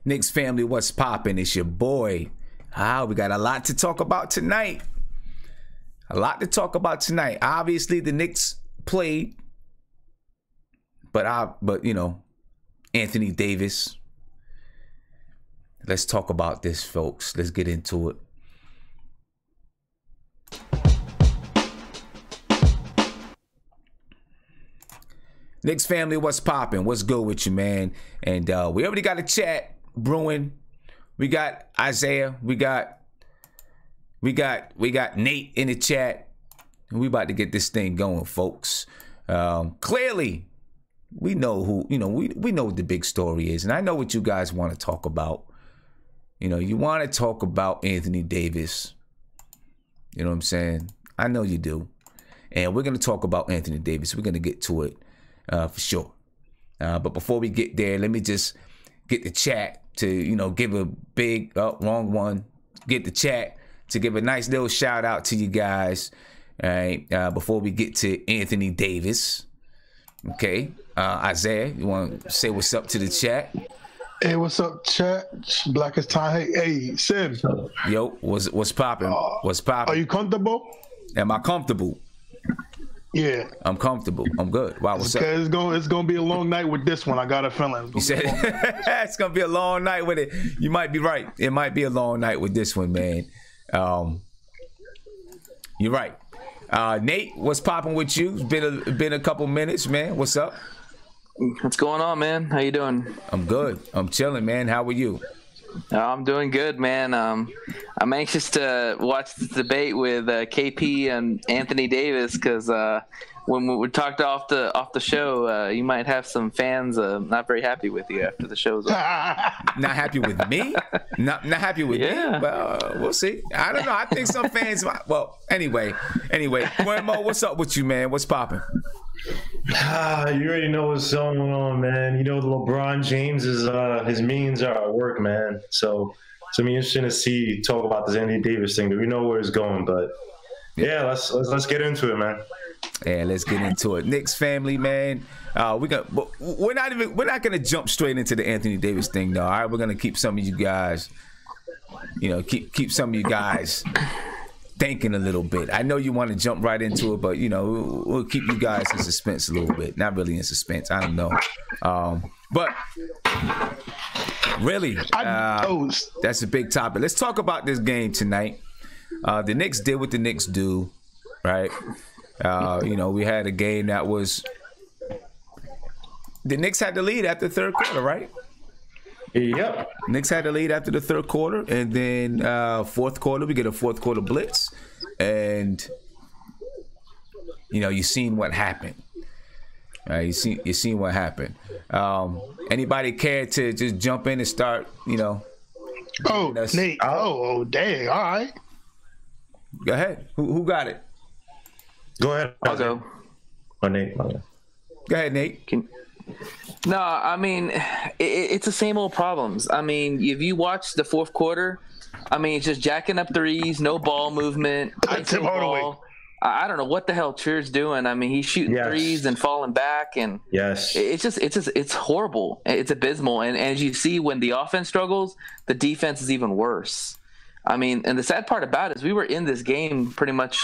Knicks family, what's poppin'? It's your boy. We got a lot to talk about tonight. Obviously, the Knicks played, but you know, Anthony Davis. Let's talk about this, folks. Let's get into it. Knicks family, what's poppin'? What's good with you, man? And we already got a chat brewing. We got Isaiah. We got Nate in the chat. And we about to get this thing going, folks. Clearly, we know who, you know, we know what the big story is. And I know what you guys want to talk about. You know, you want to talk about Anthony Davis. You know what I'm saying? I know you do. And we're going to talk about Anthony Davis. We're going to get to it for sure. But before we get there, let me just get the chat to, you know, give a big, wrong one. Get the chat to give a nice little shout out to you guys. All right. Before we get to Anthony Davis. Okay. Isaiah, you want to say what's up to the chat? Hey, what's up, chat? Black as time. Hey, Sim. Yo, what's popping? What's popping? Are you comfortable? Am I comfortable? Yeah. I'm comfortable. I'm good. Wow, what's up? It's gonna be a long night with this one. I got a feeling. You said it's gonna be a long night with it. You might be right. It might be a long night with this one, man. You're right. Nate, what's popping with you? It's been a couple minutes, man. What's up? What's going on, man? How you doing? I'm good. I'm chilling, man. How are you? I'm doing good, man. I'm anxious to watch this debate with KP and Anthony Davis because when we talked off the show, you might have some fans not very happy with you after the show's over. Not happy with me? Not happy with me? Well, we'll see. I don't know. I think some fans might. Well, anyway. Mo, what's up with you, man? What's popping? You already know what's going on, man. You know, LeBron James is his means are at work, man. So it's gonna be interesting to talk about this Anthony Davis thing. We know where it's going, but yeah, let's get into it, man. Yeah, let's get into it. Knicks family, man. We're not gonna jump straight into the Anthony Davis thing, though. All right, we're gonna keep some of you guys, you know, keep some of you guys thinking a little bit. I know you want to jump right into it, but you know, we'll keep you guys in suspense a little bit. Not really in suspense. I don't know. But really, that's a big topic. Let's talk about this game tonight. The Knicks did what the Knicks do, right? You know, we had a game that was the Knicks had the lead after the third quarter, right? Yep. Knicks had the lead after the third quarter, and then fourth quarter, we get a fourth quarter blitz, and you know, you seen what happened. You seen what happened. Anybody care to just jump in and start? You know. Oh, Nate. Oh, dang. All right. Go ahead. Who got it? Go ahead. I'll go. Or Nate. Go ahead, Nate. No, I mean, it's the same old problems. I mean, if you watch the fourth quarter, I mean, it's just jacking up threes, no ball movement. Tim Hardaway. I don't know what the hell Trier's doing. I mean, he's shooting threes and falling back, and it's horrible. It's abysmal. And as you see, when the offense struggles, the defense is even worse. I mean, and the sad part about it is we were in this game pretty much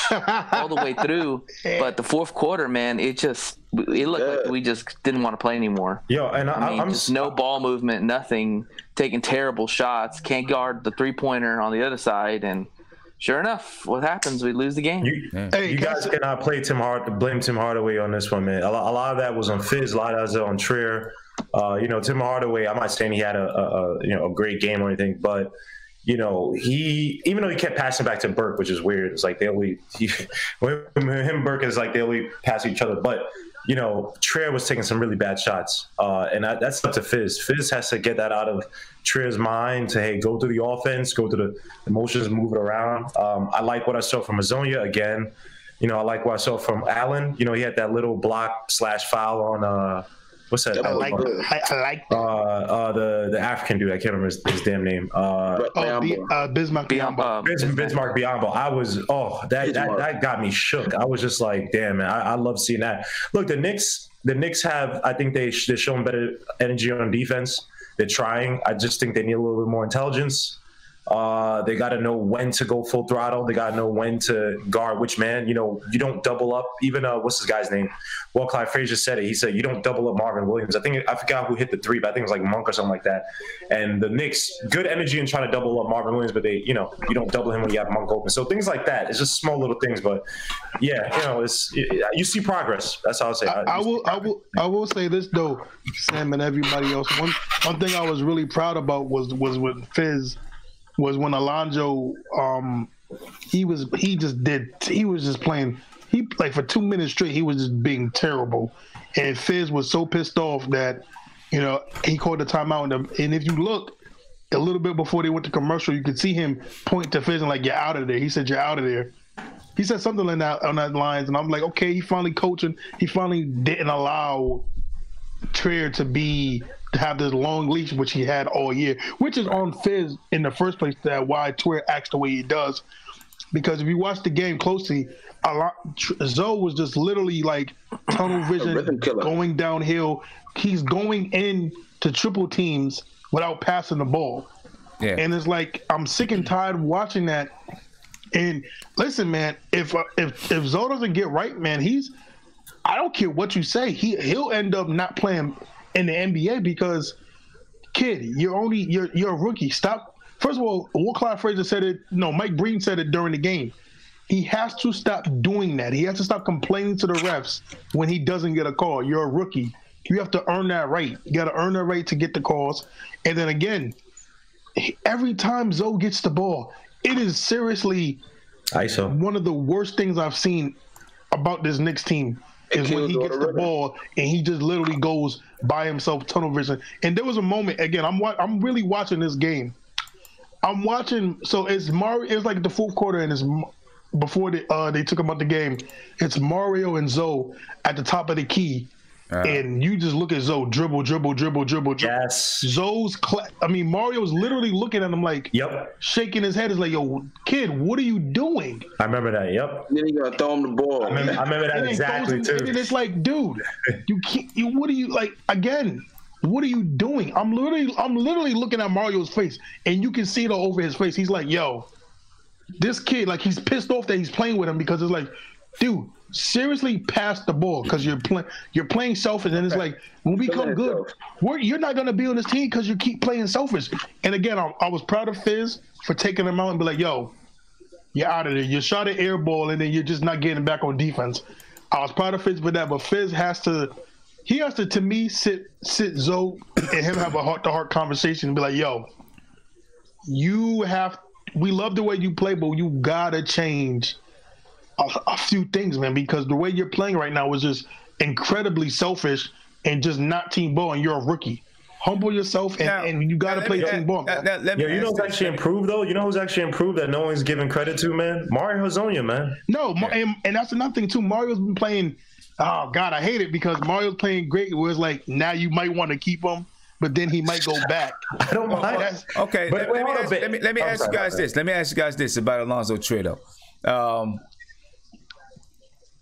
all the way through, but the fourth quarter, man, it looked like we just didn't want to play anymore. Yo, and I'm just no ball movement, nothing, taking terrible shots, can't guard the three-pointer on the other side, and sure enough, what happens? We lose the game. You guys cannot blame Tim Hardaway on this one, man. A lot of that was on Fizz, a lot of that was on Trier. You know, Tim Hardaway, I'm not saying he had a great game or anything, but you know, even though he kept passing back to Burke, which is weird. It's like him and Burke is like they only pass each other. But you know, Trier was taking some really bad shots, and that's up to Fizz. Fizz has to get that out of Trier's mind to go through the offense, go through the motions, move it around. I like what I saw from Azonia again. You know, I like what I saw from Allen. You know, he had that little block/foul on what's that? I like the African dude. I can't remember his damn name. Bismarck Biyombo. Bismarck Biyombo. That got me shook. I was just like, damn, man, I love seeing that. Look, the Knicks have, I think they're showing better energy on defense. They're trying. I just think they need a little bit more intelligence. They got to know when to go full throttle. They got to know when to guard which man. You know, you don't double up. Even what's this guy's name? Well, Clyde Frazier said it. He said you don't double up Marvin Williams. I forgot who hit the three, but I think it was like Monk or something like that. And the Knicks, good energy in trying to double up Marvin Williams, but they, you know, you don't double him when you have Monk open. So things like that. It's just small little things, but yeah, you know, you see progress. That's how I say. I will say this though, Sam and everybody else. One thing I was really proud about was with Fizz. Was when Alonzo, he was just playing. He like for 2 minutes straight, he was just being terrible, and Fizz was so pissed off that, you know, he called the timeout. And if you look a little bit before they went to commercial, you could see him point to Fizz and like, "You're out of there." He said, "You're out of there." He said something like that on that lines, and I'm like, okay, he finally coaching. He finally didn't allow Trier to have this long leash, which he had all year, which is on Fizz in the first place. That why Trier acts the way he does, because if you watch the game closely, Zoe was just literally like tunnel vision, going downhill. He's going in to triple teams without passing the ball, and it's like I'm sick and tired of watching that. And listen, man, if Zoe doesn't get right, man, I don't care what you say, he'll end up not playing in the NBA because, kid, you're a rookie. Stop. First of all, Clyde Frazier said it. No, Mike Breen said it during the game. He has to stop doing that. He has to stop complaining to the refs when he doesn't get a call. You're a rookie. You have to earn that right. You got to earn that right to get the calls. And then again, every time Zoe gets the ball, it is seriously one of the worst things I've seen about this Knicks team. Is when he gets the ball and he just literally goes by himself, tunnel vision. And there was a moment, again, I'm really watching this game. I'm watching, so it's like the fourth quarter, and it's before they took him out the game. It's Mario and Zoe at the top of the key. And you just look at Zoe, dribble. Yes. Mario's literally looking at him like, shaking his head. Is like, yo, kid, what are you doing? I remember that. Yep. Then you gotta throw him the ball. I remember that exactly too. And it's like, dude, you can't. What are you like? Again, what are you doing? I'm literally looking at Mario's face, and you can see it all over his face. He's like, yo, this kid, like, he's pissed off that he's playing with him because it's like, dude, seriously pass the ball because you're playing selfish, and it's like when we come good, you're not gonna be on this team because you keep playing selfish. And again, I was proud of Fizz for taking him out and be like, yo, you're out of there. You shot an air ball and then you're just not getting back on defense. I was proud of Fizz for that, but Fizz has to to me sit Zoe and him have a heart-to-heart conversation and be like, yo, we love the way you play, but you gotta change a few things, man, because the way you're playing right now is just incredibly selfish and just not team ball, and you're a rookie. Humble yourself, and you got to play team ball. You know who's actually improved, though? You know who's actually improved that no one's giving credit to, man? Mario Hezonja, man. No, and that's another thing, too. Mario's been playing, oh, God, I hate it because Mario's playing great, where it's like, now you might want to keep him, but then he might go back. I don't mind. Okay, let me ask you guys this. Let me ask you guys this about Alonzo Trier, though.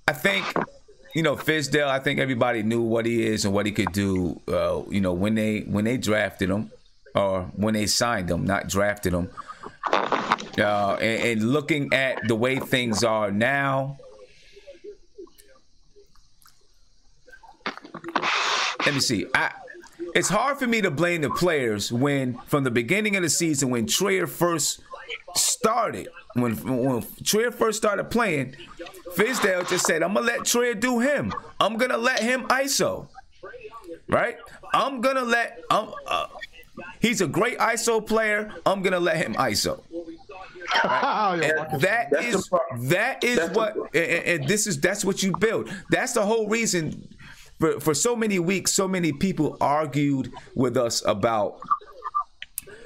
I think, Fizdale, I think everybody knew what he is and what he could do, when they drafted him, or when they signed him, not drafted him. And looking at the way things are now, let me see. It's hard for me to blame the players when, from the beginning of the season, when Trier first started, when Trier first started playing, Fizdale just said, I'm going to let Trier do him. I'm going to let him ISO. Right? I'm going to let he's a great ISO player. I'm going to let him ISO. Right? That's what you build. That's the whole reason for so many weeks, so many people argued with us about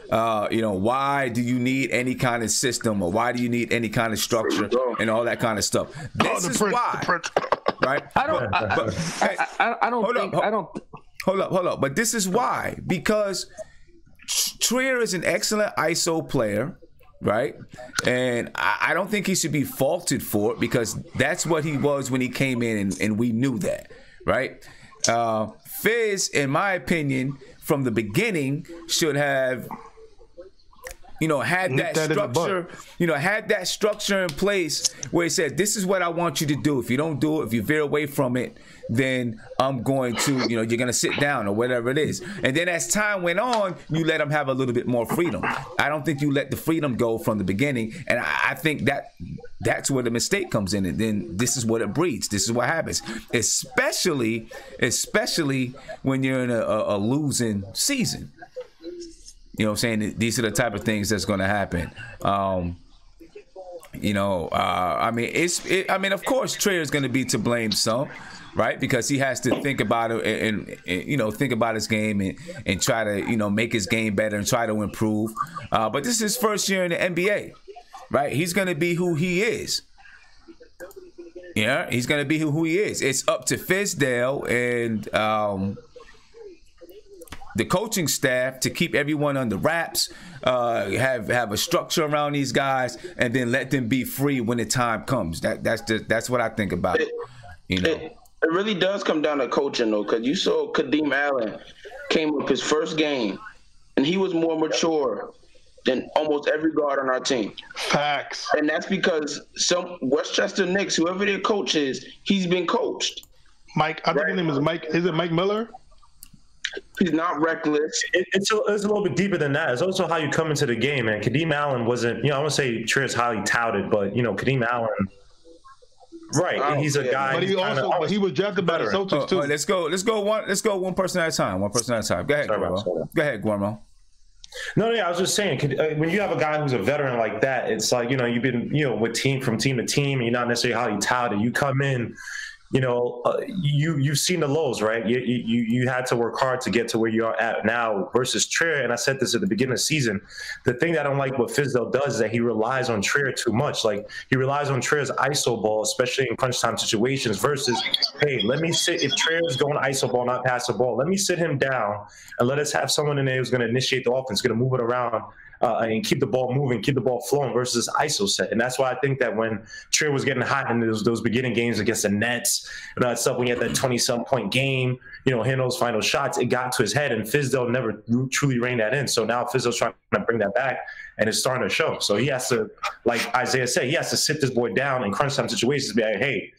why do you need any kind of system, or why do you need any kind of structure and all that kind of stuff? This is why, right? Hold up. But this is why, because Trier is an excellent ISO player, right? And I don't think he should be faulted for it, because that's what he was when he came in, and we knew that, right? Fizz, in my opinion, from the beginning should have, had that structure, had that structure in place where he said, this is what I want you to do. If you don't do it, if you veer away from it, then I'm going to, you're going to sit down or whatever it is. And then as time went on, you let him have a little bit more freedom. I don't think you let the freedom go from the beginning. And I think that's where the mistake comes in. And then this is what it breeds. This is what happens, especially when you're in a losing season. You know what I'm saying? These are the type of things that's going to happen. I mean, of course, Trier is going to be to blame some, right? Because he has to think about it and think about his game and try to, make his game better and try to improve. But this is his first year in the NBA, right? He's going to be who he is. Yeah, he's going to be who he is. It's up to Fizdale and the coaching staff to keep everyone under wraps, have a structure around these guys, and then let them be free when the time comes. That's what I think about it. It really does come down to coaching, though, because you saw Kadeem Allen came up his first game, and he was more mature than almost every guard on our team. Facts. And that's because some Westchester Knicks, whoever their coach is, he's been coached. Mike, I think his name is Mike. Is it Mike Miller? He's not reckless. It's a little bit deeper than that. It's also how you come into the game, man. Kadeem Allen wasn't, I won't say Trier's highly touted, but, Kadeem Allen, right. He's a guy. But he was drafted by the Celtics, too. Let's go one person at a time. Go ahead, Guillermo. Go ahead, Guillermo. No, I was just saying, when you have a guy who's a veteran like that, it's like, you've been, with from team to team, and you're not necessarily highly touted. You come in, you've seen the lows, right? You had to work hard to get to where you are at now versus Trier. And I said this at the beginning of the season. The thing that I don't like what Fizdale does is that he relies on Trier too much. Like, he relies on Trier's ISO ball, especially in crunch time situations, versus, hey, let me sit, if Trier's going ISO ball, not pass the ball, let me sit him down and let us have someone in there who's going to initiate the offense, going to move it around. And keep the ball moving, keep the ball flowing versus ISO set. And that's why I think that when Trier was getting hot in those beginning games against the Nets and all that stuff, when he had that 20-some point game, hitting those final shots, it got to his head, and Fizdale never truly reined that in. So now Fizdale's trying to bring that back, and it's starting to show. So he has to, like Isaiah said, he has to sit this boy down in crunch time situations and be like, hey,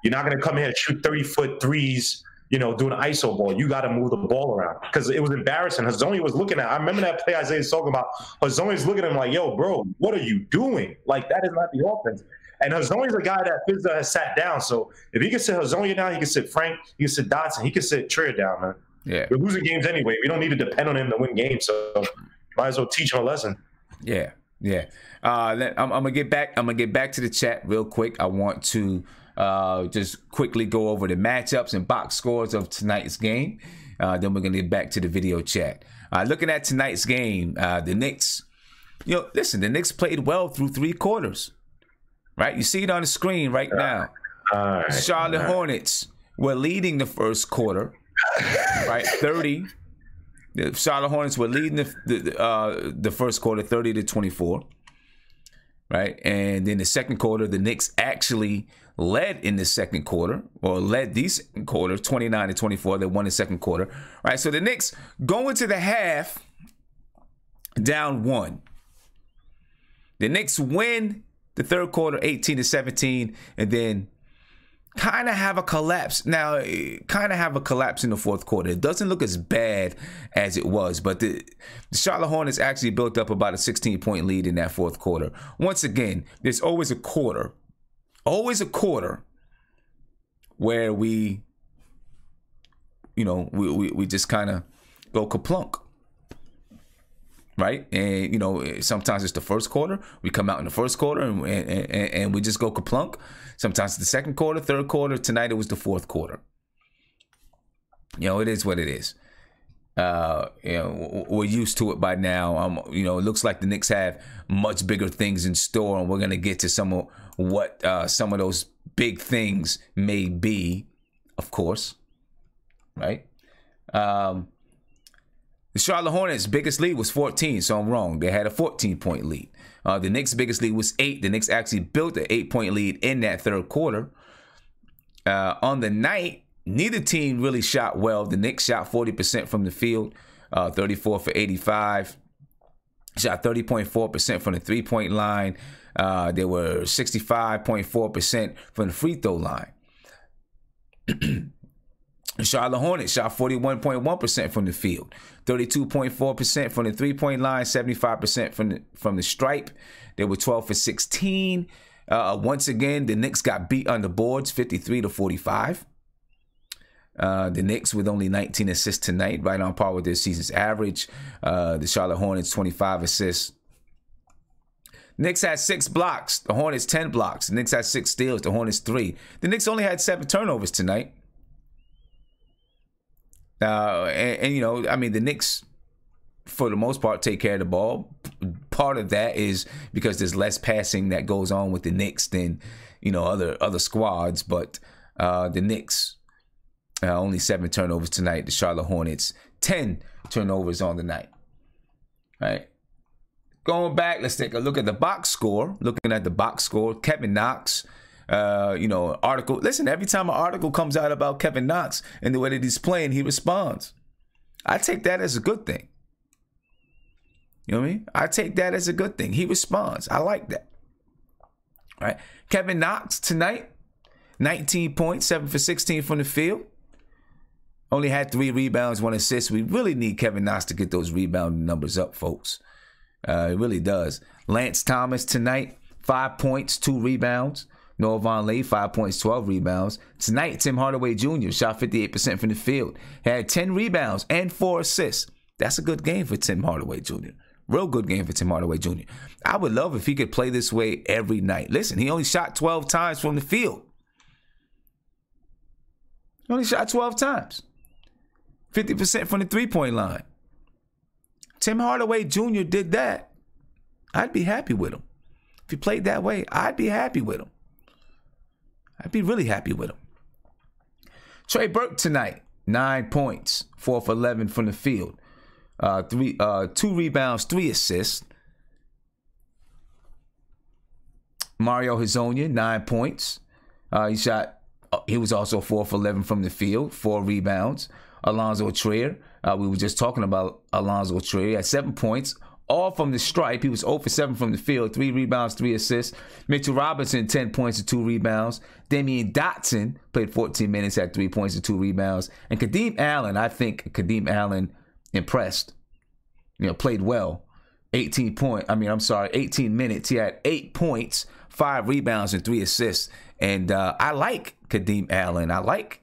you're not going to come here and shoot 30-foot threes, doing ISO ball. You got to move the ball around, because it was embarrassing. Hazoni was looking at, I remember that play Isaiah's talking about. Hazoni's looking at him like, yo, bro, what are you doing? Like, that is not the offense. And Hazoni's a guy that Fizdale has sat down. So if he can sit Hazoni down, he can sit Frank, he can sit Dotson, he can sit Trier down, man. Yeah. We're losing games anyway. We don't need to depend on him to win games. So might as well teach him a lesson. Yeah. I'm gonna get back to the chat real quick. I want to just quickly go over the matchups and box scores of tonight's game. Then we're going to get back to the video chat. Looking at tonight's game, the Knicks, the Knicks played well through 3 quarters, right? You see it on the screen right now. Charlotte Hornets were leading the first quarter, right? 30. The Charlotte Hornets were leading the first quarter 30-24. Right, and then the second quarter, the Knicks actually led in the second quarter, or led the second quarter, 29-24. They won the second quarter. Right, so the Knicks go into the half down 1. The Knicks win the third quarter, 18-17, and then kind of have a collapse. Now, kind of have a collapse in the fourth quarter. It doesn't look as bad as it was, but the Charlotte Hornets actually built up about a 16-point lead in that fourth quarter. Once again, there's always a quarter where we just kind of go kaplunk. Right, and sometimes it's the first quarter. We come out in the first quarter and we just go kaplunk. Sometimes it's the second quarter, third quarter. Tonight it was the fourth quarter. It is what it is. We're used to it by now. It looks like the Knicks have much bigger things in store, and we're gonna get to some of what some of those big things may be, of course. Right. The Charlotte Hornets' biggest lead was 14, so I'm wrong. They had a 14-point lead. The Knicks' biggest lead was 8. The Knicks actually built an 8-point lead in that third quarter. On the night, neither team really shot well. The Knicks shot 40% from the field. 34 for 85. Shot 30.4% from the three-point line. They were 65.4% from the free throw line. The Charlotte Hornets shot 41.1% from the field, 32.4% from the three-point line, 75% from the stripe. They were 12 for 16. Once again, the Knicks got beat on the boards, 53 to 45. The Knicks with only 19 assists tonight, right on par with their season's average. The Charlotte Hornets, 25 assists. Knicks had 6 blocks. The Hornets, 10 blocks. The Knicks had 6 steals. The Hornets, 3. The Knicks only had 7 turnovers tonight. And you know, I mean, the Knicks, for the most part, take care of the ball. Part of that is because there's less passing that goes on with the Knicks than, you know, other squads. But the Knicks, only 7 turnovers tonight. The Charlotte Hornets, 10 turnovers on the night. All right. Going back, let's take a look at the box score. Looking at the box score, Kevin Knox. You know, article. Listen, every time an article comes out about Kevin Knox and the way that he's playing, he responds. I take that as a good thing. You know what I mean? I take that as a good thing. He responds. I like that. All right. Kevin Knox tonight, 19 points, 7 for 16 from the field. Only had 3 rebounds, 1 assist. We really need Kevin Knox to get those rebound numbers up, folks. It really does. Lance Thomas tonight, 5 points, 2 rebounds. Noah Vonleh, 5 points, 12 rebounds. Tonight, Tim Hardaway Jr. shot 58% from the field. Had 10 rebounds and 4 assists. That's a good game for Tim Hardaway Jr. Real good game for Tim Hardaway Jr. I would love if he could play this way every night. Listen, he only shot 12 times from the field. He only shot 12 times. 50% from the three-point line. Tim Hardaway Jr. did that. I'd be happy with him. If he played that way, I'd be happy with him. I'd be really happy with him. Trey Burke tonight, 9 points, 4 for 11 from the field. 2 rebounds, 3 assists. Mario Hezonja, 9 points. He was also 4 for 11 from the field, 4 rebounds. Alonzo Trier, we were just talking about Alonzo Trier, at 7 points, all from the stripe. He was 0 for 7 from the field, 3 rebounds, 3 assists. Mitchell Robinson, 10 points and 2 rebounds. Damian Dotson played 14 minutes, had 3 points and 2 rebounds. And Kadeem Allen, I think Kadeem Allen impressed. You know, played well. 18 minutes. He had 8 points, 5 rebounds, and 3 assists. And I like Kadeem Allen. I like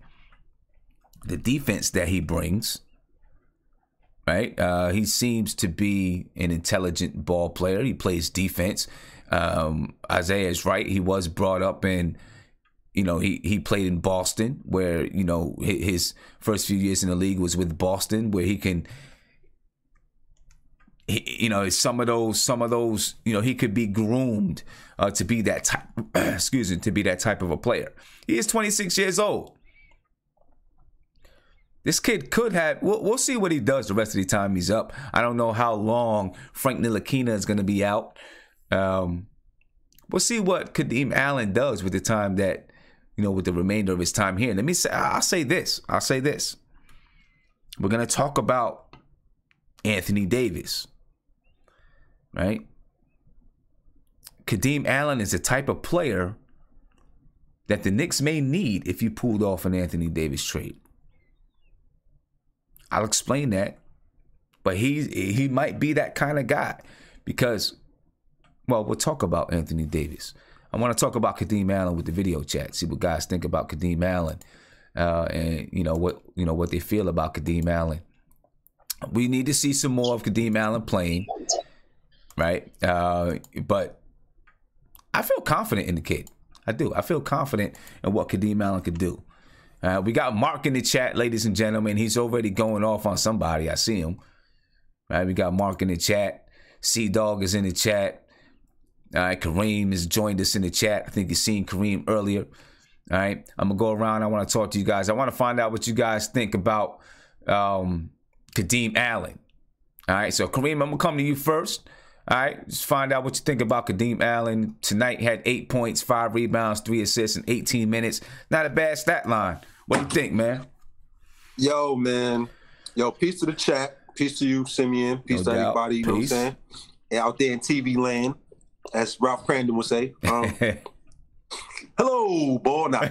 the defense that he brings. Right? He seems to be an intelligent ball player. He plays defense. Isaiah is right. He was brought up in, you know, he played in Boston, where, you know, his first few years in the league was with Boston, where he can, you know, some of those, you know, he could be groomed to be that type, to be that type of a player. He is 26 years old. This kid could have, we'll see what he does the rest of the time he's up. I don't know how long Frank Ntilikina is going to be out. We'll see what Kadeem Allen does with the time that, you know, with the remainder of his time here. Let me say, I'll say this. We're going to talk about Anthony Davis, right? Kadeem Allen is the type of player that the Knicks may need if you pulled off an Anthony Davis trade. I'll explain that, but he might be that kind of guy because, well, we'll talk about Anthony Davis. I want to talk about Kadeem Allen with the video chat. See what guys think about Kadeem Allen, and what they feel about Kadeem Allen. We need to see some more of Kadeem Allen playing, right? But I feel confident in the kid. I do. I feel confident in what Kadeem Allen could do. We got Mark in the chat, ladies and gentlemen. He's already going off on somebody. I see him. Right, we got Mark in the chat. C-Dog is in the chat. All right, Kareem has joined us in the chat. I think you've seen Kareem earlier. All right, I'm going to go around. I want to talk to you guys. I want to find out what you guys think about Kadeem Allen. All right, so Kareem, I'm going to come to you first. All right, just find out what you think about Kadeem Allen. Tonight had 8 points, 5 rebounds, 3 assists in 18 minutes. Not a bad stat line. What do you think, man? Yo, man. Yo, peace to the chat. Peace to you, Simeon. Peace to everybody. You know what I'm saying? And out there in TV land, as Ralph Crandon would say. Hello, boy. Nah,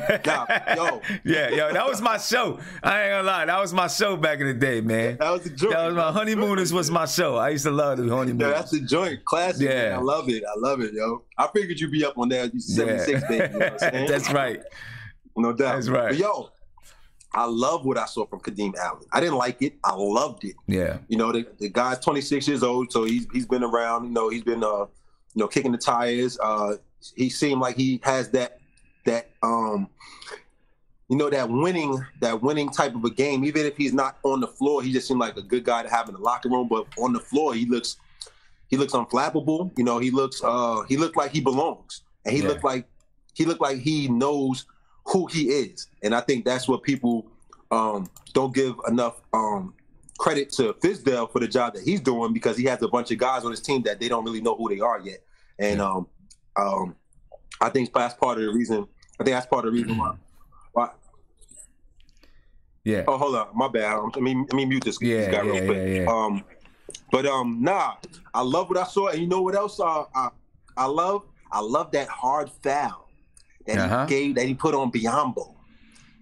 yo. Yeah, yo, that was my show. I ain't gonna lie. That was my show back in the day, man. That was the joint. That was my Honeymooners was my show. I used to love the Honeymooners. Yeah, that's the joint. Classic. Yeah. Man. I love it, yo. I figured you'd be up on that. You 76, baby. You know what I'm saying? That's right. No doubt. That's right. But yo, I love what I saw from Kadeem Allen. I didn't like it. I loved it. Yeah. You know, the guy's 26 years old, so he's been around. You know, he's been kicking the tires. He seemed like he has that winning type of a game. Even if he's not on the floor, he just seemed like a good guy to have in the locker room. But on the floor, he looks unflappable. You know, he looked like he belongs, and he looked like he knows who he is. And I think that's what people don't give enough credit to Fizdale for the job that he's doing, because he has a bunch of guys on his team that they don't really know who they are yet. And I think that's part of the reason. Why. Yeah. Oh, hold on. My bad. Let me mute this guy real quick. Yeah. I love what I saw. And you know what else I love? I love that hard foul that he put on Biyombo.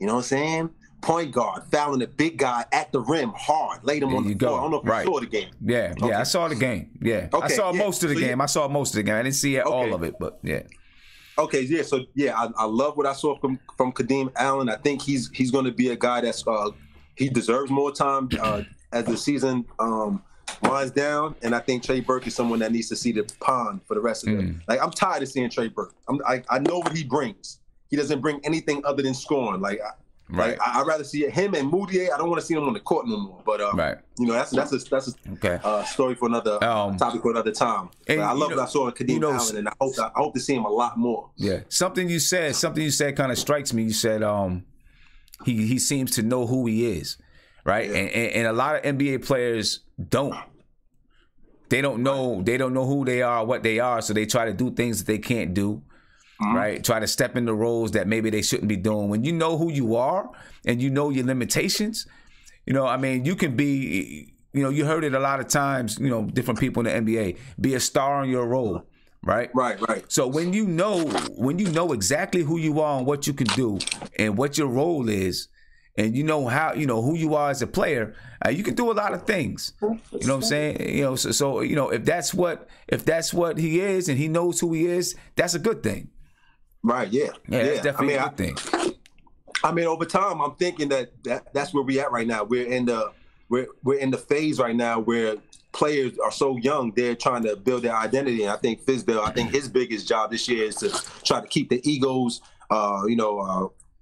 You know what I'm saying? Point guard, fouling a big guy at the rim hard, laid him on the floor. I don't know if you saw the game. Yeah, okay. Yeah, I saw the game. Yeah. Okay, I saw most of the game. I saw most of the game. I didn't see all of it, but yeah. Okay, yeah. So yeah, I love what I saw from Kadeem Allen. I think he's going to be a guy that's he deserves more time as the season winds down. And I think Trey Burke is someone that needs to see the pond for the rest of it. Like, I'm tired of seeing Trey Burke. I know what he brings. He doesn't bring anything other than scoring. Right. I'd rather see him and Moutier. I don't want to see him on the court no more. But you know, that's a story for another topic for another time. But I love what I saw in Kadeem Allen, and I hope to see him a lot more. Yeah. Something you said kind of strikes me. You said he seems to know who he is, right? Yeah. And a lot of NBA players don't. They don't know who they are, what they are, so they try to do things that they can't do. Right, try to step into roles that maybe they shouldn't be doing. When you know who you are and you know your limitations, you know, I mean, you can be, you know, you heard it a lot of times, you know, different people in the NBA, be a star in your role, right? Right. So when you know exactly who you are and what you can do and what your role is, and you know how, you know, who you are as a player, you can do a lot of things. You know what I'm saying? You know, so you know, if that's what he is and he knows who he is, that's a good thing. Right, yeah. It's definitely a good thing. I mean, over time, I'm thinking that's where we're at right now. We're in the phase right now where players are so young, they're trying to build their identity. And I think his biggest job this year is to try to keep the egos,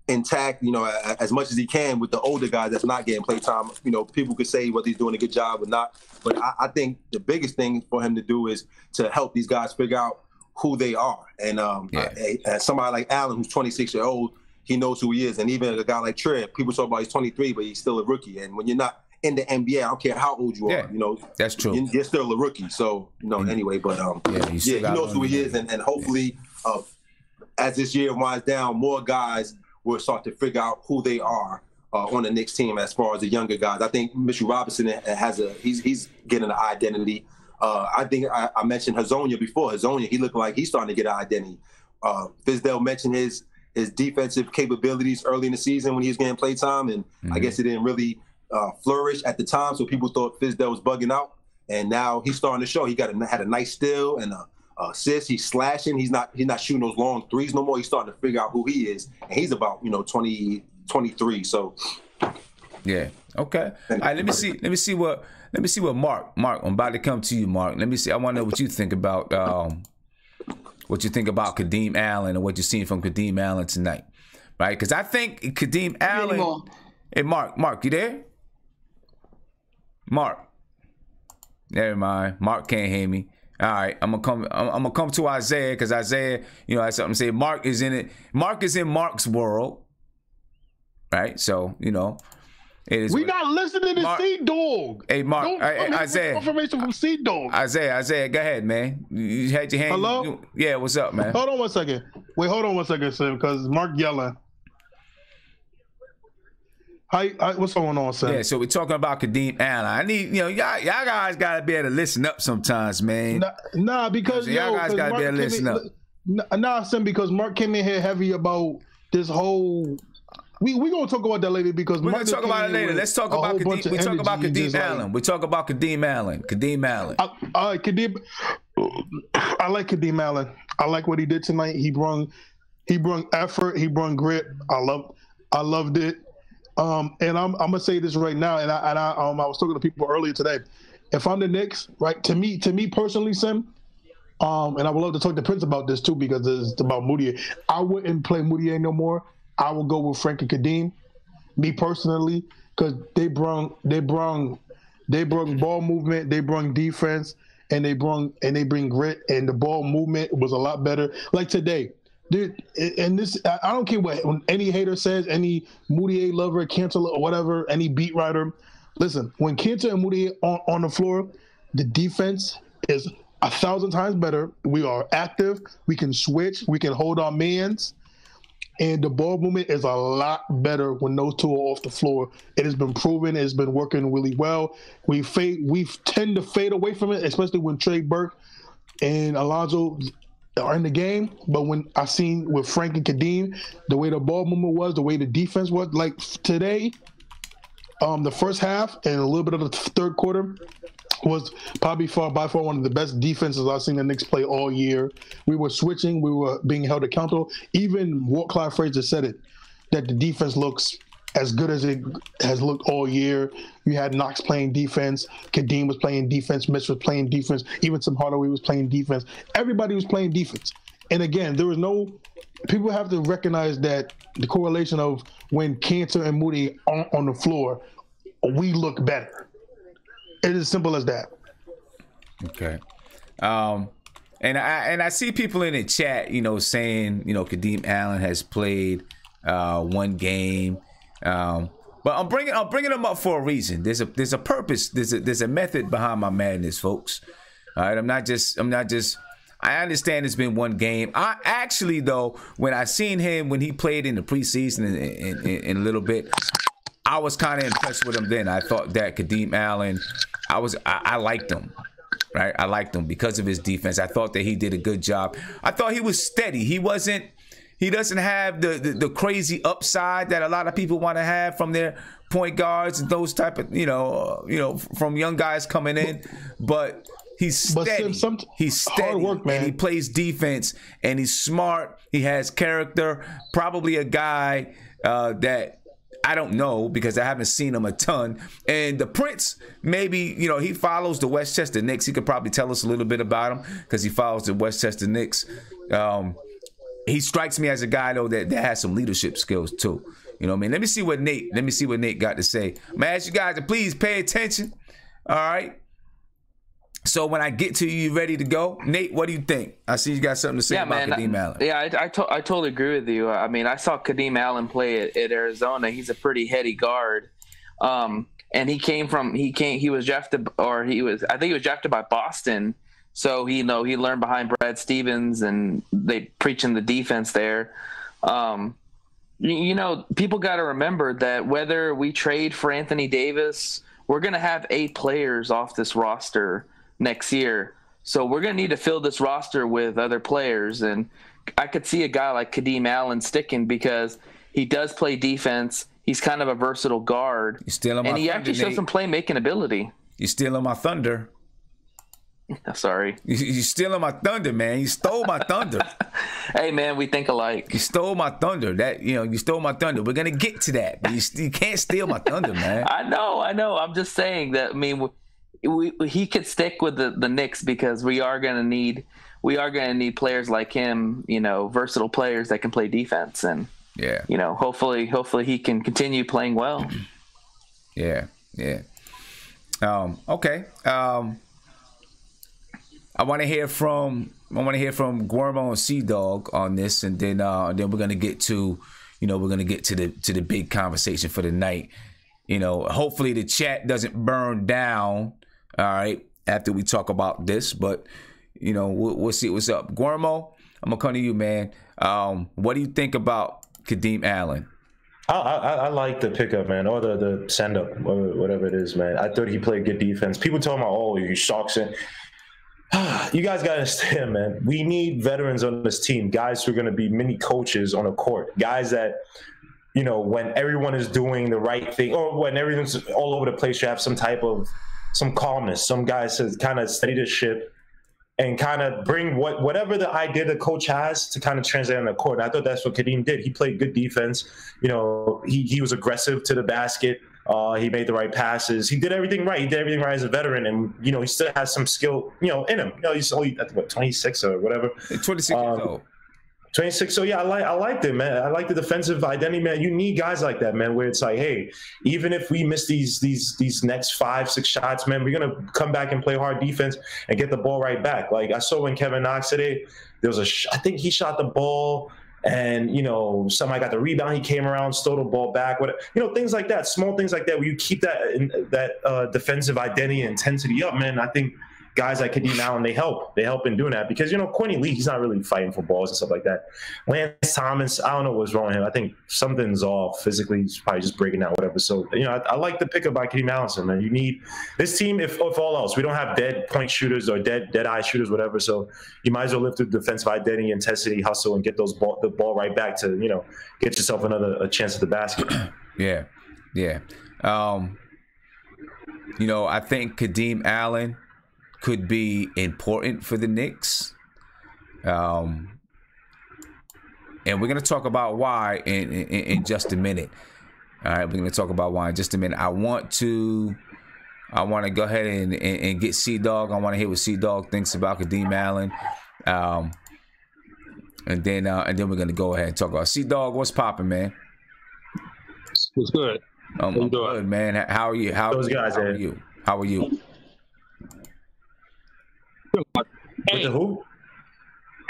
intact, you know, as much as he can with the older guys that's not getting play time. You know, people could say whether he's doing a good job or not. But I think the biggest thing for him to do is to help these guys figure out who they are. And somebody like Allen, who's 26 years old, he knows who he is. And even a guy like Trey, people talk about he's 23, but he's still a rookie. And when you're not in the NBA, I don't care how old you are, you know, that's true. You're still a rookie. So, you know, anyway, but he knows who he is. And hopefully, as this year winds down, more guys will start to figure out who they are on the Knicks team as far as the younger guys. I think Mitchell Robinson he's getting an identity. I think I mentioned Hazonia before. Hazonia, he looked like he's starting to get an identity. Fizdale mentioned his defensive capabilities early in the season when he was getting play time, and I guess it didn't really flourish at the time, so people thought Fizdale was bugging out. And now he's starting to show. He had a nice steal and a assist. He's slashing. He's not shooting those long threes no more. He's starting to figure out who he is, and he's about 23. So yeah, okay. All right, let me see what Mark, I'm about to come to you, Mark. Let me see. I want to know what you think about Kadeem Allen and what you're seeing from Kadeem Allen tonight, right? Because I think Kadeem Allen. Hey, Mark, you there? Mark, never mind. Mark can't hear me. All right, I'm gonna come to Isaiah, because Isaiah, you know, has something to say. Mark is in it. Mark is in Mark's world, right? So, you know. We not listening to C-Dog. Hey, Mark. Isaiah. Information from C-Dog. Isaiah, go ahead, man. You had your hand. Hello? Yeah, what's up, man? Hold on one second. Wait, hold on one second, Sim, because Mark yelling. What's going on, Sam? Yeah, so we're talking about Kadeem Allen. I need, y'all guys gotta be able to listen up sometimes, man. Nah, because y'all guys gotta be able to listen up. Nah, Sam, because Mark came in here heavy about this whole. We gonna talk about that later because we're gonna talk about it later. Let's talk about Kadeem. We talk about Kadeem Allen. We talk about Kadeem Allen. Kadeem Allen. Kadeem. I like Kadeem Allen. I like what he did tonight. He brung effort. He brung grit. I loved it. And I'm gonna say this right now. And I was talking to people earlier today. If I'm the Knicks, right? To me personally, Sim. And I would love to talk to Prince about this too because it's about Moutier. I wouldn't play Moutier no more. I would go with Frank and Kadeem, me personally, because they brung ball movement, they brung defense, and they bring grit, and the ball movement was a lot better. Like today, dude. And this, I don't care what any hater says, any Moutier lover, Cantor or whatever, any beat writer. Listen, when Cantor and Moutier on the floor, the defense is 1,000 times better. We are active. We can switch. We can hold our mans. And the ball movement is a lot better when those two are off the floor. It has been proven. It's been working really well. We tend to fade away from it, especially when Trey Burke and Alonzo are in the game. But when I seen with Frank and Kadeem, the way the ball movement was, the way the defense was, like today, the first half and a little bit of the third quarter was probably by far one of the best defenses I've seen the Knicks play all year. We were switching. We were being held accountable. Even Clyde Frazier said it, that the defense looks as good as it has looked all year. You had Knox playing defense. Kadeem was playing defense. Mitch was playing defense. Even Tim Hardaway was playing defense. Everybody was playing defense. And again, there was no – people have to recognize that the correlation of when Cantor and Moody are on the floor, we look better. It is as simple as that. Okay. And I see people in the chat, saying, Kadeem Allen has played one game. But I'm bringing him up for a reason. There's a purpose. There's a method behind my madness, folks. All right. I'm not just I understand it's been one game. I actually, though, when I seen him when he played in the preseason in a little bit, I was kind of impressed with him then. I thought that Kadeem Allen, I liked him, right? I liked him because of his defense. I thought that he did a good job. I thought he was steady. He doesn't have the crazy upside that a lot of people want to have from their point guards and those type of, from young guys coming in. But he's steady. He's steady. Hard work, man. And he plays defense and he's smart. He has character. Probably a guy that I don't know because I haven't seen him a ton. And the Prince, maybe, he follows the Westchester Knicks. He could probably tell us a little bit about him because he follows the Westchester Knicks. He strikes me as a guy, though, that has some leadership skills, too. You know what I mean? Let me see what Nate got to say. I'm going to ask you guys to please pay attention. All right? So when I get to you ready to go, Nate, what do you think? I see you got something to say about Kadeem Allen. Yeah, I totally agree with you. I mean, I saw Kadeem Allen play at Arizona. He's a pretty heady guard. And he was drafted by Boston. So he learned behind Brad Stevens and they preaching the defense there. People got to remember that whether we trade for Anthony Davis, we're going to have 8 players off this roster next year. So we're going to need to fill this roster with other players. And I could see a guy like Kadeem Allen sticking because he does play defense. He's kind of a versatile guard. And he actually shows some playmaking ability. You're stealing my thunder. Sorry. You're stealing my thunder, man. You stole my thunder. Hey, man, we think alike. You stole my thunder. You stole my thunder. We're going to get to that. But you can't steal my thunder, man. I know. I'm just saying that, I mean, he could stick with the Knicks because we are going to need players like him, versatile players that can play defense. And, hopefully he can continue playing well. Yeah. Okay. I want to hear from Guermo and Sea Dog on this, and then we're gonna get to the big conversation for the night. Hopefully the chat doesn't burn down. All right, after we talk about this, but we'll see what's up. Guermo, I'm gonna come to you, man. What do you think about Kadeem Allen? I like the pickup, man, or the send up, or whatever it is, man. I thought he played good defense. People talking about, oh, he shocks it. You guys got to understand, man. We need veterans on this team, guys who are going to be mini coaches on a court, guys that, you know, when everyone is doing the right thing or when everything's all over the place, you have some calmness. Some guys to kind of steady the ship and kind of bring whatever the idea the coach has to kind of translate on the court. And I thought that's what Kadeem did. He played good defense. You know, he was aggressive to the basket. He made the right passes. He did everything right. He did everything right as a veteran. And, you know, he still has some skill, you know, in him. You know, he's only, I think, what, 26 or whatever. 26 years old. 26. So yeah, I liked it, man. I like the defensive identity, man. You need guys like that, man, where it's like, hey, even if we miss these next 5-6 shots, man, we're gonna come back and play hard defense and get the ball right back. Like I saw when Kevin Knox today, there was I think he shot the ball and, you know, somebody got the rebound. He came around, stole the ball back. Whatever, you know, things like that, small things like that, where you keep that defensive identity and intensity up, man. I think guys like Kadeem Allen, they help in doing that because, you know, Courtney Lee, he's not really fighting for balls and stuff like that. Lance Thomas, I don't know what's wrong with him. I think something's off physically. He's probably just breaking out, whatever. So, you know, I like the pickup by Kadeem Allen, man. You need this team, if all else, we don't have dead point shooters or dead eye shooters, whatever. So you might as well lift the defensive identity, intensity, hustle, and get the ball right back to, you know, get yourself a chance at the basket. Yeah. You know, I think Kadeem Allen could be important for the Knicks. And we're going to talk about why in just a minute. All right, we're going to talk about why in just a minute. I want to go ahead and get C-Dog. I want to hear what C-Dog thinks about Kadeem Allen. And then we're going to go ahead and talk about C-Dog. What's popping, man? What's good? I'm good, man. How are you? How are you? Hey, who?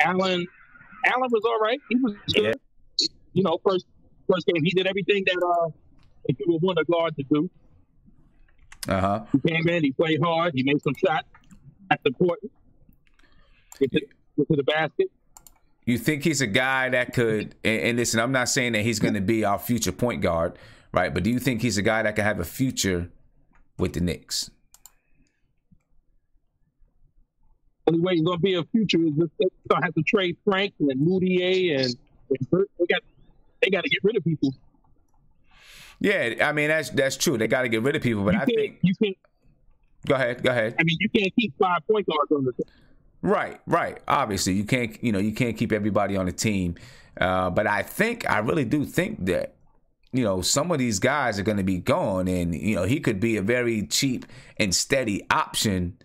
Allen was all right. He was good. Yeah. You know, first game, he did everything that you would want a guard to do. He came in, he played hard, he made some shots. That's important. Get to the basket. You think he's a guy that could? And listen, I'm not saying that he's going to be our future point guard, right? But do you think he's a guy that can have a future with the Knicks? Only way he's gonna be a future is if they're gonna have to trade Frank and Moutier and Bert. They got to get rid of people. Yeah, I mean that's true. They got to get rid of people, but I think you can. Go ahead. I mean, you can't keep 5 point guards on the team. Right. Obviously, you can't keep everybody on the team. But I really do think that, you know, some of these guys are going to be gone, and you know he could be a very cheap and steady option.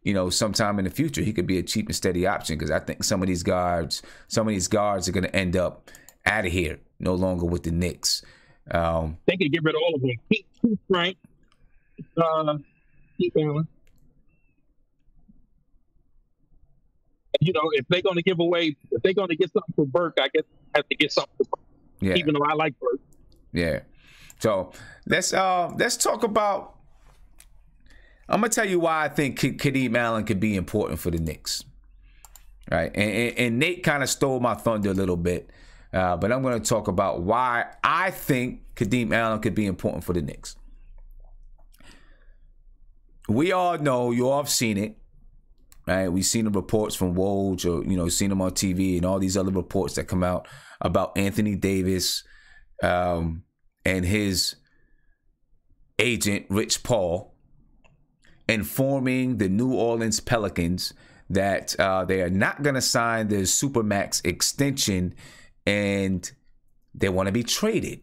You know, sometime in the future, he could be a cheap and steady option because I think some of these guards are going to end up out of here, no longer with the Knicks. They could get rid of all of them. Keep Frank, keep Allen. You know, if they're going to get something for Burke, I guess I have to get something for Burke. Yeah. Even though I like Burke. Yeah. So let's talk about. I'm going to tell you why I think Kadeem Allen could be important for the Knicks. Right? And Nate kind of stole my thunder a little bit. But I'm going to talk about why I think Kadeem Allen could be important for the Knicks. We all know, you all have seen it. Right? We've seen the reports from Woj, or, you know, seen them on TV and all these other reports that come out about Anthony Davis and his agent, Rich Paul, informing the New Orleans Pelicans that they are not going to sign the Supermax extension and they want to be traded.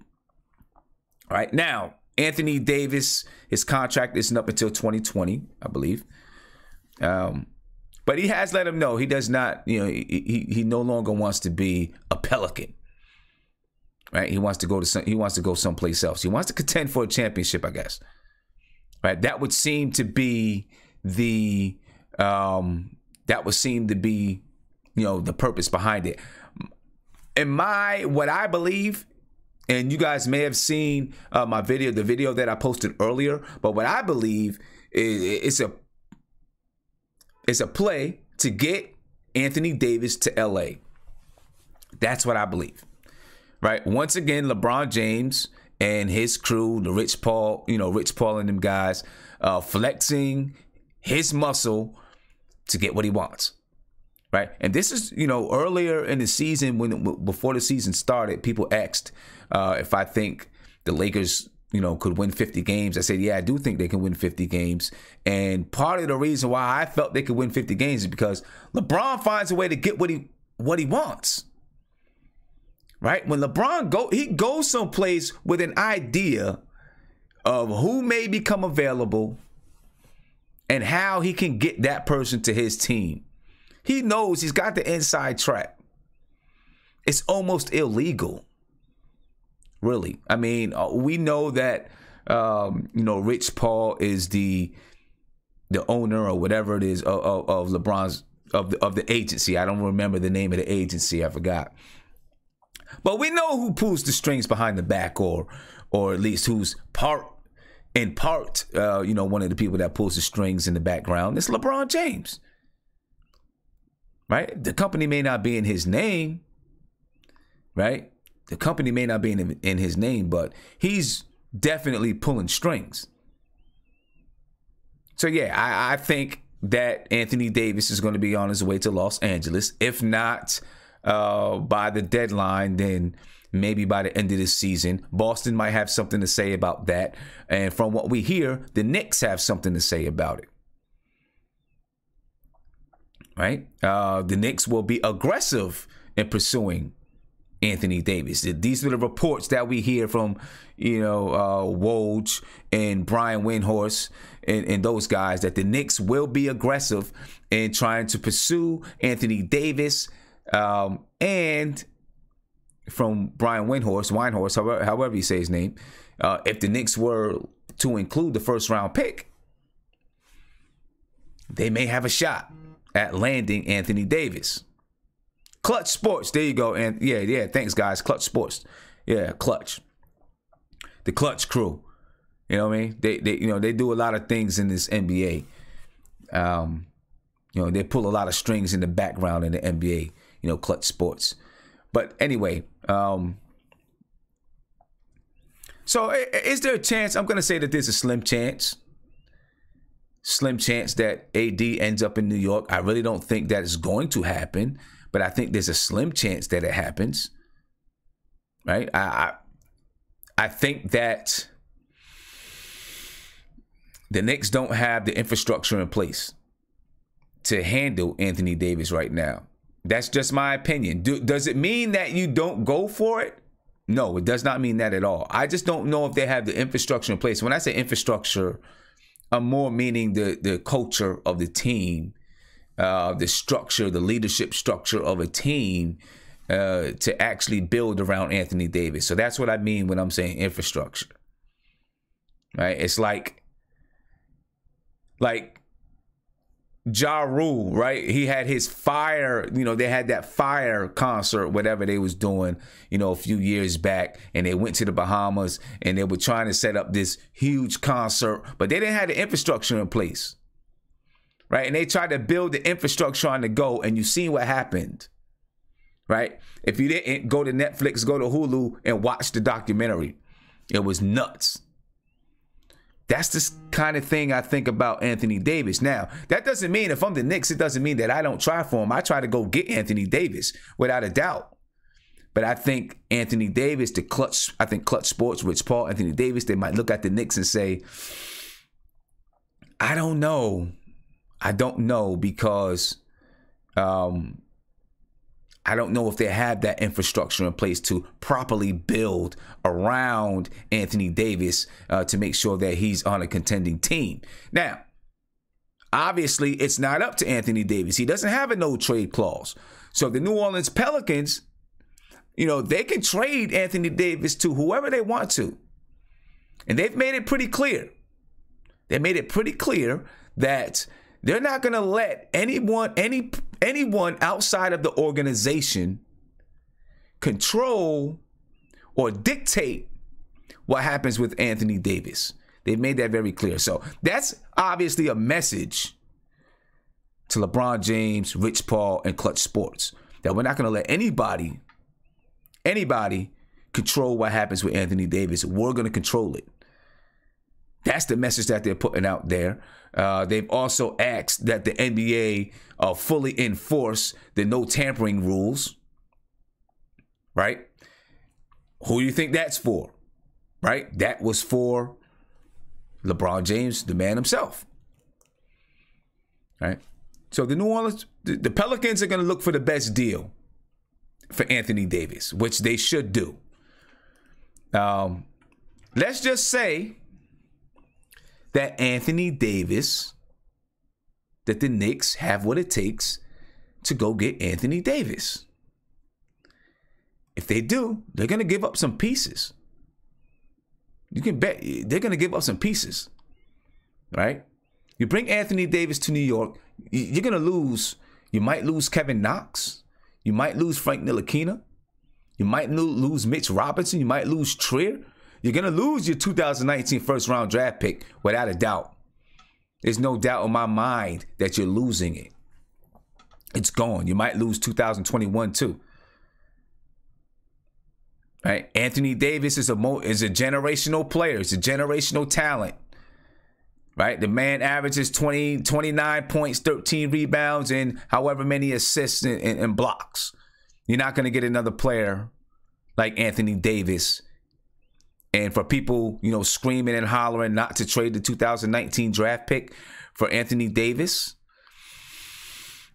All right. Now, Anthony Davis, his contract isn't up until 2020, I believe. But he has let him know he does not, you know, he no longer wants to be a Pelican. Right? He wants to go someplace else. He wants to contend for a championship, I guess. Right, that would seem to be the you know, the purpose behind it. What I believe, and you guys may have seen the video that I posted earlier, but what I believe is it's a play to get Anthony Davis to LA. That's what I believe. Right? Once again, LeBron James and his crew, the Rich Paul and them guys, flexing his muscle to get what he wants. Right? And this is, earlier in the season, before the season started, people asked if I think the Lakers, could win 50 games. I said, yeah, I do think they can win 50 games. And part of the reason why I felt they could win 50 games is because LeBron finds a way to get what he wants. Right? When LeBron he goes someplace with an idea of who may become available and how he can get that person to his team. He knows he's got the inside track. It's almost illegal. Really. I mean, we know that, Rich Paul is the owner or whatever it is of LeBron's, of the agency. I don't remember the name of the agency. I forgot. But we know who pulls the strings behind the back, or at least who's one of the people that pulls the strings in the background. It's LeBron James. Right? The company may not be in his name. Right? The company may not be in his name, but he's definitely pulling strings. So, yeah, I think that Anthony Davis is going to be on his way to Los Angeles. If not by the deadline, then maybe by the end of this season. Boston might have something to say about that. And from what we hear, the Knicks have something to say about it. Right? The Knicks will be aggressive in pursuing Anthony Davis. These are the reports that we hear from, Woj and Brian Windhorst and those guys, that the Knicks will be aggressive in trying to pursue Anthony Davis. And from Brian Windhorst, however you say his name, if the Knicks were to include the first round pick, they may have a shot at landing Anthony Davis. Clutch Sports, there you go. And yeah, thanks guys. Clutch Sports, yeah, Clutch, the Clutch crew. You know what I mean? They do a lot of things in this NBA. They pull a lot of strings in the background in the NBA. Clutch Sports. But anyway, so is there a chance? I'm going to say that there's a slim chance that AD ends up in New York. I really don't think that is going to happen, but I think there's a slim chance that it happens. Right? I think that the Knicks don't have the infrastructure in place to handle Anthony Davis right now. That's just my opinion. Does it mean that you don't go for it? No, it does not mean that at all. I just don't know if they have the infrastructure in place. When I say infrastructure, I'm more meaning the culture of the team, the structure, the leadership structure of a team to actually build around Anthony Davis. So that's what I mean when I'm saying infrastructure. Right? It's like Ja Rule, right? He had his fire, they had that fire concert, whatever they was doing, a few years back, and they went to the Bahamas and they were trying to set up this huge concert, but they didn't have the infrastructure in place, right? And they tried to build the infrastructure on the go, and you see what happened, right? If you didn't go to Netflix, go to Hulu and watch the documentary, it was nuts. That's the kind of thing I think about Anthony Davis. Now, that doesn't mean if I'm the Knicks, it doesn't mean that I don't try for him. I try to go get Anthony Davis without a doubt. But I think Anthony Davis, Clutch Sports, Rich Paul, Anthony Davis, they might look at the Knicks and say, I don't know. Because I don't know if they have that infrastructure in place to properly build around Anthony Davis to make sure that he's on a contending team. Now, obviously, it's not up to Anthony Davis. He doesn't have a no-trade clause. So the New Orleans Pelicans, they can trade Anthony Davis to whoever they want to. And they've made it pretty clear. They made it pretty clear that they're not going to let anyone outside of the organization control or dictate what happens with Anthony Davis. They've made that very clear. So that's obviously a message to LeBron James, Rich Paul, and Clutch Sports that we're not going to let anybody anybody control what happens with Anthony Davis. We're going to control it. That's the message that they're putting out there. They've also asked that the NBA fully enforce the no tampering rules. Right? Who do you think that's for? Right? That was for LeBron James, the man himself. Right? So the New Orleans, the Pelicans are going to look for the best deal for Anthony Davis, which they should do. Let's just say that Anthony Davis, that the Knicks have what it takes to go get Anthony Davis. If they do, they're going to give up some pieces. You can bet they're going to give up some pieces, right? You bring Anthony Davis to New York, you're going to lose. You might lose Kevin Knox. You might lose Frank Ntilikina. You might lose Mitch Robinson. You might lose Trier. You're going to lose your 2019 first-round draft pick without a doubt. There's no doubt in my mind that you're losing it. It's gone. You might lose 2021 too. Right? Anthony Davis is a generational player. He's a generational talent. Right? The man averages 29 points, 13 rebounds, and however many assists and blocks. You're not going to get another player like Anthony Davis. And for people, screaming and hollering not to trade the 2019 draft pick for Anthony Davis,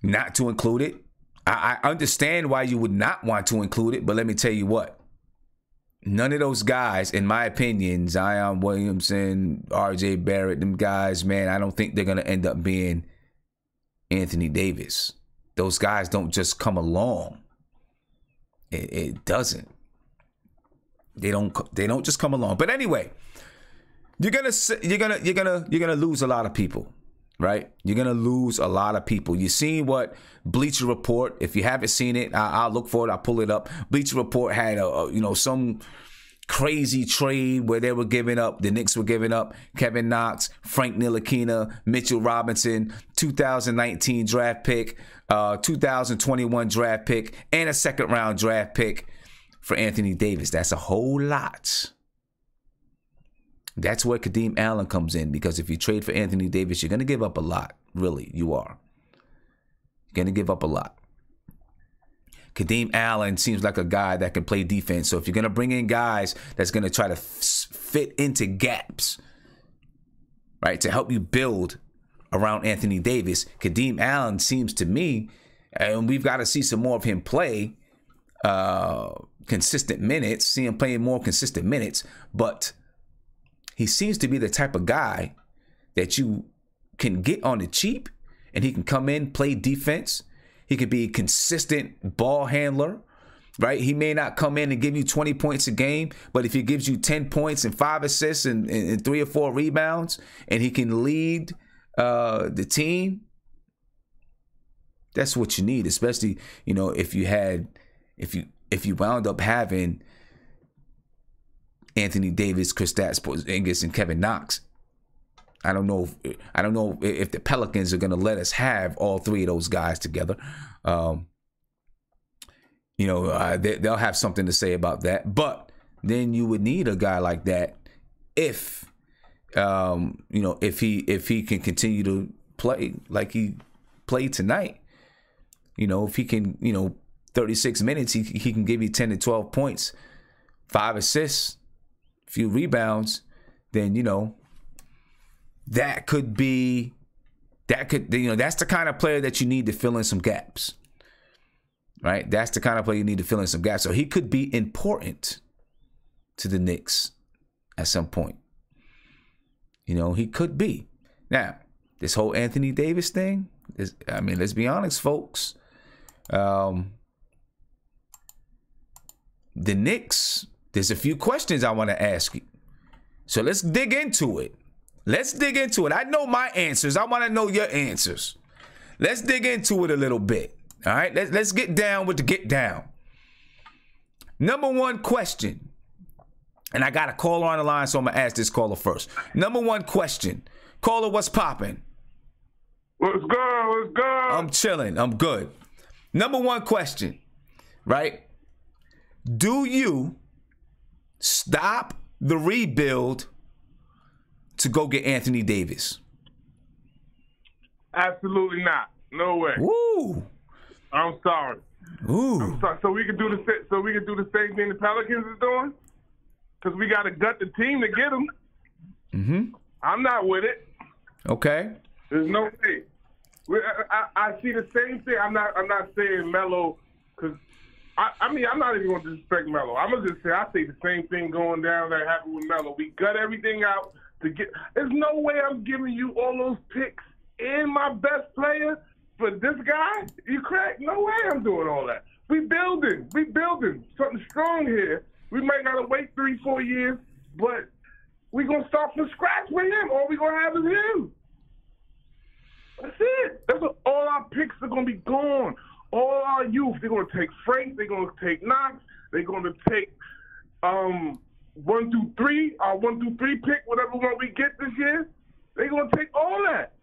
not to include it. I understand why you would not want to include it, but let me tell you what. None of those guys, in my opinion, Zion Williamson, RJ Barrett, them guys, man, I don't think they're going to end up being Anthony Davis. Those guys don't just come along. It doesn't. They don't just come along. But anyway, you're gonna lose a lot of people, right? You're gonna lose a lot of people. You seen what Bleacher Report? If you haven't seen it, I'll look for it. I'll pull it up. Bleacher Report had some crazy trade where they were giving up. The Knicks were giving up Kevin Knox, Frank Ntilikina, Mitchell Robinson, 2019 draft pick, 2021 draft pick, and a second-round draft pick for Anthony Davis. That's a whole lot. That's where Kadeem Allen comes in, because if you trade for Anthony Davis, you're going to give up a lot. Really, you are. You're going to give up a lot. Kadeem Allen seems like a guy that can play defense. So if you're going to bring in guys that's going to try to fit into gaps, right, to help you build around Anthony Davis, Kadeem Allen seems to me, and we've got to see some more of him play, consistent minutes, see him playing more consistent minutes, but he seems to be the type of guy that you can get on the cheap, and he can come in, play defense. He could be a consistent ball handler, right? He may not come in and give you 20 points a game, but if he gives you 10 points and 5 assists and 3 or 4 rebounds, and he can lead the team, that's what you need, especially, if you wound up having Anthony Davis, Kristaps, Porzingis, and Kevin Knox. I don't know if the Pelicans are going to let us have all 3 of those guys together. They'll have something to say about that. But then you would need a guy like that if he can continue to play like he played tonight. If he can, 36 minutes, he can give you 10 to 12 points, 5 assists, a few rebounds, then, that's the kind of player that you need to fill in some gaps, right? That's the kind of player you need to fill in some gaps. So he could be important to the Knicks at some point. He could be. Now, this whole Anthony Davis thing, let's be honest, folks. The Knicks, there's a few questions I want to ask you. So let's dig into it. I know my answers. I want to know your answers. Let's dig into it a little bit. All right, let's get down with the get down. Number one question, and I got a caller on the line, so I'm going to ask this caller first. Number one question. Caller, what's popping? What's good? I'm chilling. I'm good. Number one question, right? Do you stop the rebuild to go get Anthony Davis? Absolutely not. No way. Woo. I'm sorry. Ooh. I'm sorry. So we can do the same thing the Pelicans is doing? Because we got to gut the team to get them. Mm-hmm. I'm not with it. Okay. There's no way. I see the same thing. I'm not saying Melo, because I mean, I'm not even going to disrespect Melo. I'm going to just say I see the same thing going down that happened with Melo. We gut everything out to get. There's no way I'm giving you all those picks and my best player for this guy. You crack? No way I'm doing all that. We building something strong here. We might got to wait 3-4 years, but we going to start from scratch with him. All we going to have is him. That's it. That's what, all our picks are going to be gone. All our youth, they're going to take Frank, they're going to take Knox, they're going to take 1 through 3, our 1 through 3 pick, whatever one we get this year. They're going to take all that.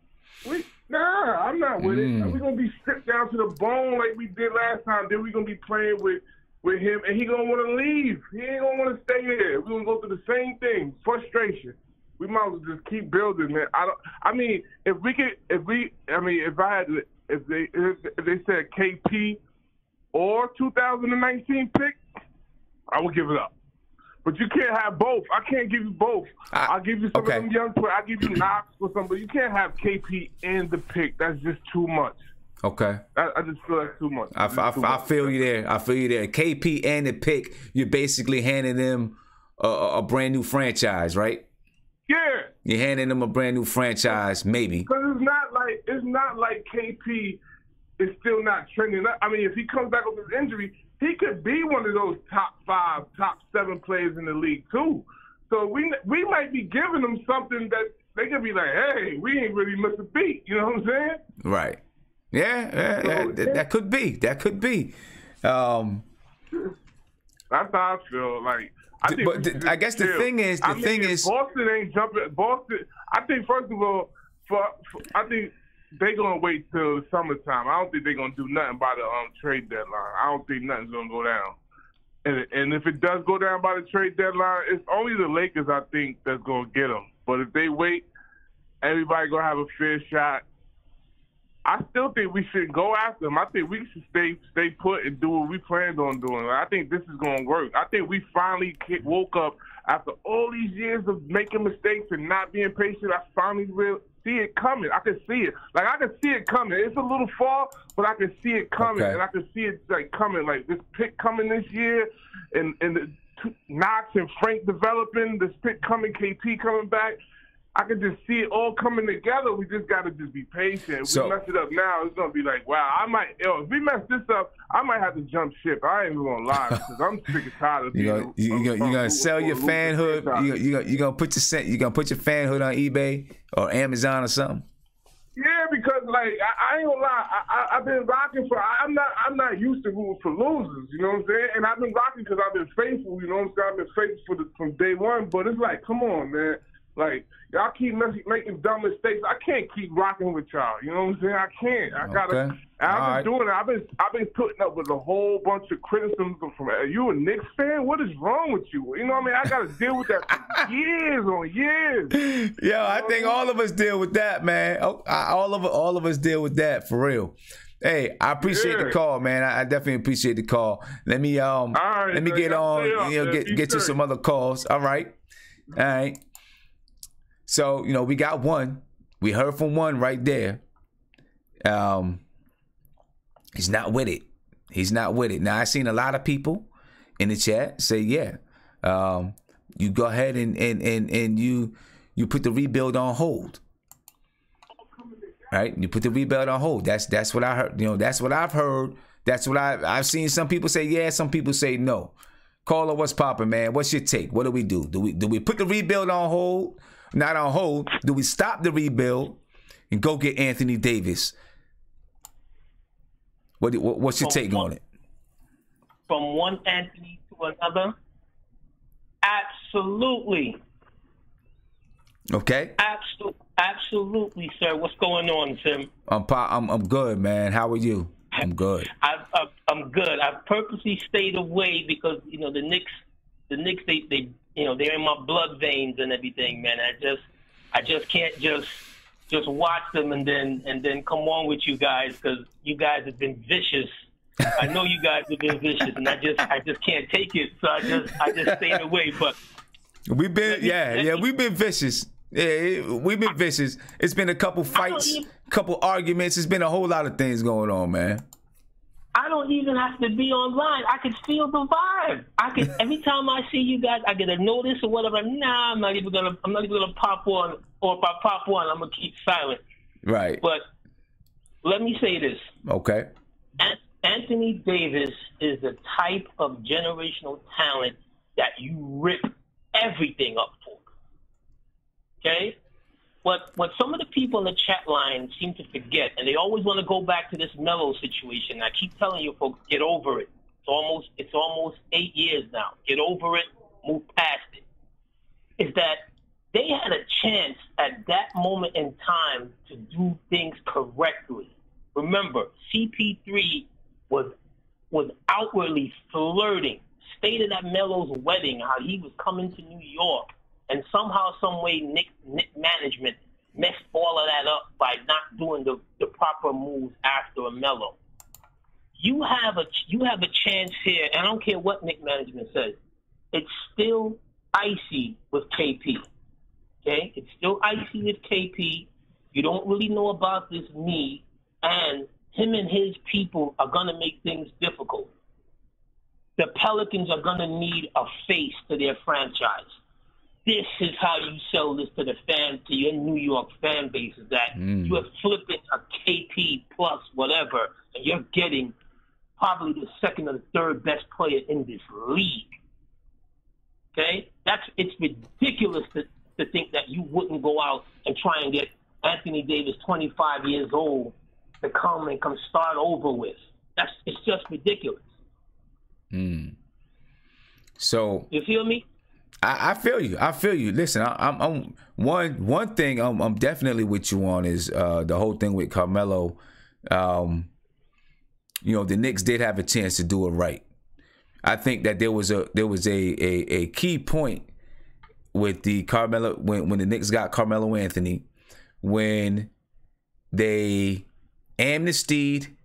I'm not with it. We're going to be stripped down to the bone like we did last time. Then we're going to be playing with him, and he going to want to leave. He ain't going to want to stay here. We're going to go through the same thing, frustration. We might as well just keep building, man. If they said KP or 2019 pick, I would give it up. But you can't have both. I can't give you both. I'll give you some of them young players. I'll give you Knox or something. But you can't have KP and the pick. That's just too much. Okay. I just feel that's too much. I feel you there. I feel you there. KP and the pick, you're basically handing them a brand new franchise, right? Yeah. You're handing them a brand new franchise, maybe. Because it's not like KP is still not trending. I mean, if he comes back with his injury, he could be one of those top 5, top 7 players in the league too. So we might be giving them something that they could be like, hey, we ain't really missed a beat. You know what I'm saying? Right. Yeah, that could be. That could be. That's how I feel. Like, I guess the thing is, Boston ain't jumping. Boston, I think first of all, I think they're gonna wait till the summertime. I don't think they're gonna do nothing by the trade deadline. I don't think nothing's gonna go down. And if it does go down by the trade deadline, it's only the Lakers I think that's gonna get them. But if they wait, everybody gonna have a fair shot. I still think we should go after them. I think we should stay put and do what we planned on doing. I think this is going to work. I think we finally woke up after all these years of making mistakes and not being patient. I finally see it coming. I can see it. Like, I can see it coming. It's a little far, but I can see it coming. Okay. And I can see it, like, coming. Like, this pick coming this year and the Knox and Frank developing, this pick coming, KP coming back. I can just see it all coming together. We just got to just be patient. If we mess it up now, it's going to be like, wow, if we mess this up, I might have to jump ship. I ain't even going to lie because I'm sick and tired of You're going to sell your fanhood? You're going to put your fanhood on eBay or Amazon or something? Yeah, because like I ain't gonna lie, I've been rocking for. I'm not used to rooting for losers, you know what I'm saying? And I've been rocking because I've been faithful, you know what I'm saying? I've been faithful from day one. But it's like, come on, man. Like, y'all keep making dumb mistakes. I can't keep rocking with y'all. You know what I'm saying? I can't. I gotta. I've been doing it. I've been putting up with a whole bunch of criticism from. Are you a Knicks fan? What is wrong with you? You know what I mean? I gotta deal with that for years on years. Yo, I think all of us deal with that, man. All of us deal with that for real. Hey, I appreciate the call, man. I definitely appreciate the call. Let me let me get on. Get to some other calls. All right. So, we got one. We heard from one right there. He's not with it. He's not with it. Now, I've seen a lot of people in the chat say, yeah, you go ahead and you put the rebuild on hold. Right? You put the rebuild on hold. That's what I heard. That's what I've heard. That's what I've seen some people say yeah, some people say no. Caller, what's popping, man? What's your take? What do we do? Do we put the rebuild on hold? Not on hold. Do we stop the rebuild and go get Anthony Davis? What's your take on it? From one Anthony to another? Absolutely. Okay. Absolutely, sir. What's going on, Tim? I'm good, man. How are you? I'm good. I'm good. I purposely stayed away because the Knicks, they they're in my blood veins and everything, man. I just can't just watch them and then come on with you guys because you guys have been vicious. I know you guys have been vicious, and I just can't take it. So I just stayed away. But we've been we've been vicious. Yeah, we've been vicious. It's been a couple fights, couple arguments. It's been a whole lot of things going on, man. I don't even have to be online. I can feel the vibe. Every time I see you guys, I get a notice or whatever. Nah, I'm not even gonna pop on. Or if I pop on, I'm gonna keep silent. Right. But let me say this. Okay. Anthony Davis is the type of generational talent that you rip everything up for. Okay? What some of the people in the chat line seem to forget, and they always want to go back to this Melo situation. I keep telling you folks, get over it. It's almost 8 years now. Get over it, move past it. Is that they had a chance at that moment in time to do things correctly. Remember, CP3 was outwardly flirting, stated at Melo's wedding how he was coming to New York, and somehow, some way, Knicks management messed all of that up by not doing the proper moves after a Melo. You have a chance here, and I don't care what Knicks management says. It's still icy with KP. Okay, it's still icy with KP. You don't really know about this knee, and him and his people are going to make things difficult. The Pelicans are going to need a face to their franchise. This is how you sell this to your New York fan base, is that you have flipped it a KP plus whatever, and you're getting probably the second or the third best player in this league. Okay? It's ridiculous to think that you wouldn't go out and try and get Anthony Davis, 25 years old, to come start over with. It's just ridiculous. So you feel me? I feel you. I feel you. Listen, I'm one thing I'm definitely with you on is the whole thing with Carmelo. The Knicks did have a chance to do it right. I think that there was a key point with the Carmelo when the Knicks got Carmelo Anthony, when they amnestied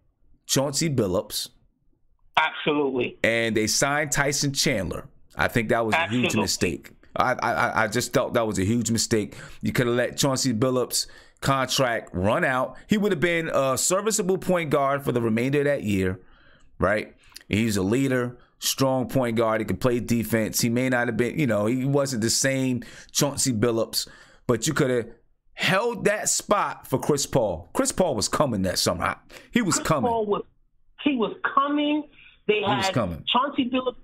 Chauncey Billups. Absolutely. And they signed Tyson Chandler. I think that was a huge mistake. I just thought that was a huge mistake. You could have let Chauncey Billups' contract run out. He would have been a serviceable point guard for the remainder of that year, right? He's a leader, strong point guard. He could play defense. He may not have been, he wasn't the same Chauncey Billups, but you could have held that spot for Chris Paul. Chris Paul was coming that summer. He was coming. He was coming. They had Chauncey Billups.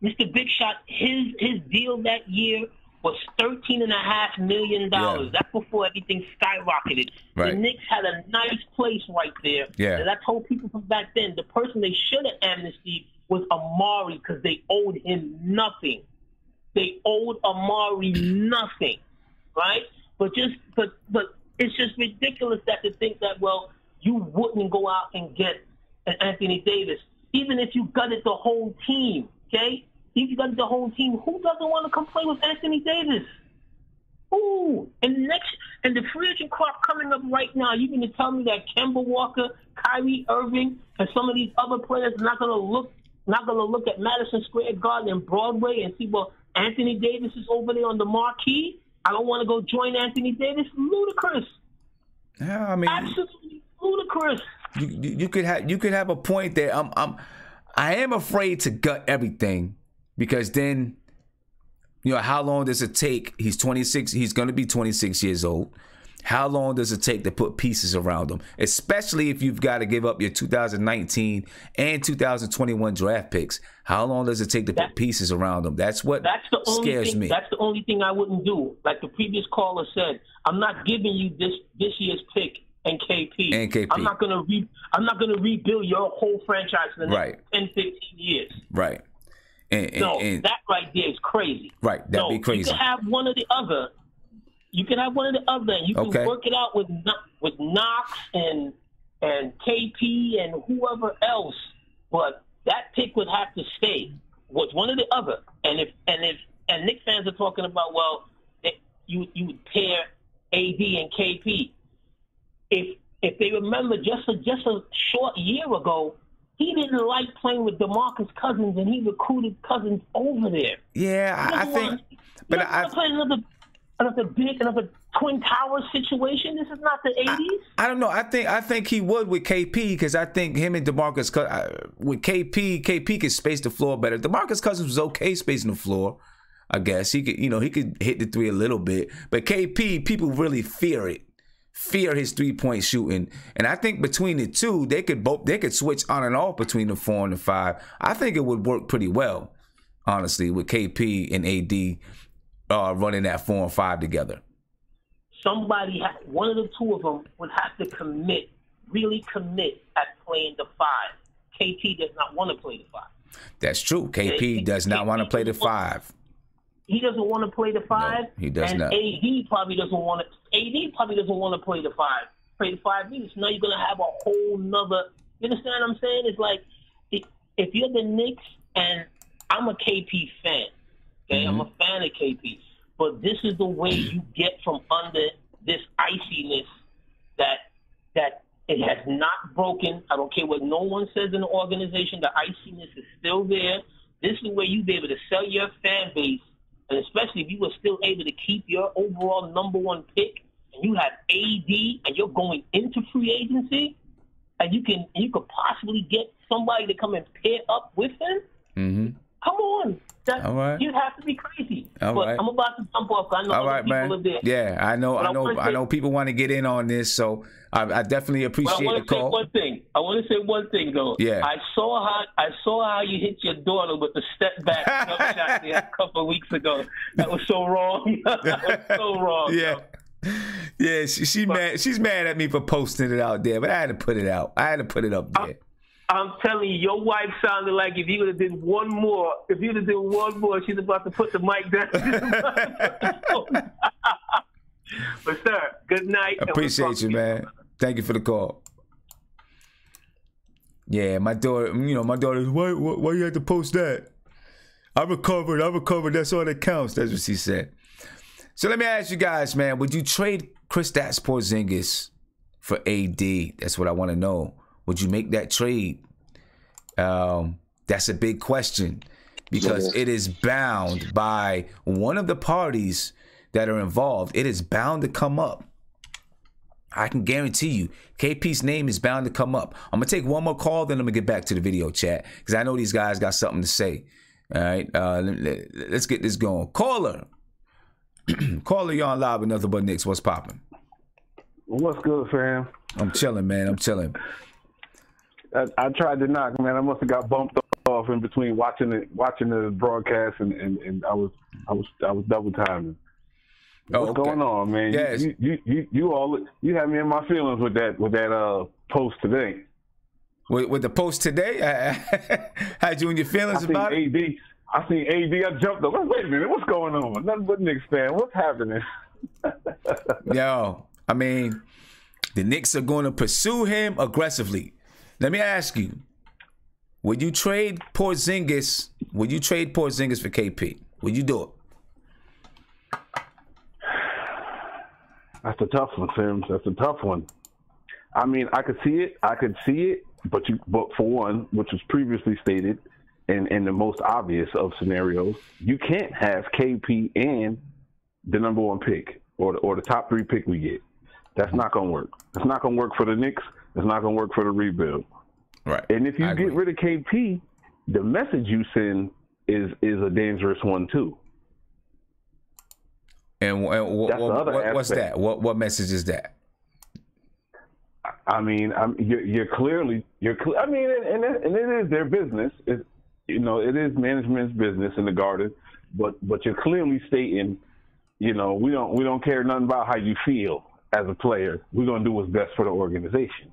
Mr. Big Shot, his deal that year was $13.5 million. Yeah. That's before everything skyrocketed. Right. The Knicks had a nice place right there. Yeah. And I told people from back then, the person they should have amnestied was Amari because they owed him nothing. They owed Amari nothing, right? But it's just ridiculous that to think that, well, you wouldn't go out and get an Anthony Davis. Even if you gutted the whole team, okay? If you gutted the whole team, who doesn't want to come play with Anthony Davis? Ooh, and the free agent crop coming up right now, you're going to tell me that Kemba Walker, Kyrie Irving, and some of these other players are not going to look at Madison Square Garden and Broadway and see, well, Anthony Davis is over there on the marquee. I don't want to go join Anthony Davis. Ludicrous. Yeah, I mean, absolutely ludicrous. You could have a point there. I am afraid to gut everything because then, how long does it take? He's 26. He's going to be 26 years old. How long does it take to put pieces around him? Especially if you've got to give up your 2019 and 2021 draft picks. How long does it take to put pieces around him? That's what scares me. That's the only thing I wouldn't do. Like the previous caller said, I'm not giving you this year's pick and KP. I'm not gonna rebuild your whole franchise in the next 10, 15 years. Right. And that right there is crazy. Right. That'd be crazy. You can have one or the other. You can work it out with Knox and and KP and whoever else, but that pick would have to stay. Was one or the other. And Knicks fans are talking about, well, you would pair AD and KP. If they remember, just a short year ago, he didn't like playing with DeMarcus Cousins, and he recruited Cousins over there. Yeah, I think. But I play another Twin Towers situation. This is not the 80s. I don't know. I think he would with KP, because I think him and DeMarcus with KP could space the floor better. DeMarcus Cousins was okay spacing the floor, I guess. He could hit the three a little bit, but KP, people really fear his 3-point shooting. And I think between the two, they could switch on and off between the 4 and the 5. I think it would work pretty well, honestly, with KP and AD running that 4 and 5 together. One of the two of them would have to really commit at playing the 5. KP does not want to play the 5. That's true. KP does not want to play the 5. He doesn't want to play the 5. No, he does not. AD probably doesn't want to play the 5. Play the 5 minutes. Now you're gonna have a whole nother. You understand what I'm saying? It's like if you're the Knicks, and I'm a KP fan. Okay, I'm a fan of KP. But this is the way you get from under this iciness that it has not broken. I don't care what no one says in the organization. The iciness is still there. This is where you be able to sell your fan base, and especially if you were still able to keep your overall number 1 pick, and you have AD, and you're going into free agency, and you could possibly get somebody to come and pair up with him. Mm-hmm. Come on. All right. You'd have to be crazy. I'm about to jump off. I know other people are there. Yeah, I know people want to get in on this, so I definitely appreciate the call. I want to say one thing though. Yeah. I saw how you hit your daughter with the step back jump shot there a couple of weeks ago. That was so wrong. That was so wrong. Yeah. Bro. Yeah, she's mad. She's mad at me for posting it out there, but I had to put it out. I had to put it up there. I'm telling you, your wife sounded like if you would have did one more, she's about to put the mic down. But sir, good night. Appreciate you, man. Thank you for the call. Yeah, my daughter, daughter's, why you have to post that? I recovered. That's all that counts. That's what she said. So let me ask you guys, man, would you trade Kristaps Porzingis for AD? That's what I want to know. Would you make that trade? That's a big question, because it is bound by one of the parties that are involved. It is bound to come up. I can guarantee you, KP's name is bound to come up. I'm going to take one more call, then I'm going to get back to the video chat, because I know these guys got something to say. All right, let's get this going. Caller, you're on live with Nothing But Knicks. What's popping? What's good, fam? I'm chilling, man. I'm chilling. I tried to knock, man. I must have got bumped off in between watching the broadcast, and I was double timing. What's going on, man? Yes. You had me in my feelings with that post today. With the post today, had you in your feelings about it? I seen AD. I jumped up. Wait a minute, what's going on? Nothing but Knicks fan. What's happening? Yo, I mean, the Knicks are going to pursue him aggressively. Let me ask you: would you trade Porzingis? Would you trade Porzingis for KP? Would you do it? That's a tough one, Sims. That's a tough one. I mean, I could see it, but for one, which was previously stated, in the most obvious of scenarios, you can't have KP and the number 1 pick or the top 3 pick we get. That's not going to work. It's not going to work for the Knicks. It's not going to work for the rebuild. Right. And if you get rid of KP, the message you send is a dangerous one too. And what's that? What message is that? I mean, you're clearly. I mean, and it is their business. It is management's business in the Garden, but you're clearly stating, we don't care nothing about how you feel as a player. We're gonna do what's best for the organization,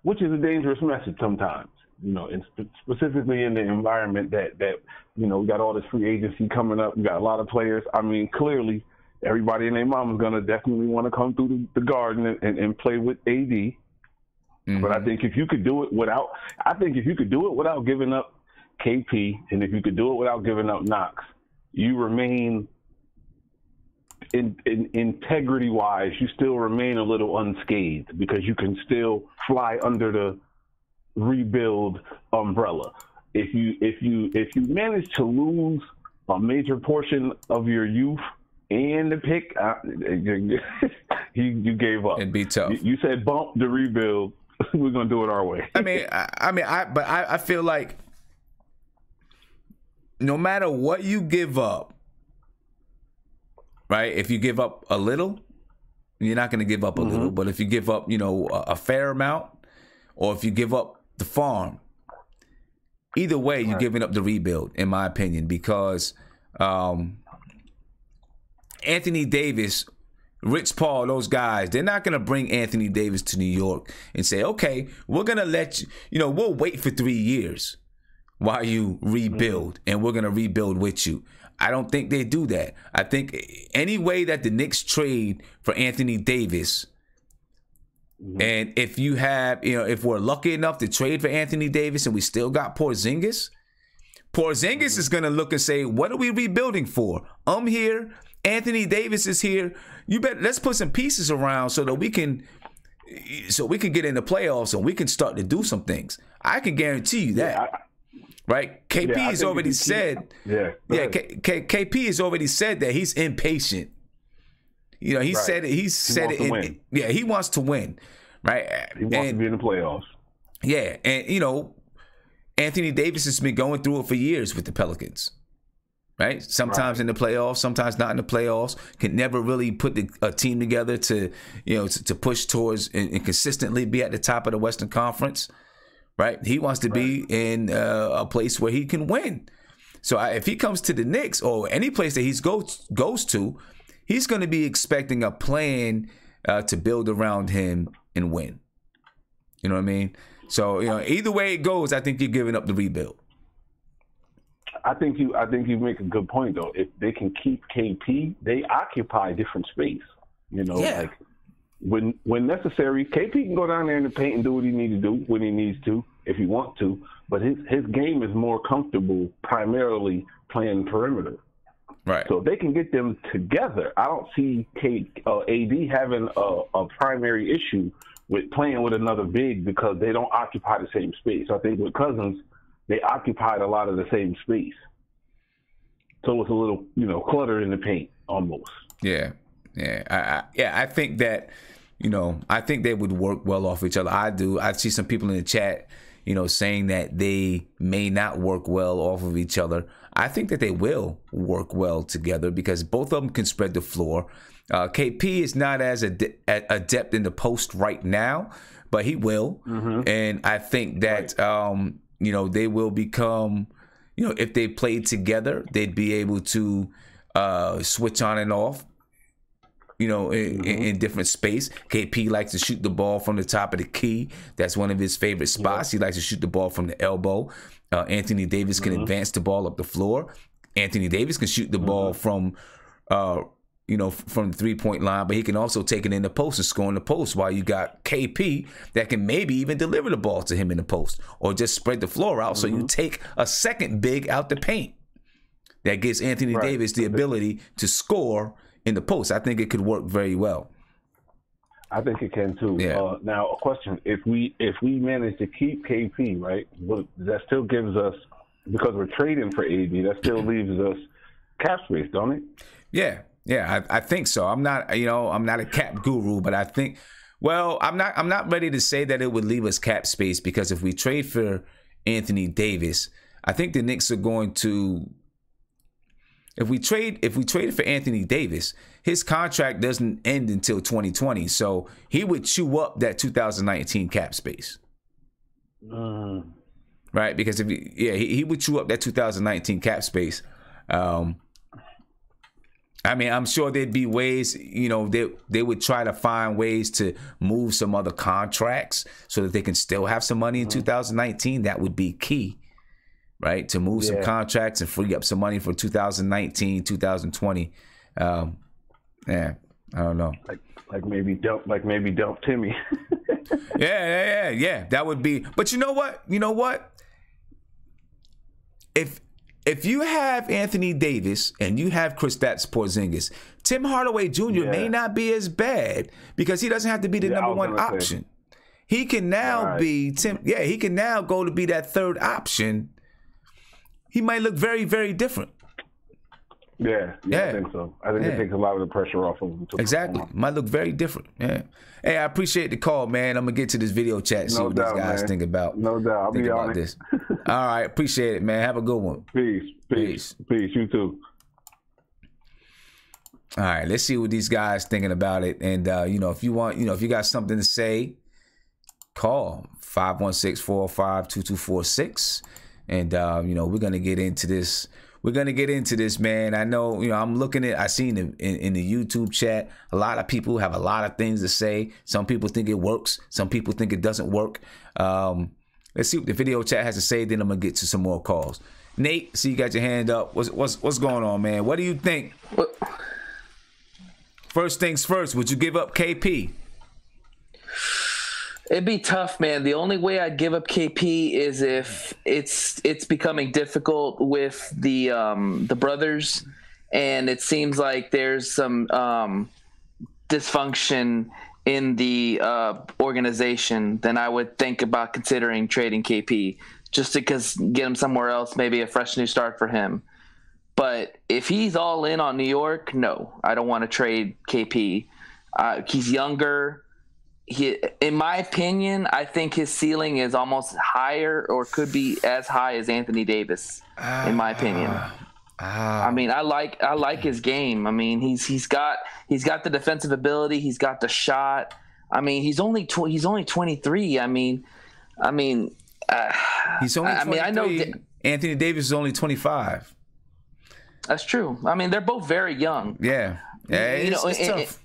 which is a dangerous message sometimes. And specifically in the environment that we got all this free agency coming up. We got a lot of players. I mean, clearly, everybody and their mom is going to definitely want to come through the Garden and play with AD. But I think if you could do it without giving up KP, and if you could do it without giving up Knox, you remain in integrity-wise, you still remain a little unscathed because you can still fly under the rebuild umbrella. If you manage to lose a major portion of your youth and the pick, you gave up. It'd be tough. You said bump the rebuild. We're gonna do it our way. I feel like no matter what you give up, right? If you give up a little, you're not gonna give up a little. But if you give up, a fair amount, or if you give up the farm, either way, you're giving up the rebuild, in my opinion, because Anthony Davis, Rich Paul, those guys, they're not going to bring Anthony Davis to New York and say, okay, we're going to let you, we'll wait for 3 years while you rebuild, and we're going to rebuild with you. I don't think they do that. I think any way that the Knicks trade for Anthony Davis, and if you have, if we're lucky enough to trade for Anthony Davis and we still got Porzingis is going to look and say, what are we rebuilding for? I'm here. Anthony Davis is here. Let's put some pieces around so that we can get in the playoffs and we can start to do some things. I can guarantee you that. Right? KP has already said. KP has already said that he's impatient. He said it. He wants to win. Right? He wants to be in the playoffs. Yeah, and Anthony Davis has been going through it for years with the Pelicans. Right? Sometimes in the playoffs, sometimes not in the playoffs. Can never really put a team together to push towards and consistently be at the top of the Western Conference. Right? He wants to be in a place where he can win. So if he comes to the Knicks or any place that he goes to, he's going to be expecting a plan to build around him and win. You know what I mean? So either way it goes, I think you're giving up the rebuild. I think you make a good point though. If they can keep KP, they occupy different space. Like when necessary, KP can go down there in the paint and do what he needs to do when he needs to, if he wants to. But his game is more comfortable primarily playing perimeter. Right. So if they can get them together, I don't see AD having a primary issue with playing with another big because they don't occupy the same space. I think with Cousins, they occupied a lot of the same space. So it's a little, clutter in the paint almost. Yeah. I think that, I think they would work well off each other. I do. I see some people in the chat, saying that they may not work well off of each other. I think that they will work well together because both of them can spread the floor. KP is not as adept in the post right now, but he will. And I think that, they will become, if they played together, they'd be able to switch on and off, in different space. KP likes to shoot the ball from the top of the key. That's one of his favorite spots. He likes to shoot the ball from the elbow. Anthony Davis can advance the ball up the floor. Anthony Davis can shoot the ball from the three-point line, but he can also take it in the post and score in the post, while you got KP that can maybe even deliver the ball to him in the post or just spread the floor out. So you take a second big out the paint. That gives Anthony Davis the ability to score in the post. I think it could work very well. I think it can too. Yeah. Now, a question: if we manage to keep KP, right, that still gives us, because we're trading for AD, that still leaves us cap space, don't it? Yeah, I think so. I'm not a cap guru, but I think, I'm not ready to say that it would leave us cap space, because if we trade for Anthony Davis, I think the Knicks are going to. If we traded for Anthony Davis, his contract doesn't end until 2020, so he would chew up that 2019 cap space, right? Because he would chew up that 2019 cap space. I'm sure there'd be ways, they would try to find ways to move some other contracts so that they can still have some money in 2019. That would be key. Right, to move some contracts and free up some money for 2019, 2020. I don't know. Like maybe dump Timmy. Yeah. That would be. But you know what? If you have Anthony Davis and you have Kristaps Porzingis, Tim Hardaway Jr. may not be as bad because he doesn't have to be the number one option. He can now be Tim. Yeah, he can now go to be that third option. He might look very, very different. Yeah, I think so. I think it takes a lot of the pressure off of him. Exactly. Might look very different. Yeah. Hey, I appreciate the call, man. I'm going to get to this video chat and see what these guys think about. No doubt. I'll be on this. All right. Appreciate it, man. Have a good one. Peace. You too. All right. Let's see what these guys thinking about it. And, if you want, if you got something to say, call 516-405-2246. And, we're going to get into this. We're going to get into this, man. I know, I'm looking at, I seen in the YouTube chat, a lot of people have a lot of things to say. Some people think it works. Some people think it doesn't work. Let's see what the video chat has to say. Then I'm going to get to some more calls. Nate, see you got your hand up. What's going on, man? What do you think? First things first, would you give up KP? It'd be tough, man. The only way I'd give up KP is if it's becoming difficult with the brothers, and it seems like there's some dysfunction in the organization. Then I would think about considering trading KP just because get him somewhere else, maybe a fresh new start for him. But if he's all in on New York, no, I don't want to trade KP. He's younger. In my opinion, I think his ceiling is almost higher or could be as high as Anthony Davis, in my opinion. I mean, I like his game. I mean, he's got the defensive ability. He's got the shot. I mean, he's only 23. I mean, he's only 23. I know Anthony Davis is only 25. That's true. I mean, they're both very young. Yeah, it's tough.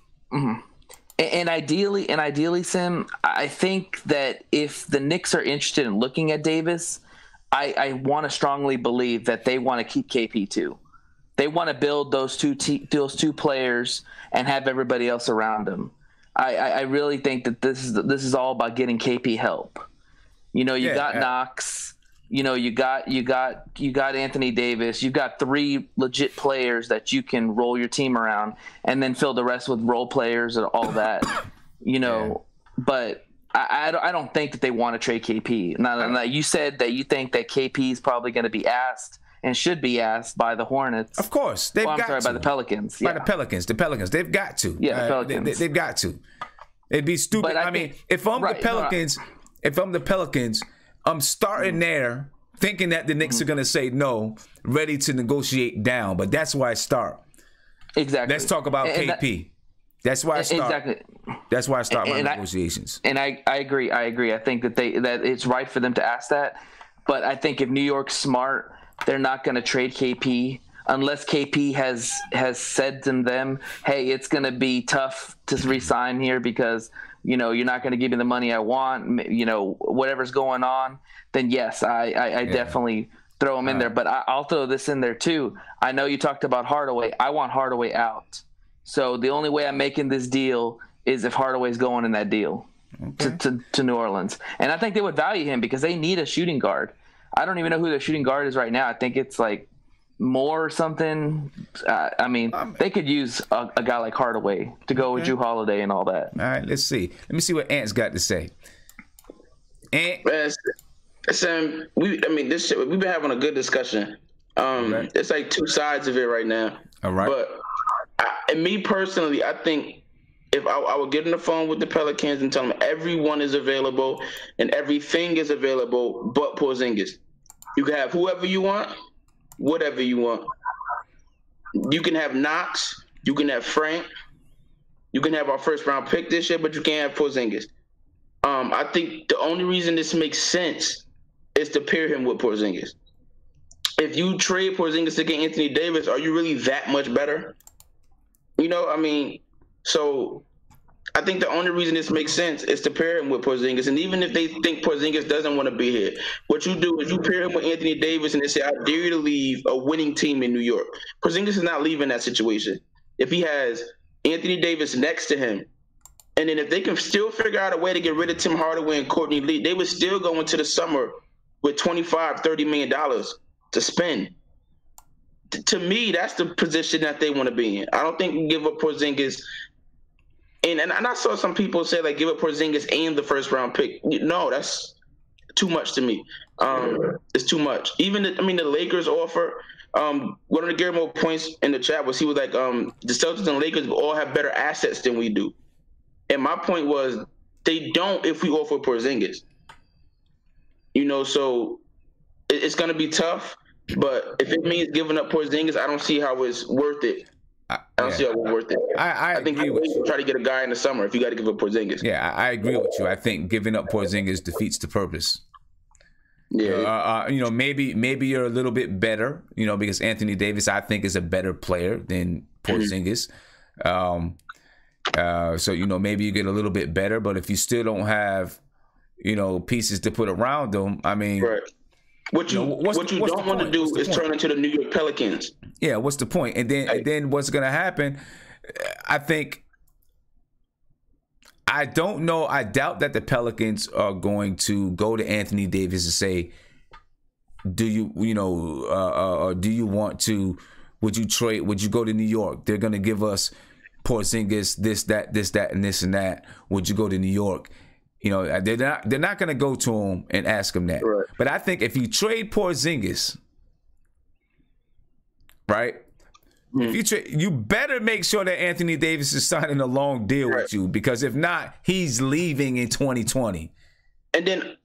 And ideally, Sim, I think that if the Knicks are interested in looking at Davis, I want to strongly believe that they want to keep KP too. They want to build those two players and have everybody else around them. I really think that this is all about getting KP help. You got Knox. You got Anthony Davis. You've got three legit players that you can roll your team around, and then fill the rest with role players and all that. But I don't think that they want to trade KP. Now, you said that you think that KP is probably going to be asked and should be asked by the Hornets. Of course, by the Pelicans. By the Pelicans. The Pelicans. They've got to. Yeah, the Pelicans. They've got to. It'd be stupid. But I mean, if I'm the Pelicans, I'm starting there thinking that the Knicks are going to say no, ready to negotiate down. But that's why I start. Exactly. Let's talk about KP. That's why I start. Exactly. That's why I start my negotiations. And I agree. I think that it's right for them to ask that. But I think if New York's smart, they're not going to trade KP unless KP has said to them, hey, it's going to be tough to resign here because you're not going to give me the money I want, whatever's going on. Then yes, I definitely throw him in there. But I'll throw this in there too. I know you talked about Hardaway. I want Hardaway out. So the only way I'm making this deal is if Hardaway's going in that deal to New Orleans. And I think they would value him because they need a shooting guard. I don't even know who their shooting guard is right now. I think it's like Moore or something. They could use a guy like Hardaway to go with Jrue Holiday and all that. All right, let's see. Let me see what Ant's got to say. Ant. Sam, we've been having a good discussion. It's like two sides of it right now. All right. But me personally, I think if I would get on the phone with the Pelicans and tell them everyone is available and everything is available but Porzingis. You can have whoever you want, whatever you want. You can have Knox, you can have Frank, you can have our first round pick this year, but you can't have Porzingis. I think the only reason this makes sense is to pair him with Porzingis. If you trade Porzingis to get Anthony Davis, are you really that much better? So I think the only reason this makes sense is to pair him with Porzingis. And even if they think Porzingis doesn't want to be here, what you do is you pair him with Anthony Davis and they say, I dare you to leave a winning team in New York. Porzingis is not leaving that situation. If he has Anthony Davis next to him. And then if they can still figure out a way to get rid of Tim Hardaway and Courtney Lee, they would still go into the summer with $25, $30 million to spend. To me, that's the position that they want to be in. I don't think we give up Porzingis. And I saw some people say, like, give up Porzingis and the first-round pick. No, that's too much to me. It's too much. Even, the Lakers offer, one of the Guillermo points in the chat was he was like, the Celtics and Lakers all have better assets than we do. And my point was, they don't if we offer Porzingis. So it's going to be tough. But if it means giving up Porzingis, I don't see how it's worth it. I don't see how it's worth it. I think you try to get a guy in the summer if you got to give up Porzingis. Yeah, I agree with you. I think giving up Porzingis defeats the purpose. Yeah. Maybe you're a little bit better, because Anthony Davis, I think, is a better player than Porzingis. So maybe you get a little bit better, but if you still don't have, pieces to put around them, right. What you don't want to do is turn into the New York Pelicans. Yeah, what's the point? And then what's going to happen? I don't know. I doubt that the Pelicans are going to go to Anthony Davis and say, do you want to, would you trade, would you go to New York? They're going to give us Porzingis, this, that, and this and that. Would you go to New York? They're not going to go to him and ask him that. Right. But I think if you trade Porzingis, right? If you trade, you better make sure that Anthony Davis is signing a long deal with you, because if not, he's leaving in 2020. And then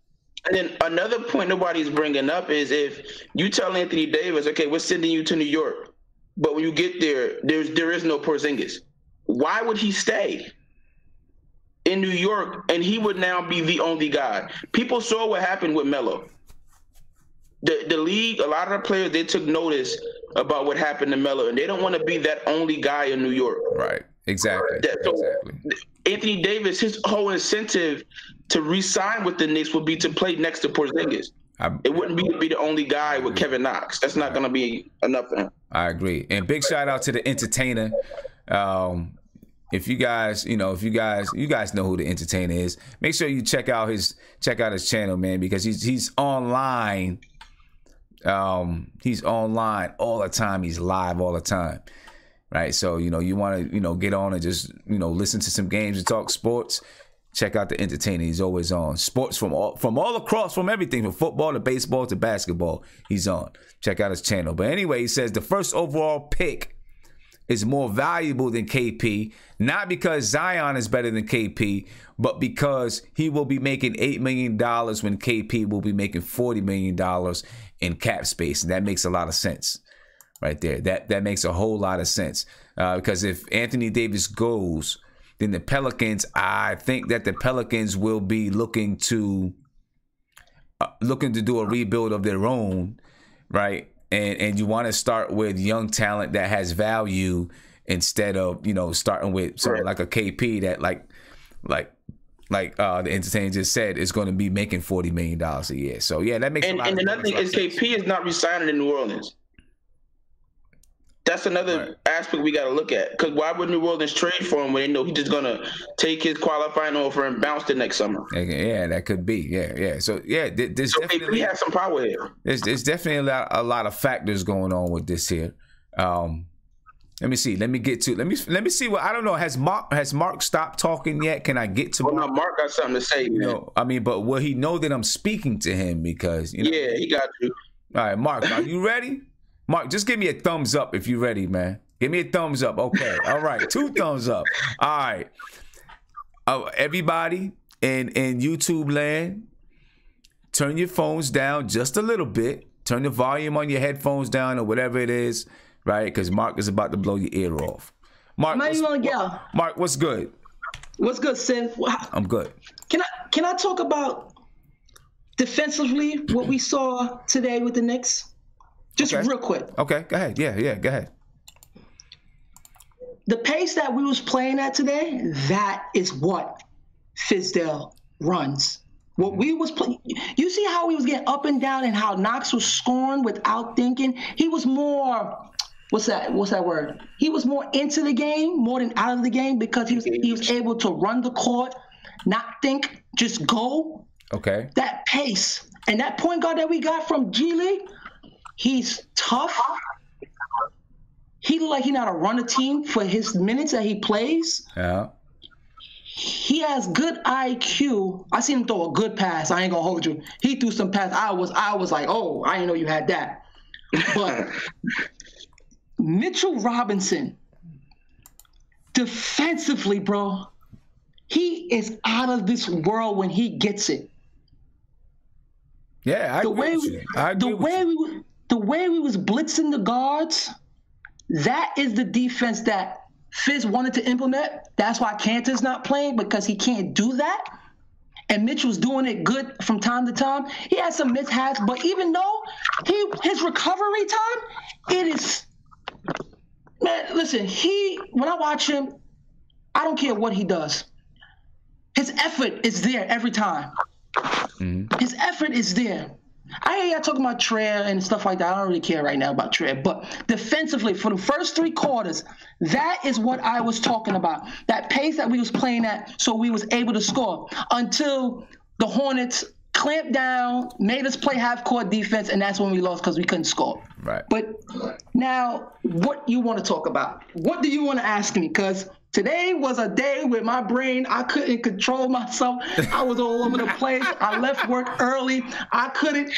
another point nobody's bringing up is if you tell Anthony Davis, okay, we're sending you to New York, but when you get there, there is no Porzingis. Why would he stay in New York, and he would now be the only guy? People saw what happened with Melo. The league, a lot of the players, they took notice about what happened to Melo, and they don't want to be that only guy in New York. Right. Exactly. Anthony Davis, his whole incentive to re-sign with the Knicks would be to play next to Porzingis. It wouldn't be to be the only guy with Kevin Knox. That's not going to be enough for him. I agree. And big shout out to the entertainer. If you guys, you guys know who the entertainer is. Make sure you check out his channel, man, because he's online. He's online all the time. He's live all the time, right? So you want to get on and just listen to some games and talk sports. Check out the entertainer. He's always on. Sports from all across, from everything, from football to baseball to basketball. He's on. Check out his channel. But anyway, he says the first overall pick is more valuable than KP, not because Zion is better than KP, but because he will be making $8 million when KP will be making $40 million in cap space. And that makes a lot of sense right there. That makes a whole lot of sense. Because if Anthony Davis goes, then the Pelicans, I think that the Pelicans will be looking to do a rebuild of their own, right? And you want to start with young talent that has value instead of starting with someone like a KP that like the entertainer just said is going to be making $40 million a year. So yeah, that makes a lot of sense. And another thing is KP is not resigning in New Orleans. That's another aspect we got to look at. Because why would New Orleans trade for him when they know he's just going to take his qualifying offer and bounce the next summer? Yeah, that could be. Yeah. So yeah, there's definitely has some power here. There's definitely a lot of factors going on with this here. Let me see. Let me see what I don't know. Has Mark stopped talking yet? Can I get to Mark? No, Mark got something to say. But will he know that I'm speaking to him? Because yeah, he got you. All right, Mark, are you ready? Mark, just give me a thumbs up if you're ready, man. Give me a thumbs up. Okay. All right. 2 thumbs up. All right. Everybody in YouTube land, turn your phones down just a little bit. Turn the volume on your headphones down or whatever it is, right? Because Mark is about to blow your ear off. Mark, Mark, what's good? What's good, Sid? I'm good. Can I talk about defensively what we saw today with the Knicks? Just real quick. Okay, go ahead. Yeah, go ahead. The pace that we was playing at today, that is what Fizdale runs. What we was playing, you see how he was getting up and down and how Knox was scoring without thinking? He was more what's that word? He was more into the game more than out of the game because he was able to run the court, not think, just go. Okay. That pace and that point guard that we got from G League, he's tough. He look like he know how to run a team for his minutes that he plays. Yeah. He has good IQ. I seen him throw a good pass. I ain't gonna hold you. He threw some pass. I was like, oh, I didn't know you had that. But Mitchell Robinson, defensively, bro, he is out of this world when he gets it. Yeah, I agree with you. The way we was blitzing the guards, that is the defense that Fizz wanted to implement. That's why Kanter's not playing, because he can't do that. And Mitchell's doing it good from time to time. He has some mishaps, but even though his recovery time, it is, man, listen, when I watch him, I don't care what he does. His effort is there every time. Mm-hmm. His effort is there. I hear y'all talking about Trey and stuff like that. I don't really care right now about Trey. But defensively, for the first 3 quarters, that is what I was talking about. That pace that we was playing at, so we was able to score until the Hornets clamped down, made us play half-court defense, and that's when we lost because we couldn't score. Right. But now, what you want to talk about? What do you want to ask me? Because today was a day with my brain, I couldn't control myself. I was all over the place. I left work early. I couldn't.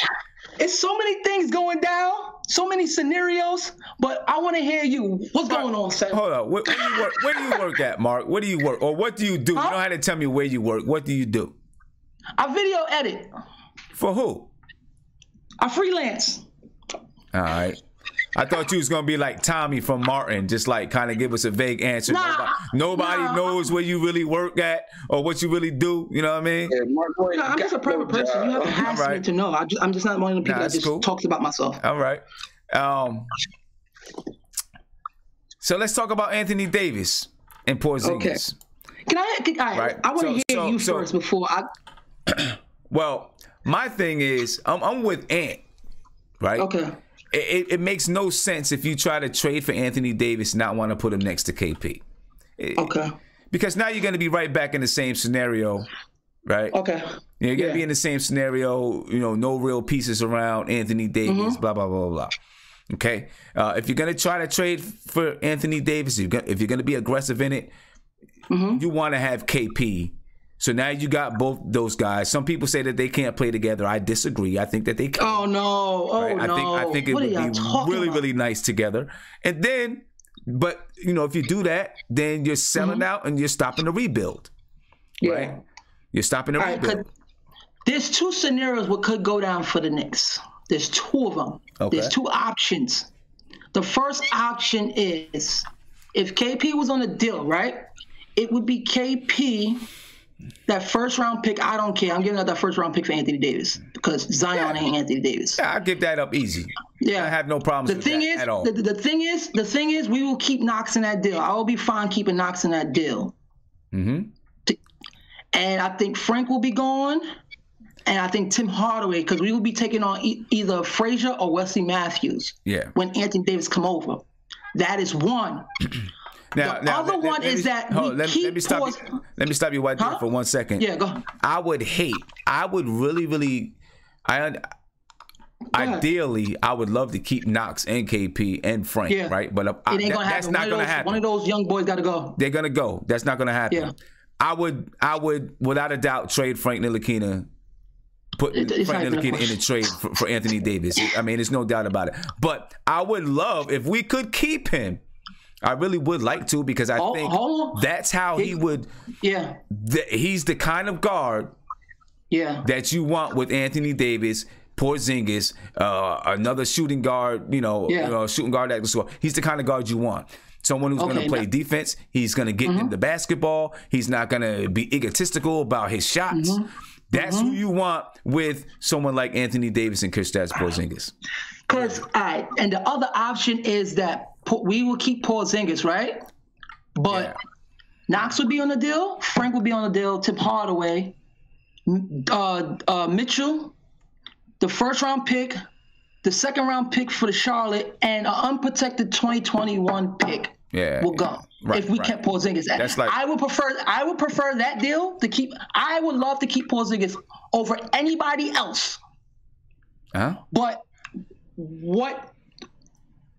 It's so many things going down, so many scenarios, but I want to hear you. What's going on, Sam? Hold on. Where do you work at, Mark? Where do you work? Or what do you do? Huh? You don't have to tell me where you work. What do you do? I video edit. For who? I freelance. All right. I thought you was going to be like Tommy from Martin, just like kind of give us a vague answer. Nobody knows where you really work at or what you really do. You know what I mean? Yeah, Mark, I'm just a private person. You have to ask me to know. I'm just not one of the people that just talks about myself. All right. So let's talk about Anthony Davis and Porzingis. Okay. I want to hear you first before I... Well, my thing is, I'm with Ant, right? Okay. It makes no sense if you try to trade for Anthony Davis and not want to put him next to KP. Okay. Because now you're going to be right back in the same scenario, right? Okay. You're going to be in the same scenario, no real pieces around Anthony Davis, blah, blah, blah, blah. Okay? If you're going to try to trade for Anthony Davis, if you're going to be aggressive in it, you want to have KP. So now you got both those guys. Some people say that they can't play together. I disagree. I think that they can. Oh, no. I think it would be really, really nice together. And then, but, if you do that, then you're selling out and you're stopping the rebuild. Yeah. Right? You're stopping the rebuild. There's 2 scenarios what could go down for the Knicks. There's 2 of them. Okay. There's 2 options. The first option is if KP was on a deal, right? It would be KP. That first round pick, I don't care. I'm giving up that first round pick for Anthony Davis because Zion ain't Anthony Davis. Yeah, I'll give that up easy. Yeah, I have no problems with that at all. The thing is, we will keep Knox in that deal. I will be fine keeping Knox in that deal. Mm-hmm. And I think Frank will be gone, and I think Tim Hardaway, because we will be taking on either Frazier or Wesley Matthews. Yeah. When Anthony Davis come over, that is one. Now, the other one is that let me stop you right there for 1 second. Yeah, go. I would really, ideally, I would love to keep Knox and KP and Frank, right? But that's not going to happen. One of those young boys got to go. They're going to go. That's not going to happen. Yeah. I would, without a doubt, trade Frank Ntilikina. Put Frank Ntilikina in the trade for Anthony Davis. I mean, there's no doubt about it. But I would love if we could keep him. I really would like to because I think that's how he would. Yeah. He's the kind of guard. Yeah. That you want with Anthony Davis, Porzingis, another shooting guard. Shooting guard that can score. He's the kind of guard you want. Someone who's going to play defense. He's going to get in the basketball. He's not going to be egotistical about his shots. That's who you want with someone like Anthony Davis and Kristaps Porzingis. And the other option is that we will keep Porzingis, right? But Knox would be on the deal. Frank would be on the deal. Tim Hardaway, Mitchell, the first round pick, the 2nd round pick for the Charlotte, and an unprotected 2021 pick will go if we kept Porzingis. That's like, I would prefer that deal to keep. I would love to keep Porzingis over anybody else. But what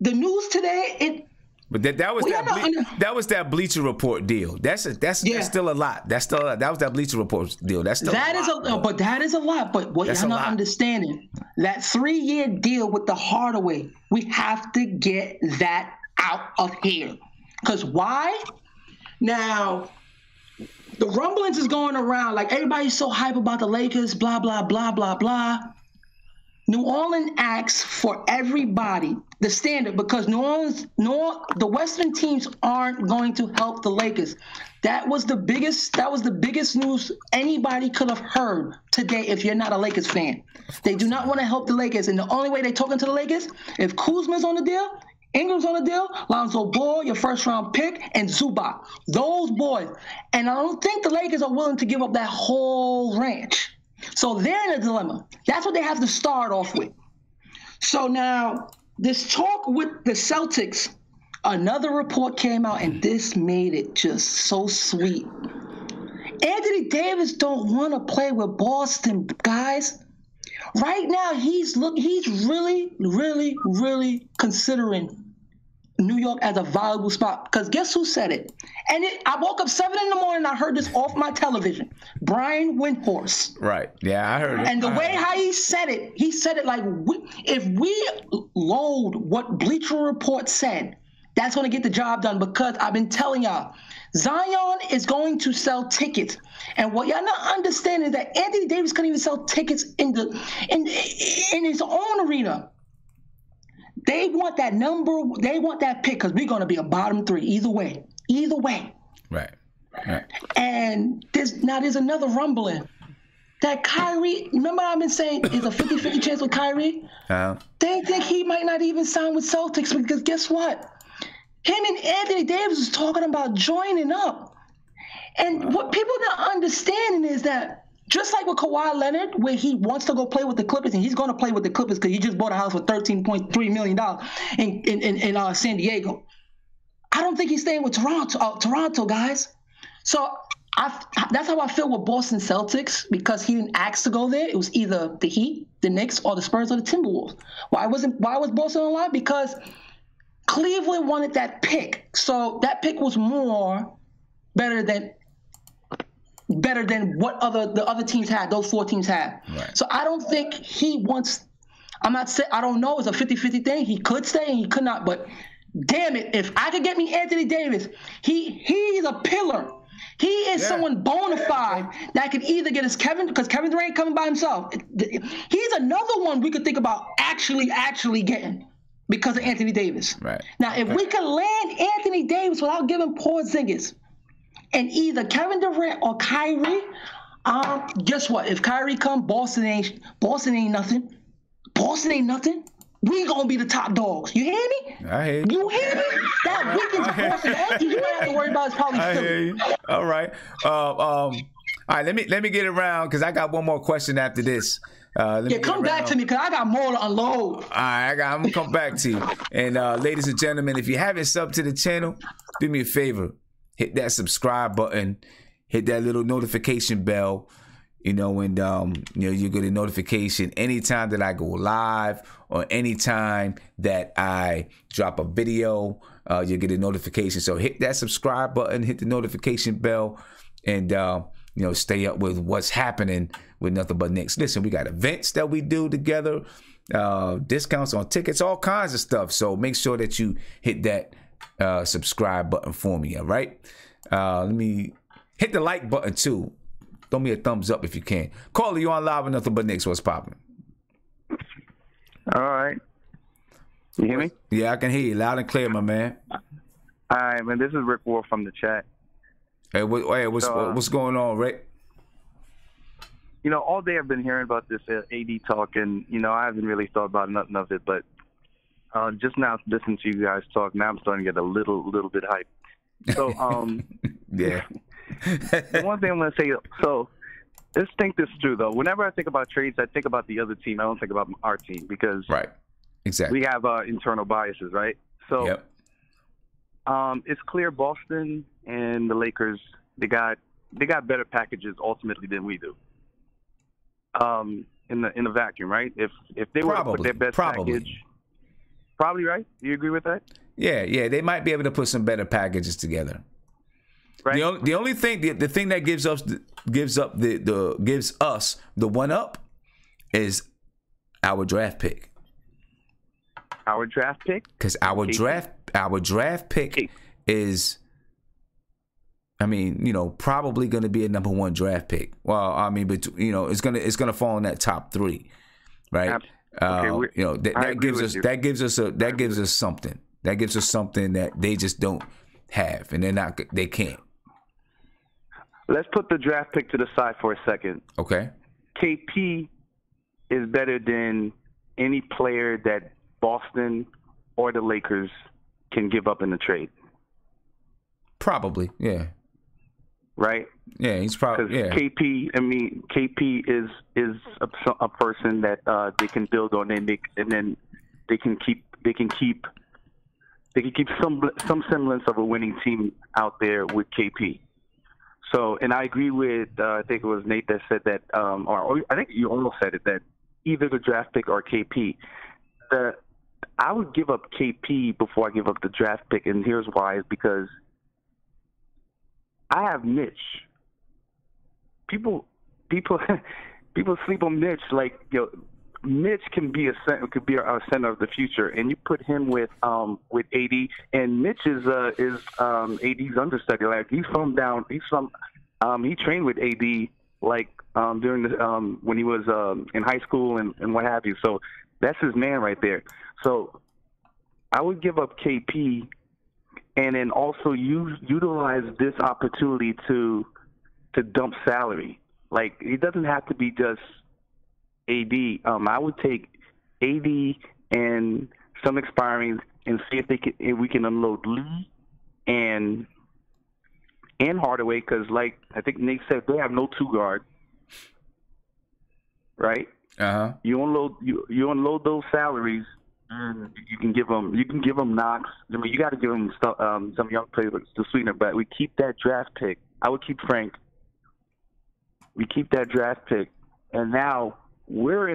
the news today, But that was that Bleacher Report deal. That's still a lot. That was that Bleacher Report deal. That's still that is a lot. But that is a lot. But what you're not understanding, that 3-year deal with the Hardaway, we have to get that out of here. Because why? Now, the rumblings is going around like everybody's so hype about the Lakers, blah blah blah blah blah. New Orleans asks for everybody the standard because the Western teams aren't going to help the Lakers. That was the biggest news anybody could have heard today if you're not a Lakers fan. They do not want to help the Lakers, and the only way they're talking to the Lakers, if Kuzma's on the deal, Ingram's on the deal, Lonzo Ball, your 1st-round pick, and Zubac. Those boys. And I don't think the Lakers are willing to give up that whole ranch. So they're in a dilemma. That's what they have to start off with. So now, this talk with the Celtics, another report came out, and this made it just so sweet. Anthony Davis don't want to play with Boston, guys. Right now, he's really, really, really considering New York as a valuable spot. Because guess who said it? And I woke up 7 in the morning, I heard this off my television. Brian Windhorst. Right. Yeah, I heard it. And the way how he said it like, if we load what Bleacher Report said, that's going to get the job done. Because I've been telling y'all, Zion is going to sell tickets. And what y'all not understand is that Anthony Davis couldn't even sell tickets in his own arena. They want that number. They want that pick because we're going to be a bottom 3 either way. Either way. Right. And there's another rumbling that Kyrie. Remember I've been saying is a 50-50 chance with Kyrie. They think he might not even sign with Celtics because guess what? Him and Anthony Davis is talking about joining up. And what people not understanding is that just like with Kawhi Leonard, where he wants to go play with the Clippers, and he's going to play with the Clippers because he just bought a house for $13.3 million in San Diego. I don't think he's staying with Toronto, guys. So that's how I feel with Boston Celtics because he didn't ask to go there. It was either the Heat, the Knicks, or the Spurs or the Timberwolves. Why was Boston on line? Because Cleveland wanted that pick. So that pick was more better than what the other teams had, those 4 teams had. Right. So I don't think he wants – I'm not saying – I don't know. It's a 50-50 thing. He could stay and he could not. But damn it, if I could get me Anthony Davis, he's a pillar. He is someone bona fide that could either get us Kevin – because Kevin Durant ain't coming by himself. He's another one we could think about actually getting because of Anthony Davis. Right. Now, if we could land Anthony Davis without giving Porzingis – and either Kevin Durant or Kyrie, guess what? If Kyrie come, Boston ain't nothing. Boston ain't nothing. We gonna be the top dogs. You hear me? I hear you. You hear me? That weakens Boston. The only thing you might have to worry about is probably Philly. I hear you. All right. All right. Let me get around because I got one more question after this. Come back to me because I got more to unload. All right, I'm gonna come back to you. And ladies and gentlemen, if you haven't subbed to the channel, do me a favor. Hit that subscribe button, hit that little notification bell, and you get a notification anytime that I go live or anytime that I drop a video, you get a notification. So hit that subscribe button, hit the notification bell, and stay up with what's happening with Nothing But Knicks. Listen, we got events that we do together, discounts on tickets, all kinds of stuff. So make sure that you hit that subscribe button for me. All right, let me hit the like button too. Throw me a thumbs up if you can. Caller, you on live with Nothing But Knicks. What's popping? All right, you hear me? Yeah, I can hear you loud and clear, my man. All right, man. This is Rick Wolf from the chat. Hey, what's going on, Rick? All day I've been hearing about this AD talk, and I haven't really thought about nothing of it, but just now listening to you guys talk, now I'm starting to get a little bit hyped. So, yeah. The one thing I'm going to say, so let's think this through, though. Whenever I think about trades, I think about the other team. I don't think about our team because Exactly. We have internal biases, right? So yep. It's clear Boston and the Lakers, they got better packages ultimately than we do. In the vacuum, right? If they were to put their best package, probably, right? Do you agree with that? Yeah, they might be able to put some better packages together. Right. The only thing, the thing that gives us the one up is our draft pick. Our draft pick? Because our draft pick is, I mean, probably going to be a number 1 draft pick. Well, I mean, but it's gonna fall in that top 3, right? That gives us something. That gives us something that they just don't have, and they can't. Let's put the draft pick to the side for a second. Okay. KP is better than any player that Boston or the Lakers can give up in the trade. Probably, yeah. Right? Yeah, he's probably, yeah. KP is a person that they can build on, and then they can keep some semblance of a winning team out there with KP. So, and I agree with I think it was Nate that said that, or I think you almost said it, that either the draft pick or KP. I would give up KP before I give up the draft pick, and here's why: is because I have Mitch. People sleep on Mitch. Like, Mitch can be a center of the future, and you put him with AD, and Mitch is AD's understudy. Like, he trained with AD like during the when he was in high school and what have you. So that's his man right there. So I would give up KP, and then also utilize this opportunity to dump salary. Like, it doesn't have to be just AD. I would take AD and some expirings and see if we can unload Lee and Hardaway, because like I think Nate said, they have no 2 guard. Right? Uh-huh. You unload those salaries, and you can give them Knox. I mean, you got to give them some young players to sweeten it, but we keep that draft pick. I would keep Frank. We keep that draft pick, and now we're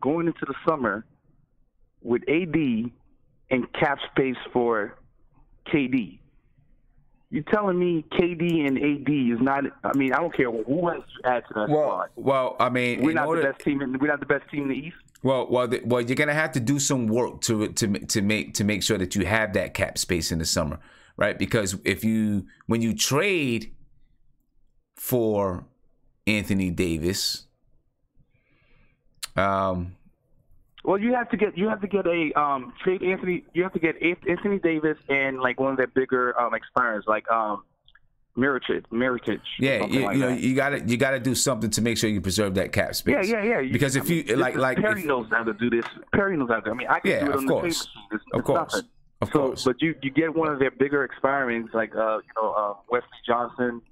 going into the summer with AD and cap space for KD. You telling me KD and AD is not? I mean, I don't care who else you add to that squad. Well, I mean, we're not the best team. We're not the best team in the East. Well, you're gonna have to do some work to make sure that you have that cap space in the summer, right? Because when you trade for Anthony Davis, well, you have to get a trade Anthony. You have to get Anthony Davis and like one of their bigger expirers, like Mirotic. Yeah, you gotta do something to make sure you preserve that cap space. Yeah. Because if you Perry knows how to do this. Perry knows how to. I mean, I can do it on the trade machine. Of course. But you get one of their bigger expirings, like Wesley Johnson,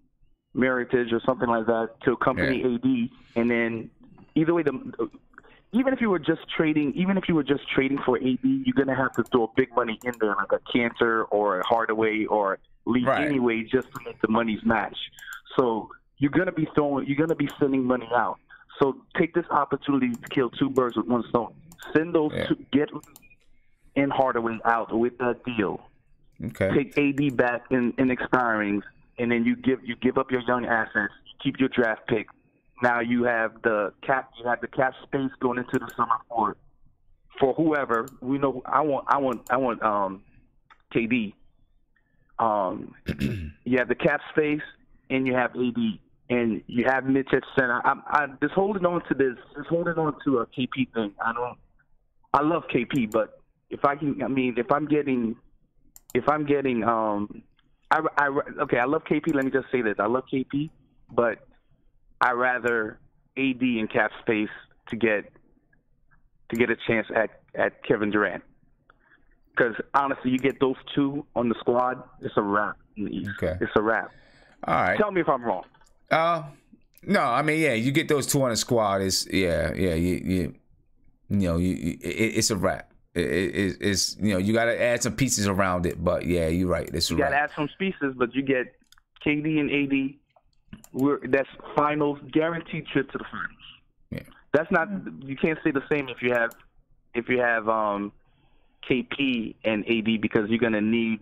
Mirotic, or something like that, to accompany AD, and then either way even if you were just trading for AD, you're gonna have to throw big money in there, like a Cantor or a Hardaway or Lee anyway, just to make the monies match. So you're gonna be sending money out. So take this opportunity to kill 2 birds with 1 stone. Send those get Lee and Hardaway out with that deal. Okay. Take AD back in expirings, and then you give up your young assets, keep your draft pick. Now you have the cap space going into the summer for whoever. We know I want KD. You have the cap space, and you have AD, and you have Mitch at center. I'm just holding on to this. Just holding on to a KP thing. I love KP, but if I'm getting okay, I love KP. Let me just say this: I love KP, but I rather AD and cap space to get a chance at Kevin Durant. Because honestly, you get those 2 on the squad, it's a wrap in the East. Okay. It's a wrap. All right. Tell me if I'm wrong. No, I mean, you get those 2 on the squad. You it's a wrap. It's you got to add some pieces around it. But yeah, you're right. You got to add some pieces, but you get KD and AD. That's finals, guaranteed trip to the finals. Yeah. That's not. You can't say the same if you have KP and AD, because you're gonna need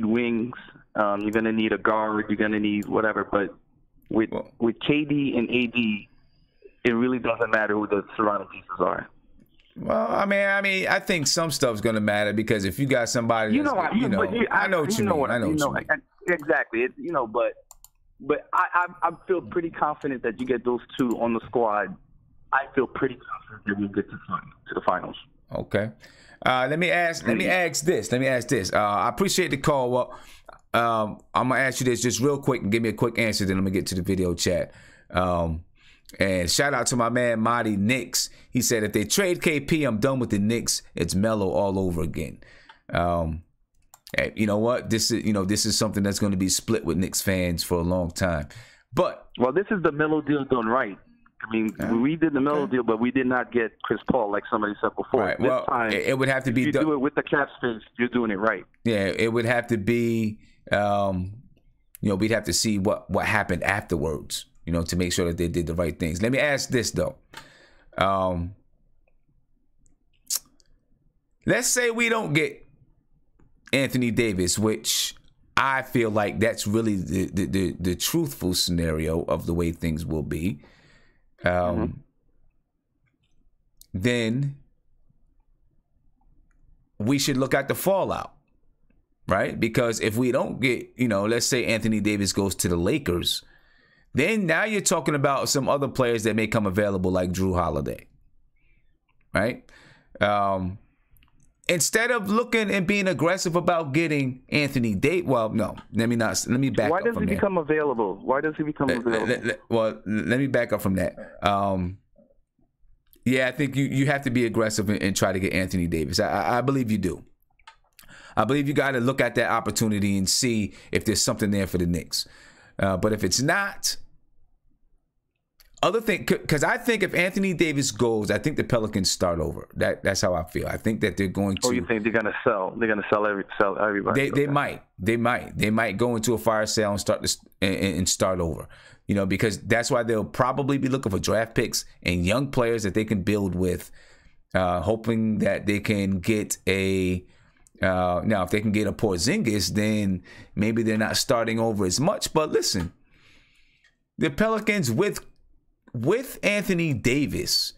wings. You're gonna need a guard. You're gonna need whatever. But with KD and AD, it really doesn't matter who the surrounding pieces are. Well, I mean, I think some stuff's gonna matter, because if you got somebody, I know what you mean. I know what you mean. Exactly. But I feel pretty confident that you get those two on the squad. I feel pretty confident that we get to the finals. Okay. Let me ask this. I appreciate the call. Well, I'm gonna ask you this just real quick and give me a quick answer. Then I'm gonna get to the video chat. And shout out to my man Marty Knicks. He said, if they trade KP, I'm done with the Knicks. It's Melo all over again. You know what? This is something that's going to be split with Knicks fans for a long time. But this is the Melo deal done right. I mean, we did the Melo deal, but we did not get Chris Paul, like somebody said before. Right. Well, time, it would have to be. If you do it with the cap space, you're doing it right. Yeah, it would have to be. We'd have to see what happened afterwards. To make sure that they did the right things. Let me ask this though. Let's say we don't get Anthony Davis, which I feel like that's really the truthful scenario of the way things will be. Then we should look at the fallout, right? Because if we don't get, let's say Anthony Davis goes to the Lakers, then now you're talking about some other players that may come available, like Drew Holiday, right? Instead of looking and being aggressive about getting Anthony Davis, well, no, let me back up from there. Why does he become available? Well, let me back up from that. I think you have to be aggressive and try to get Anthony Davis. I believe you do. I believe you got to look at that opportunity and see if there's something there for the Knicks. But if it's not, other thing, because I think if Anthony Davis goes, I think the Pelicans start over. That's how I feel. I think that they're going to. Oh, you think they're going to sell? They're going to sell everybody. They might go into a fire sale and start over. Because that's why they'll probably be looking for draft picks and young players that they can build with, hoping that they can get a. Now, if they can get a Porzingis, then maybe they're not starting over as much. But listen, the Pelicans with Anthony Davis,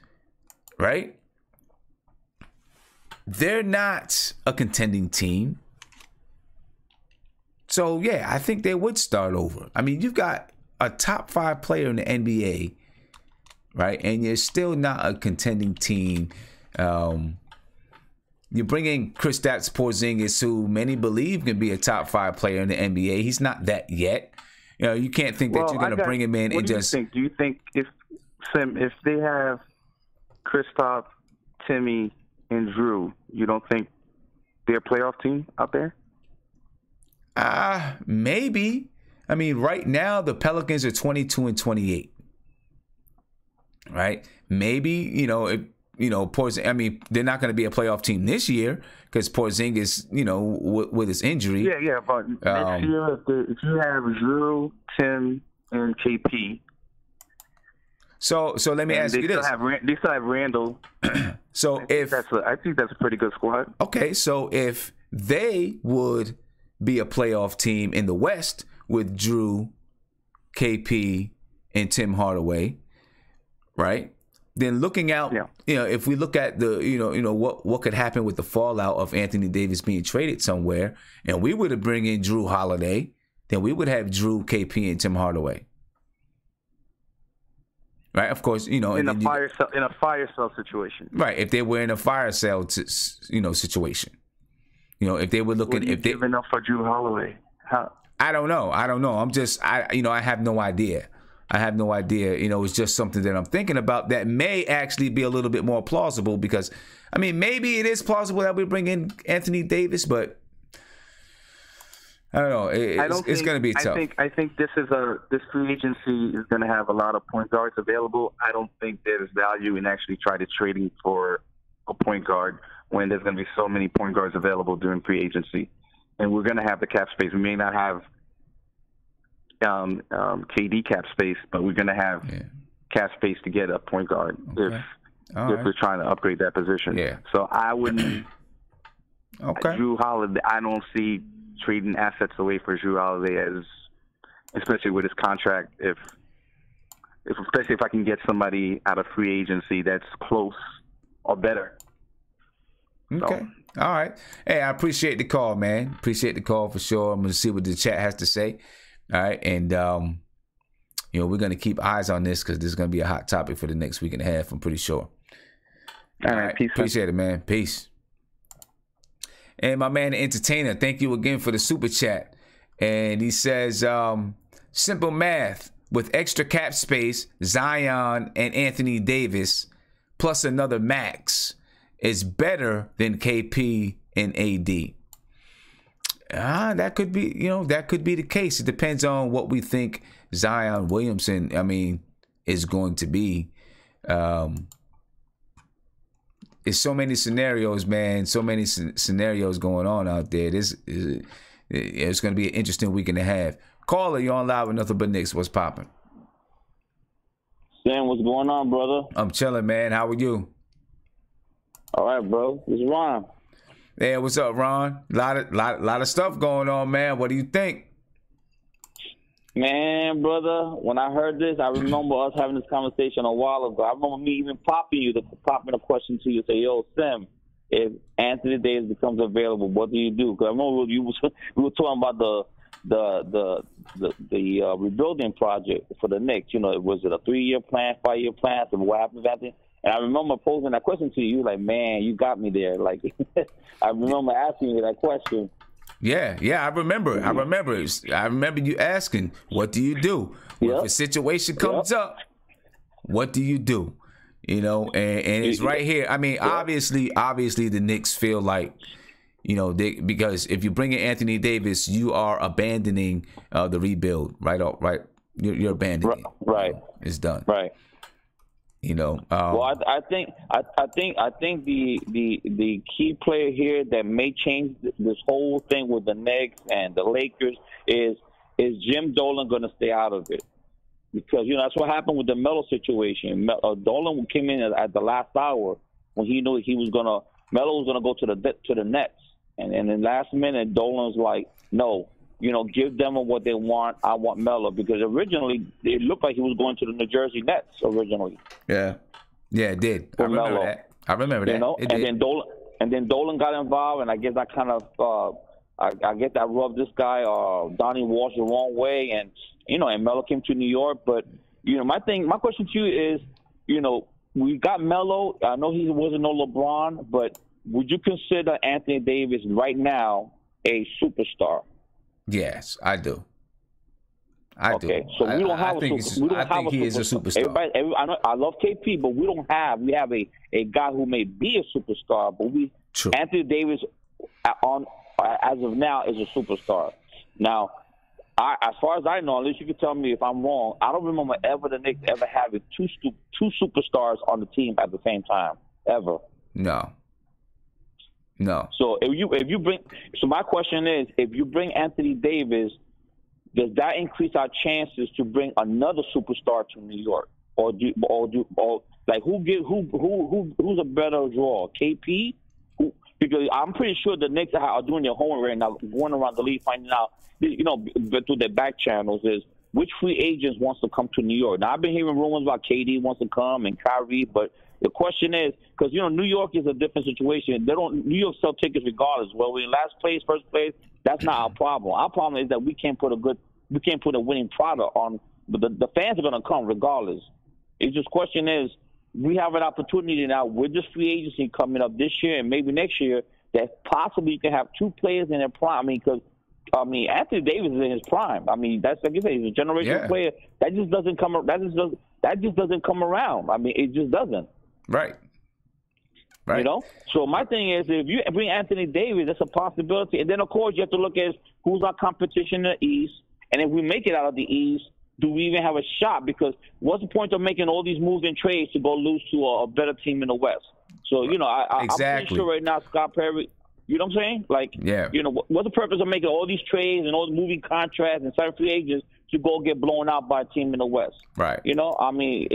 right? They're not a contending team. So, yeah, I think they would start over. I mean, you've got a top 5 player in the NBA, right? And you're still not a contending team. You bring in Kristaps Porzingis, who many believe can be a top 5 player in the NBA. He's not that yet. You can't think that you're going to bring him in and just. Do you think if they have Kristaps, Timmy, and Drew, you don't think they're a playoff team out there? Maybe. I mean, right now the Pelicans are 22-28. Right? Maybe Porzingis. I mean, they're not going to be a playoff team this year because Porzingis, with his injury. Yeah. But next year, if you have Drew, Tim, and KP. So let me ask you this: they still have Randall. So I think that's a pretty good squad. Okay, so if they would be a playoff team in the West with Drew, KP, and Tim Hardaway, right? Then looking out, if we look at the, what could happen with the fallout of Anthony Davis being traded somewhere, and we were to bring in Drew Holiday, then we would have Drew, KP, and Tim Hardaway. Right, of course, in a fire sale situation. Right, if they were in a fire sale, situation. If they were looking, if they giving up for Drew Holiday, how? I don't know. I'm just, I have no idea. It's just something that I'm thinking about that may actually be a little bit more plausible because, maybe it is plausible that we bring in Anthony Davis, but I don't know. It's going to be tough. I think this free agency is going to have a lot of point guards available. I don't think there's value in actually trying to trading for a point guard when there's going to be so many point guards available during free agency, and we're going to have the cap space. We may not have KD cap space, but we're going to have cap space to get a point guard if we're trying to upgrade that position. Yeah. So I wouldn't. Okay. Drew Holiday, I don't see trading assets away for Drew Holiday, especially with his contract. Especially if I can get somebody out of free agency that's close or better. Okay. So. All right. Hey, I appreciate the call, man. Appreciate the call for sure. I'm going to see what the chat has to say. All right. And, we're going to keep eyes on this because this is going to be a hot topic for the next week and a half, I'm pretty sure. All right. Peace. Appreciate it, man. Peace. And my man, the entertainer, thank you again for the super chat. And he says, simple math. With extra cap space, Zion and Anthony Davis, plus another max, is better than KP and AD. That could be, that could be the case. It depends on what we think Zion Williamson, is going to be. It's so many scenarios, man. So many scenarios going on out there. It's going to be an interesting week and a half. Caller, you're on live with Nothing But Knicks. What's popping? Sam, what's going on, brother? I'm chilling, man. How are you? All right, bro. It's Ron. Hey, what's up, Ron? Lot of stuff going on, man. What do you think? Man, brother, when I heard this, I remember us having this conversation a while ago. I remember me even popping a question to you, say, "Yo, Sam, if Anthony Davis becomes available, what do you do?" Because I remember we were talking about the rebuilding project for the Knicks. Was it a 3-year plan, 5-year plan? So what happens after? And I remember posing that question to you, like, man, you got me there. Like, I remember asking you that question. Yeah, I remember. I remember you asking, "What do you do if a situation comes up? What do you do?" And it's right here. Obviously, the Knicks feel like, because if you bring in Anthony Davis, you are abandoning the rebuild. Right. You're abandoning. Right. It's done. Right. Well, I think the key player here that may change this whole thing with the Knicks and the Lakers is Jim Dolan going to stay out of it? Because that's what happened with the Melo situation. Dolan came in at the last hour when he knew Melo was gonna go to the Nets, and then last minute Dolan's like, no. Give them what they want. I want Melo, because originally it looked like he was going to the New Jersey Nets originally. Yeah, it did. I remember that. And then Dolan got involved, and I guess I kind of I guess I rubbed this guy Donnie Walsh the wrong way, and and Melo came to New York. But my question to you is, we got Melo. I know he wasn't no LeBron, but would you consider Anthony Davis right now a superstar? Yes, I do. I do. So we don't have a superstar. I think he is a superstar. I love KP, but we have a guy who may be a superstar, but Anthony Davis as of now is a superstar. Now, as far as I know, at least you can tell me if I'm wrong, I don't remember the Knicks ever having two superstars on the team at the same time, ever. No. So so my question is, if you bring Anthony Davis, does that increase our chances to bring another superstar to New York, or who's a better draw, KP? Because I'm pretty sure the Knicks are doing their homework right now, going around the league, finding out, through their back channels, is which free agents wants to come to New York. Now, I've been hearing rumors about KD wants to come and Kyrie, but the question is, because New York is a different situation. New York sell tickets regardless. Well, we're in last place, first place. That's not our problem. Our problem is that we can't put a winning product on. But the fans are going to come regardless. It's just question is, we have an opportunity now with this free agency coming up this year and maybe next year that possibly you can have two players in their prime. Anthony Davis is in his prime. That's like you say, he's a generational player. That just doesn't come. That just doesn't come around. It just doesn't. Right. Right. You know? So my thing is, if you bring Anthony Davis, that's a possibility. And then, of course, you have to look at who's our competition in the East. And if we make it out of the East, do we even have a shot? Because what's the point of making all these moves and trades to go lose to a better team in the West? So, you know, I'm pretty sure right now Scott Perry, you know what I'm saying? Like, you know, what's the purpose of making all these trades and all the moving contracts and signing free agents to go get blown out by a team in the West? Right. You know, I mean,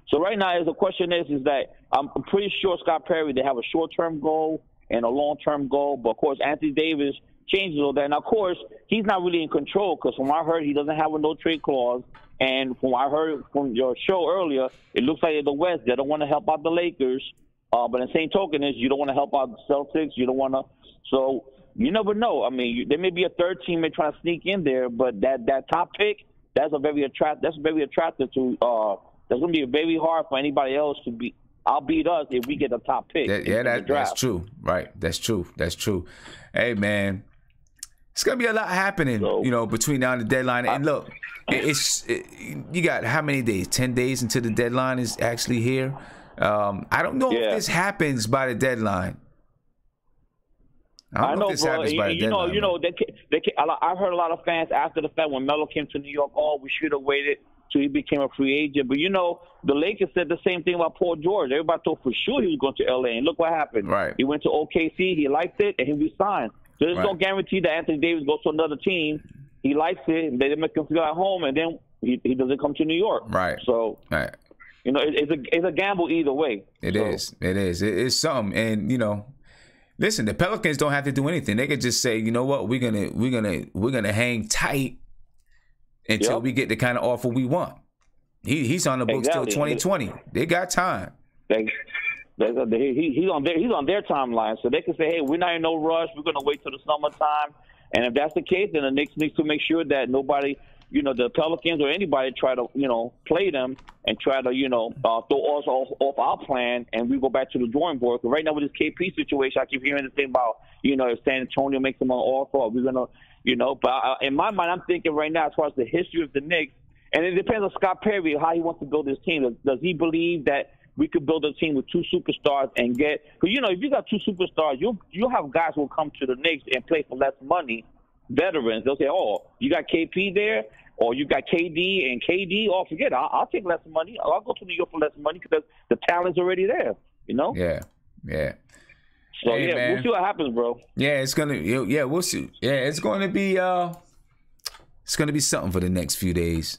so right now, the question is that I'm pretty sure Scott Perry, they have a short-term goal and a long-term goal. But, of course, Anthony Davis changes all that. And, of course, he's not really in control because from what I heard, he doesn't have a no-trade clause. And from what I heard from your show earlier, it looks like in the West, they don't want to help out the Lakers. But the same token is you don't want to help out the Celtics. You don't want to. So you never know. I mean, there may be a third team may try to sneak in there, but that top pick, that's very attractive to that's going to be very hard for anybody else to outbeat us if we get the top pick. That's true. Right. That's true. That's true. Hey, man, it's going to be a lot happening, you know, between now and the deadline. And look, you got how many days? 10 days until the deadline is actually here. I don't know if this happens by the deadline. I know, bro. I've heard a lot of fans after the fact when Melo came to New York, we should have waited till he became a free agent. But, you know, the Lakers said the same thing about Paul George. Everybody thought for sure he was going to L.A., and look what happened. Right. He went to OKC, he liked it, and he resigned. So there's no guarantee that Anthony Davis goes to another team. He likes it, and they make him feel at home, and then he doesn't come to New York. Right. So, you know, it's a gamble either way. It is. It's something. And, you know, listen, the Pelicans don't have to do anything. They could just say, you know what, we're gonna hang tight until we get the kind of offer we want. He's on the books till 2020. They got time. He's on their timeline, so they can say, hey, we're not in no rush. We're gonna wait till the summertime. And if that's the case, then the Knicks needs to make sure that nobody, you know, the Pelicans or anybody try to, you know, play them and try to, you know, throw us off our plan, and we go back to the drawing board. Because right now with this KP situation, I keep hearing the thing about, you know, if San Antonio makes them an offer, we're going to, you know. But in my mind, I'm thinking right now as far as the history of the Knicks, and it depends on Scott Perry, how he wants to build this team. Does he believe that we could build a team with two superstars and get – because, you know, if you got two superstars, you'll have guys who will come to the Knicks and play for less money, veterans. They'll say, you got KP there? Or you got KD and KD. Forget it. I'll take less money. I'll go to New York for less money because the talent's already there. You know? Yeah. So we'll see what happens, bro. Yeah, it's gonna. Yeah, we'll see. Yeah, it's gonna be. It's gonna be something for the next few days.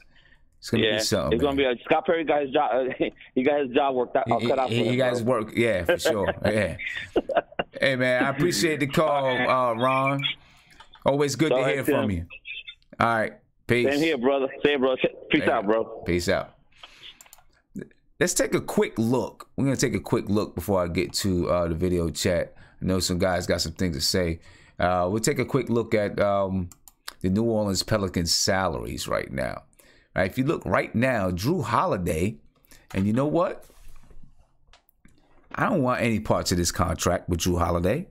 It's gonna be something. It's gonna be. Scott Perry got his job. He got his job worked out. Cut out for him. He got his work. Yeah, for sure. Yeah. Hey, man, I appreciate the call, Ron. Always good to hear from you. All right. Peace. Same here, brother. Same, bro. Peace out, bro. Peace out. Let's take a quick look. We're going to take a quick look before I get to the video chat. I know some guys got some things to say. We'll take a quick look at the New Orleans Pelicans salaries right now. All right, if you look right now, Drew Holiday, and you know what? I don't want any parts of this contract with Drew Holiday.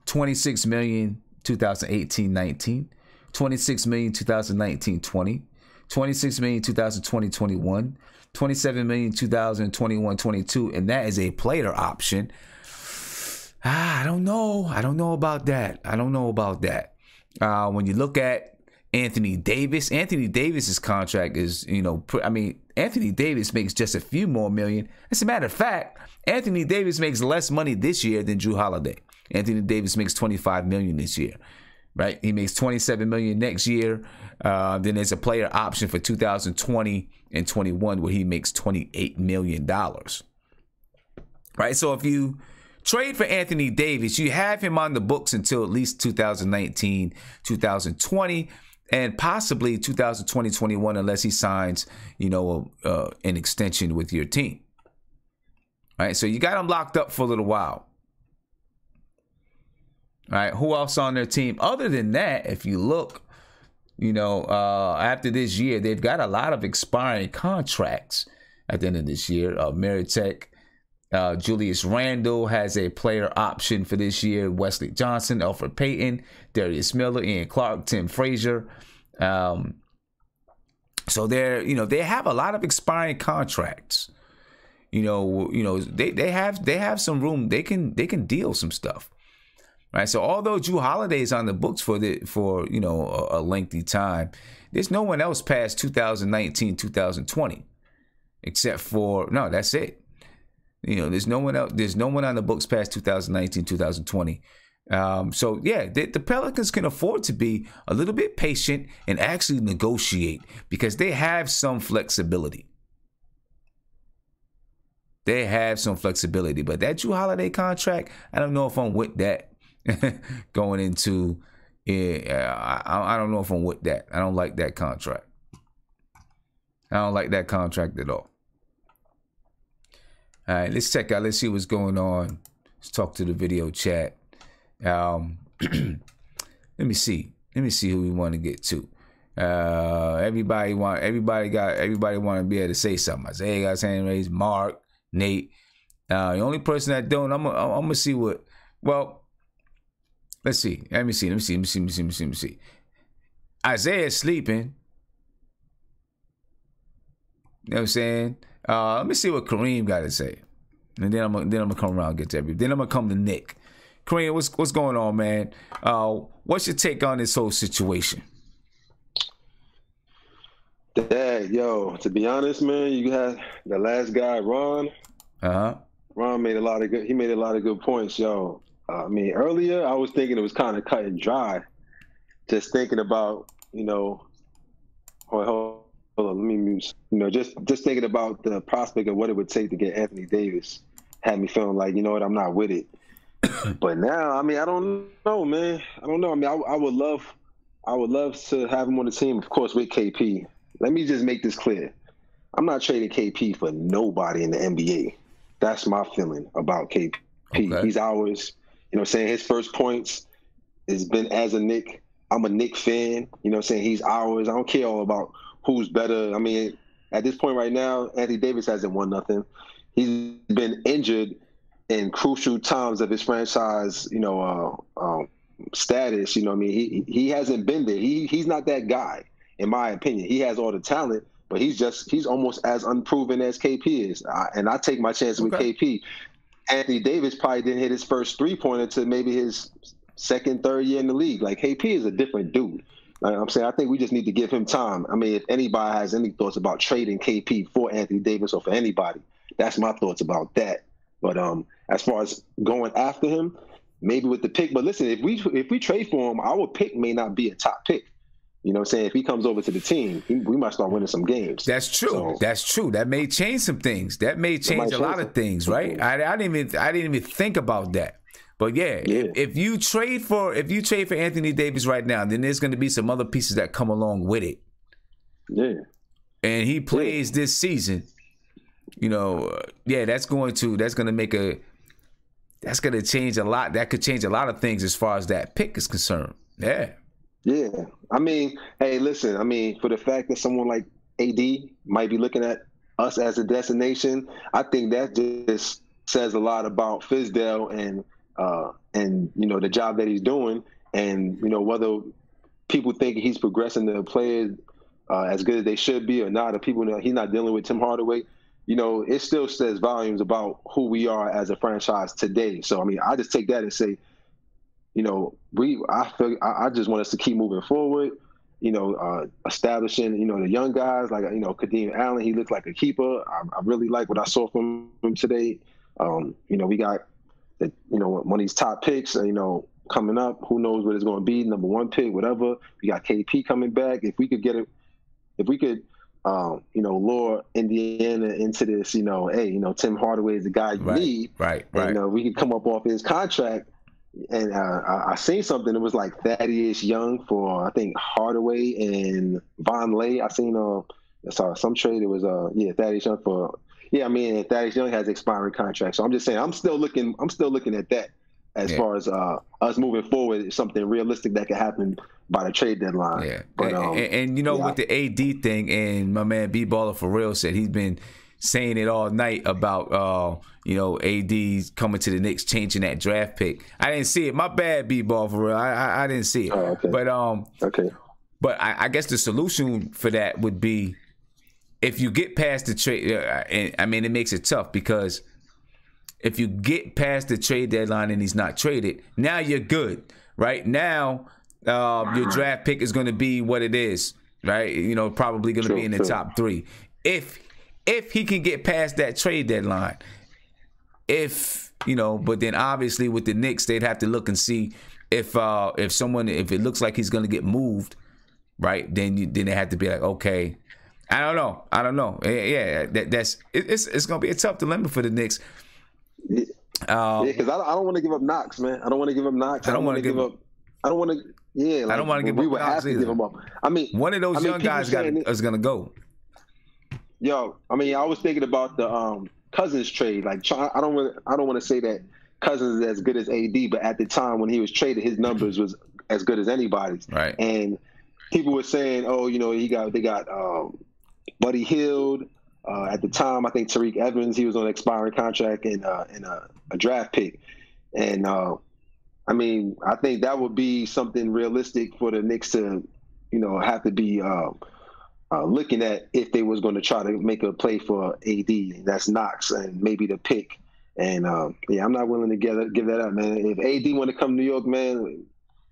$26 million 2018-19. $26 million 2019-20, $26 million 2020-21, $27 million 2021-22, and that is a player option. I don't know about that. When you look at Anthony Davis's contract is, you know, Anthony Davis makes just a few more million. As a matter of fact, Anthony Davis makes less money this year than Drew Holiday. Anthony Davis makes $25 million this year. Right, he makes $27 million next year. Then there's a player option for 2020 and 21 where he makes $28 million. Right, so if you trade for Anthony Davis, you have him on the books until at least 2019, 2020, and possibly 2020, 21, unless he signs, you know, an extension with your team. Right, so you got him locked up for a little while. All right, who else on their team? Other than that, if you look, you know, after this year, they've got a lot of expiring contracts at the end of this year. Meritek, Julius Randle has a player option for this year. Wesley Johnson, Elfrid Payton, Darius Miller, Ian Clark, Tim Frazier. So they're, you know, they have a lot of expiring contracts. you know, they have some room. They can deal some stuff. Right. So although Jrue Holiday is on the books for you know, a lengthy time, there's no one else past 2019, 2020, except for that's it. You know, there's no one else. There's no one on the books past 2019, 2020. So yeah, the Pelicans can afford to be a little bit patient and actually negotiate because they have some flexibility. They have some flexibility, but that Jrue Holiday contract, I don't know if I'm with that. Going into I don't know if I'm with that. I don't like that contract. I don't like that contract at all. All right, let's check out. Let's see what's going on. Let's talk to the video chat. Let me see who we want to get to. Everybody want to be able to say something. Isaiah got hand raised. Mark, Nate. The only person that don't, I'm gonna see what. Well. Let's see. Let me see. Isaiah's sleeping. You know what I'm saying? Let me see what Kareem got to say. And then I'm gonna come around and get to everybody. Then I'm gonna come to Nick. Kareem, what's going on, man? What's your take on this whole situation? Dad, yo, to be honest, man, you had the last guy, Ron. Ron made a lot of good points, yo. I mean, earlier I was thinking it was kind of cut and dry. Just thinking about, you know, hold on, let me mute. You know, just thinking about the prospect of what it would take to get Anthony Davis had me feeling like, you know what, I'm not with it. But now, I mean, I don't know, man. I don't know. I mean, I would love to have him on the team, of course, with KP. Let me just make this clear. I'm not trading KP for nobody in the NBA. That's my feeling about KP. Okay. He's ours. You know what I'm saying? His first points has been as a Knick. I'm a Knick fan. You know what I'm saying? He's ours. I don't care all about who's better. I mean, at this point right now, Anthony Davis hasn't won nothing. He's been injured in crucial times of his franchise, you know, status. You know what I mean? He hasn't been there. He's not that guy, in my opinion. He has all the talent, but he's almost as unproven as KP is. And I take my chances with KP. Anthony Davis probably didn't hit his first three-pointer to maybe his second, third year in the league. Like, KP is a different dude. Like I'm saying, I think we just need to give him time. I mean, if anybody has any thoughts about trading KP for Anthony Davis or for anybody, that's my thoughts about that. But as far as going after him, maybe with the pick. But listen, if we trade for him, our pick may not be a top pick. You know what I'm saying? If he comes over to the team, we might start winning some games. That's true. So, that's true. That may change some things. That may change a lot of things, right? I didn't even think about that. But yeah, if you trade for Anthony Davis right now, then there's going to be some other pieces that come along with it. Yeah. And he plays this season. You know, that's going to change a lot. That could change a lot of things as far as that pick is concerned. Yeah. Yeah. I mean, hey, listen, I mean, for the fact that someone like AD might be looking at us as a destination, I think that just says a lot about Fizdale and you know, the job that he's doing, and you know, whether people think he's progressing the players as good as they should be or not, or people know he's not dealing with Tim Hardaway, you know, it still says volumes about who we are as a franchise today. So I mean, I just take that and say, you know, I just want us to keep moving forward, you know, establishing, you know, the young guys like, you know, Kadeem Allen, he looked like a keeper. I really like what I saw from him today. You know, we got, you know, one of these top picks, you know, coming up. Who knows what it's going to be? Number one pick, whatever. We got KP coming back. If we could you know, lure Indiana into this, you know, hey, you know, Tim Hardaway is the guy you need. Right. And, you know, we could come up off his contract. And I seen something. It was like Thaddeus Young for, I think, Hardaway and Von Lay. I seen some trade. It was Thaddeus Young for. Yeah, I mean, Thaddeus Young has expiring contracts. So I'm just saying, I'm still looking at that as far as us moving forward. Something realistic that could happen by the trade deadline. Yeah, but and you know, with the AD thing, and my man B Baller for real said he's been saying it all night about you know, AD's coming to the Knicks, changing that draft pick. I didn't see it. My bad, B-Ball, for real. I didn't see it. Oh, okay. But I guess the solution for that would be if you get past the trade, I mean, it makes it tough because if you get past the trade deadline and he's not traded, now you're good, right? Now your draft pick is going to be what it is, right? You know, probably going to be in the top 3. If he can get past that trade deadline, but then obviously with the Knicks, they'd have to look and see if it looks like he's going to get moved, right? Then they have to be like, okay, I don't know. Yeah, it's going to be a tough dilemma for the Knicks. Because I don't want to give up Knox, man. I don't want to give up Knox. I don't want to give up. I don't want to. Yeah, I don't want to give up. We would have to give him up. I mean, one of those young guys is going to go. Yo, I mean, I was thinking about the Cousins trade. Like, I don't want to say that Cousins is as good as AD, but at the time when he was traded, his numbers was as good as anybody's. Right. And people were saying, oh, you know, they got Buddy Hield. At the time, I think Tariq Evans, he was on an expiring contract and a draft pick. And, I mean, I think that would be something realistic for the Knicks to, you know, have to be looking at if they was going to try to make a play for AD. That's Knox and maybe the pick. And, I'm not willing to give that up, man. If AD want to come to New York, man,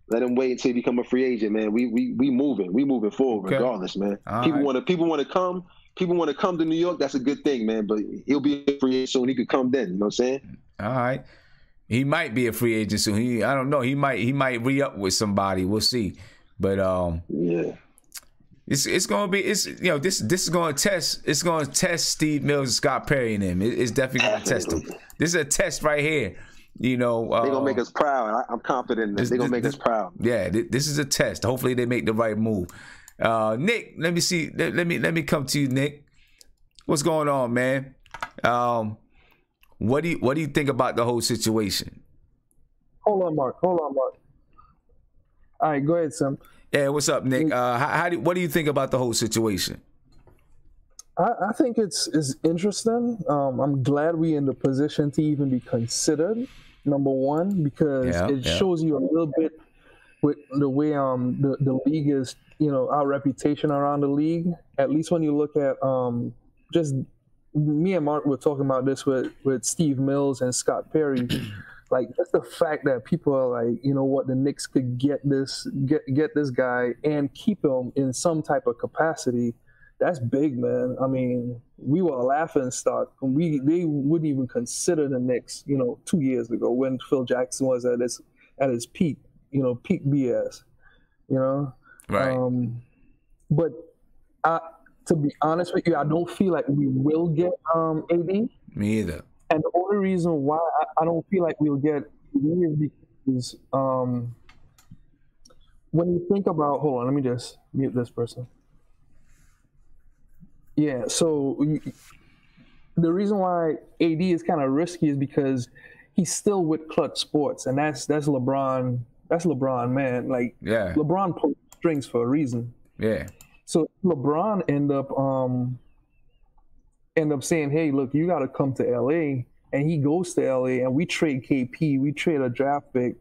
let him wait until he become a free agent, man. We moving forward regardless, man. People want to come. People want to come to New York. That's a good thing, man. But he'll be a free agent soon. He could come then. You know what I'm saying? All right. He might be a free agent soon. I don't know. He might re-up with somebody. We'll see. But yeah, it's gonna be this is gonna test. It's gonna test Steve Mills and Scott Perry and him. It's definitely gonna test them. This is a test right here. You know, they're gonna make us proud. I'm confident in this. They're gonna make us proud. Yeah, this is a test. Hopefully, they make the right move. Nick, let me see. Let me come to you, Nick. What's going on, man? What do you think about the whole situation? Hold on, Mark. All right, go ahead, Sam. Yeah, what's up, Nick? What do you think about the whole situation? I think it's interesting. I'm glad we're in the position to even be considered, number one, because it shows you a little bit with the way the league is, you know, our reputation around the league. At least when you look at just me and Mark were talking about this with Steve Mills and Scott Perry. Like, just the fact that people are like, you know what, the Knicks could get this guy and keep him in some type of capacity. That's big, man. I mean, we were a laughing stock. They wouldn't even consider the Knicks, you know, 2 years ago when Phil Jackson was at his peak, you know, peak BS, you know. Right. But to be honest with you, I don't feel like we will get AD. Me either. And the only reason why I don't feel like we'll get AD is because when you think about, hold on, let me just mute this person. Yeah, so the reason why AD is kind of risky is because he's still with Clutch Sports, and that's LeBron. That's LeBron, man. Like, yeah, LeBron pulls strings for a reason. Yeah. So LeBron end up saying, "Hey, look, you got to come to LA," and he goes to LA, and we trade KP, we trade a draft pick.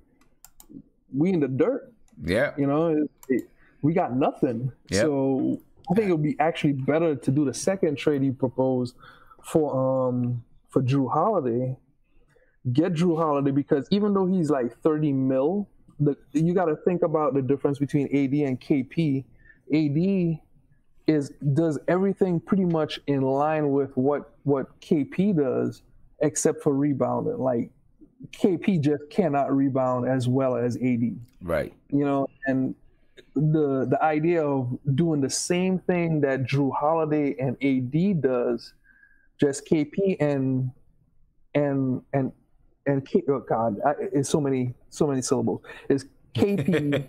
We in the dirt. Yeah. You know, we got nothing. Yep. So I think it would be actually better to do the second trade he proposed for Drew Holiday. Get Drew Holiday, because even though he's like $30 million, you got to think about the difference between AD and KP. AD does everything pretty much in line with what KP does, except for rebounding. Like, KP just cannot rebound as well as AD. Right. You know, and the idea of doing the same thing that Drew Holiday and AD does, just KP and oh God, it's so many syllables. It's KP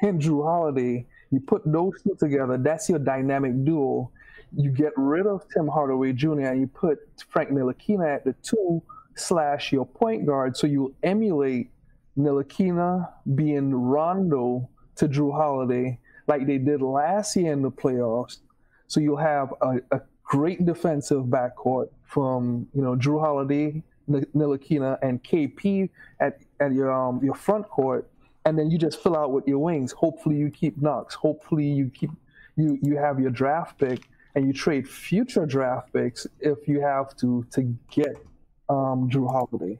and Drew Holiday. You put those two together, that's your dynamic duo. You get rid of Tim Hardaway Jr. and you put Frank Ntilikina at the 2/ your point guard, so you emulate Ntilikina being Rondo to Drew Holiday like they did last year in the playoffs. So you'll have a great defensive backcourt from, you know, Drew Holiday, Ntilikina, and KP at your front court, and then you just fill out with your wings. Hopefully you keep Knox. Hopefully you have your draft pick, and you trade future draft picks if you have to get Jrue Holiday.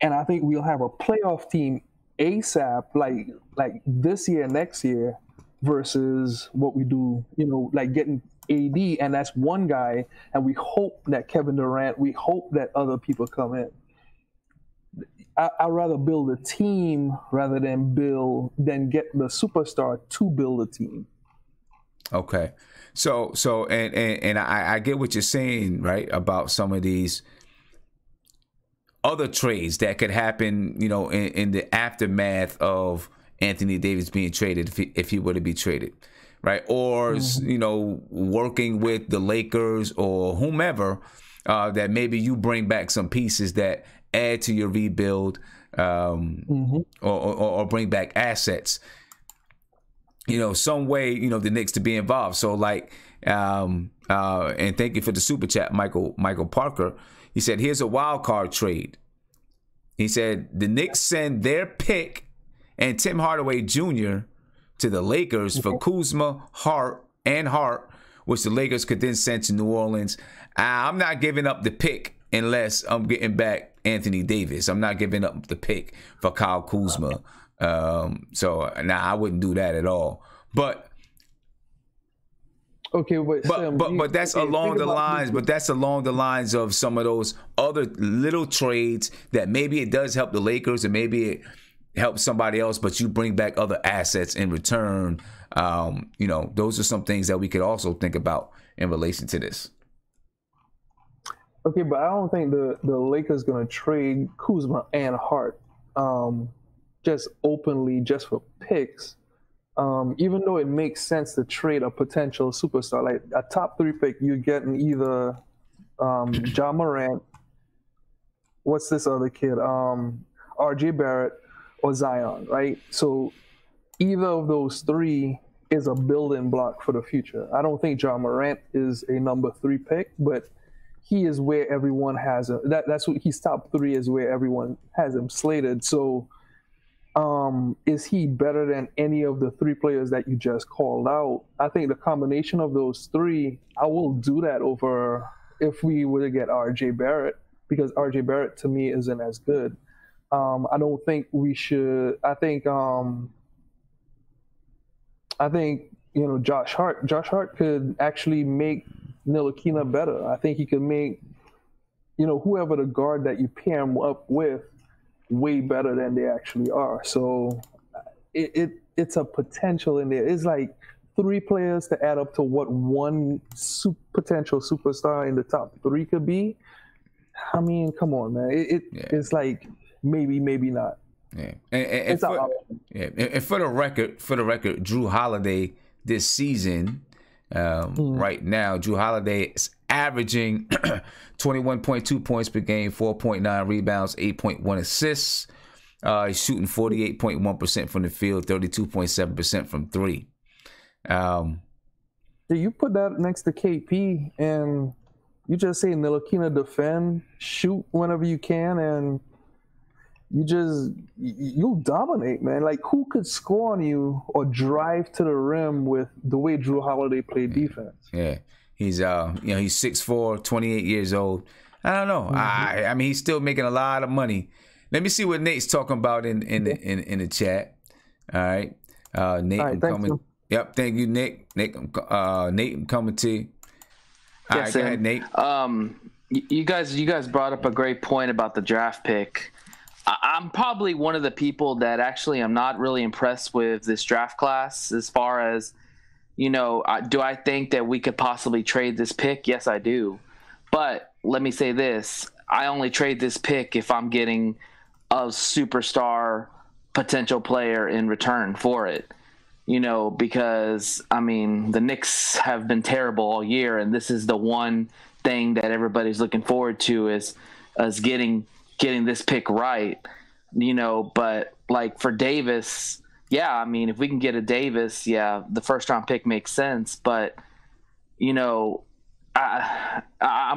And I think we'll have a playoff team ASAP, like this year, next year, versus what we do, like getting AD, and that's one guy, and we hope that Kevin Durant, we hope that other people come in. I'd rather build a team rather than get the superstar to build a team. Okay. So and I get what you're saying, right, about some of these other trades that could happen, in the aftermath of Anthony Davis being traded, if he were to be traded, right? Or, working with the Lakers or whomever, that maybe you bring back some pieces that add to your rebuild, or bring back assets. Some way, the Knicks to be involved. So and thank you for the super chat, Michael Parker. He said, here's a wild card trade. He said, the Knicks send their pick and Tim Hardaway Jr. to the Lakers for Kuzma, Hart, which the Lakers could then send to New Orleans. I'm not giving up the pick unless I'm getting back Anthony Davis. I'm not giving up the pick for Kyle Kuzma. So I wouldn't do that at all. But okay, but that's along the lines. But that's along the lines of some of those other little trades that maybe it does help the Lakers and maybe it helps somebody else, but you bring back other assets in return. Those are some things that we could also think about in relation to this. Okay, but I don't think the Lakers going to trade Kuzma and Hart just openly, just for picks. Even though it makes sense to trade a potential superstar, like a top 3 pick, you're getting either Ja Morant, what's this other kid, RJ Barrett, or Zion, right? So either of those 3 is a building block for the future. I don't think Ja Morant is a number 3 pick, but he is where everyone has him. That's what he's top 3 is where everyone has him slated. So is he better than any of the 3 players that you just called out? I think the combination of those 3, I will do that over if we were to get RJ Barrett, because RJ Barrett to me isn't as good. I don't think we should. I think Josh Hart could actually make Ntilikina better. I think he could make whoever the guard that you pair him up with way better than they actually are. So it's a potential in there. It's like 3 players to add up to what one potential superstar in the top 3 could be. I mean, come on, man. It's like maybe not. Yeah, and for the record, Jrue Holiday this season, right now, Jrue Holiday is averaging 21.2 points per game, 4.9 rebounds, 8.1 assists. He's shooting 48.1% from the field, 32.7% from 3. You put that next to KP, and you just say Ntilikina defend, shoot whenever you can, and you'll dominate, man. Like, who could score on you or drive to the rim with the way Jrue Holiday played defense? Yeah. He's he's 6'4", 28 years old. I don't know. I mean, he's still making a lot of money. Let me see what Nate's talking about in the chat. All right. Nate, I'm coming. You. Yep, thank you, Nick. Nate, I'm coming to you. All right, go ahead, Nate. You guys brought up a great point about the draft pick. I'm probably one of the people that actually I'm not really impressed with this draft class as far as, do I think that we could possibly trade this pick? Yes, I do. But let me say this. I only trade this pick if I'm getting a superstar potential player in return for it. Because, I mean, the Knicks have been terrible all year, and this is the one thing that everybody's looking forward to is getting this pick right, but like for Davis, yeah, I mean, if we can get a Davis, yeah, the first round pick makes sense, but I'm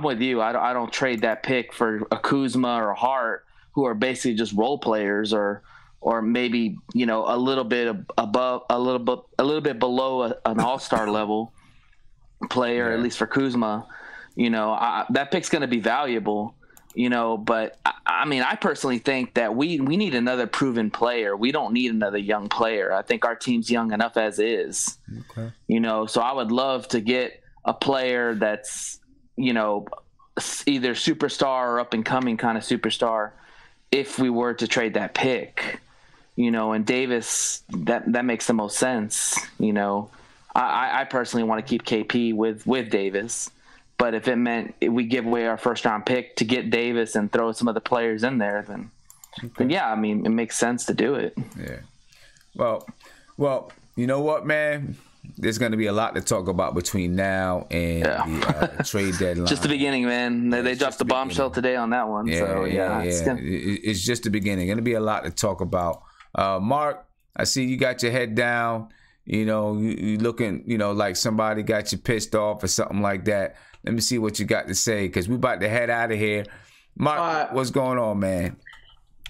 with you. I don't trade that pick for a Kuzma or a Hart, who are basically just role players or maybe, a little bit above, a little bit below an all-star level. player, at least for Kuzma. You know, that pick's going to be valuable. You know, but I mean, I personally think that we need another proven player. We don't need another young player. I think our team's young enough as is. Okay. You know, so I would love to get a player that's, you know, either superstar or up and coming kind of superstar if we were to trade that pick. You know, and Davis, that makes the most sense. You know, I personally want to keep KP with Davis. But if it meant we give away our first-round pick to get Davis and throw some of the players in there, then yeah, I mean, it makes sense to do it. Yeah. Well, you know what, man? There's going to be a lot to talk about between now and the trade deadline. Just the beginning, man. They dropped the bombshell today on that one. It's just the beginning. Going to be a lot to talk about. Mark, I see you got your head down. You know, you looking, you know, like somebody got you pissed off or something like that. Let me see what you got to say, because we're about to head out of here. Mark, what's going on, man?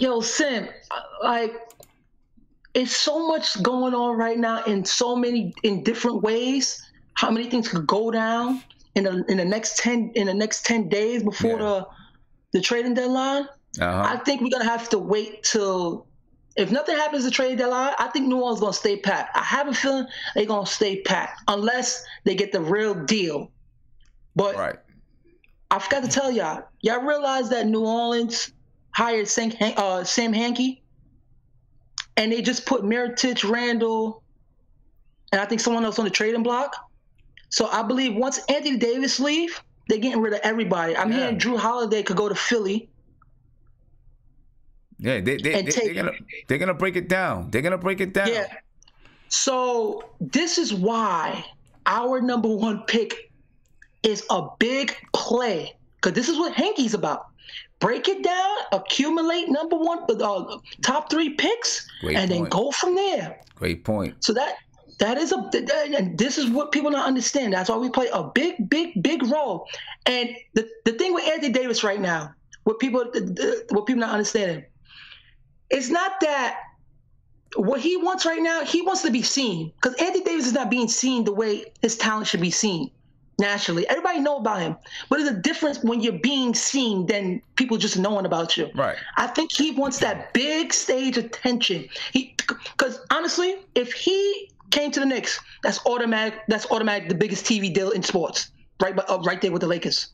Yo, Sim, like, it's so much going on right now in different ways. How many things could go down in the next 10 days before the trading deadline? I think we're gonna have to wait till, if nothing happens to trade deadline, I think New Orleans is gonna stay packed. I have a feeling they're gonna stay packed unless they get the real deal. But I forgot to tell y'all realize that New Orleans hired Sam Hinkie, and they just put Mirotic, Randall, and I think someone else on the trading block. So I believe once Anthony Davis leave, they're getting rid of everybody. I'm hearing Drew Holiday could go to Philly. Yeah, they're gonna break it down. They're gonna break it down. Yeah. So this is why our number one pick is a big play, because this is what Hankey's about. Break it down, accumulate number one, top 3 picks, then go from there. Great point. So that is and this is what people don't understand. That's why we play a big role. And the thing with Anthony Davis right now, what people not understanding, it's not that what he wants right now. He wants to be seen, because Anthony Davis is not being seen the way his talent should be seen. Nationally, everybody know about him, but there's a difference when you're being seen than people just knowing about you. Right. I think he wants that big stage attention. Because honestly, if he came to the Knicks, that's automatic. That's automatic. The biggest TV deal in sports, right there with the Lakers.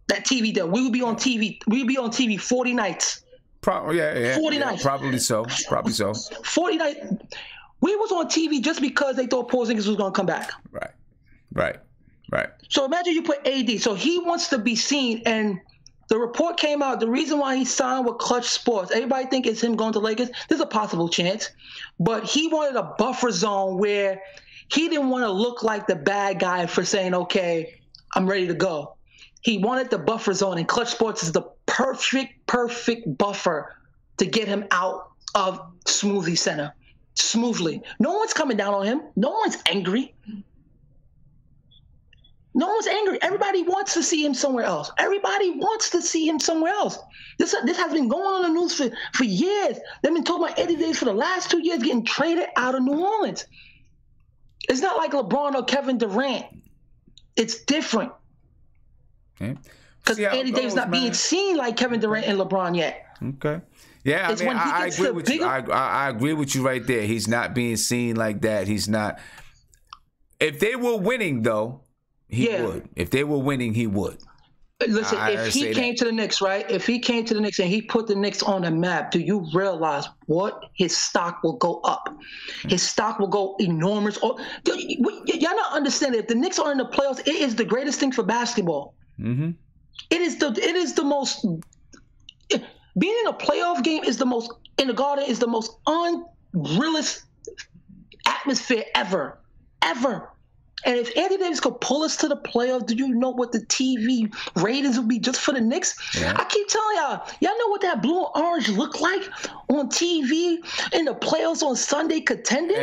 That TV deal, we would be on TV. We would be on TV 40 nights. 40 nights. Probably so. 40 nights. We was on TV just because they thought Porzingis was going to come back. Right. So imagine you put AD. So he wants to be seen, and the report came out. The reason why he signed with Clutch Sports, everybody think it's him going to Lakers. There's a possible chance, but he wanted a buffer zone where he didn't want to look like the bad guy for saying, "Okay, I'm ready to go." He wanted the buffer zone, and Clutch Sports is the perfect buffer to get him out of Smoothie Center smoothly. No one's coming down on him. No one's angry. No one's angry. Everybody wants to see him somewhere else. This has been going on in the news for years. They've been talking about Eddie Davis for the last 2 years getting traded out of New Orleans. It's not like LeBron or Kevin Durant. It's different. Because Eddie Davis not being seen like Kevin Durant and LeBron yet. Okay. Yeah, I agree with you. I agree with you right there. He's not being seen like that. He's not. If they were winning, though, he would. If they were winning, he would. Listen, if he came to the Knicks, right? If he came to the Knicks and he put the Knicks on the map, do you realize what his stock will go up? His stock will go enormous. Y'all not understand it. If the Knicks are in the playoffs, it is the greatest thing for basketball. Mm-hmm. It is the most. Being in a playoff game is the most, in the Garden, is the most unrealist atmosphere ever. And if Anthony Davis could pull us to the playoffs, do you know what the TV ratings would be just for the Knicks? Yeah. I keep telling y'all know what that blue and orange look like on TV in the playoffs on Sunday contending?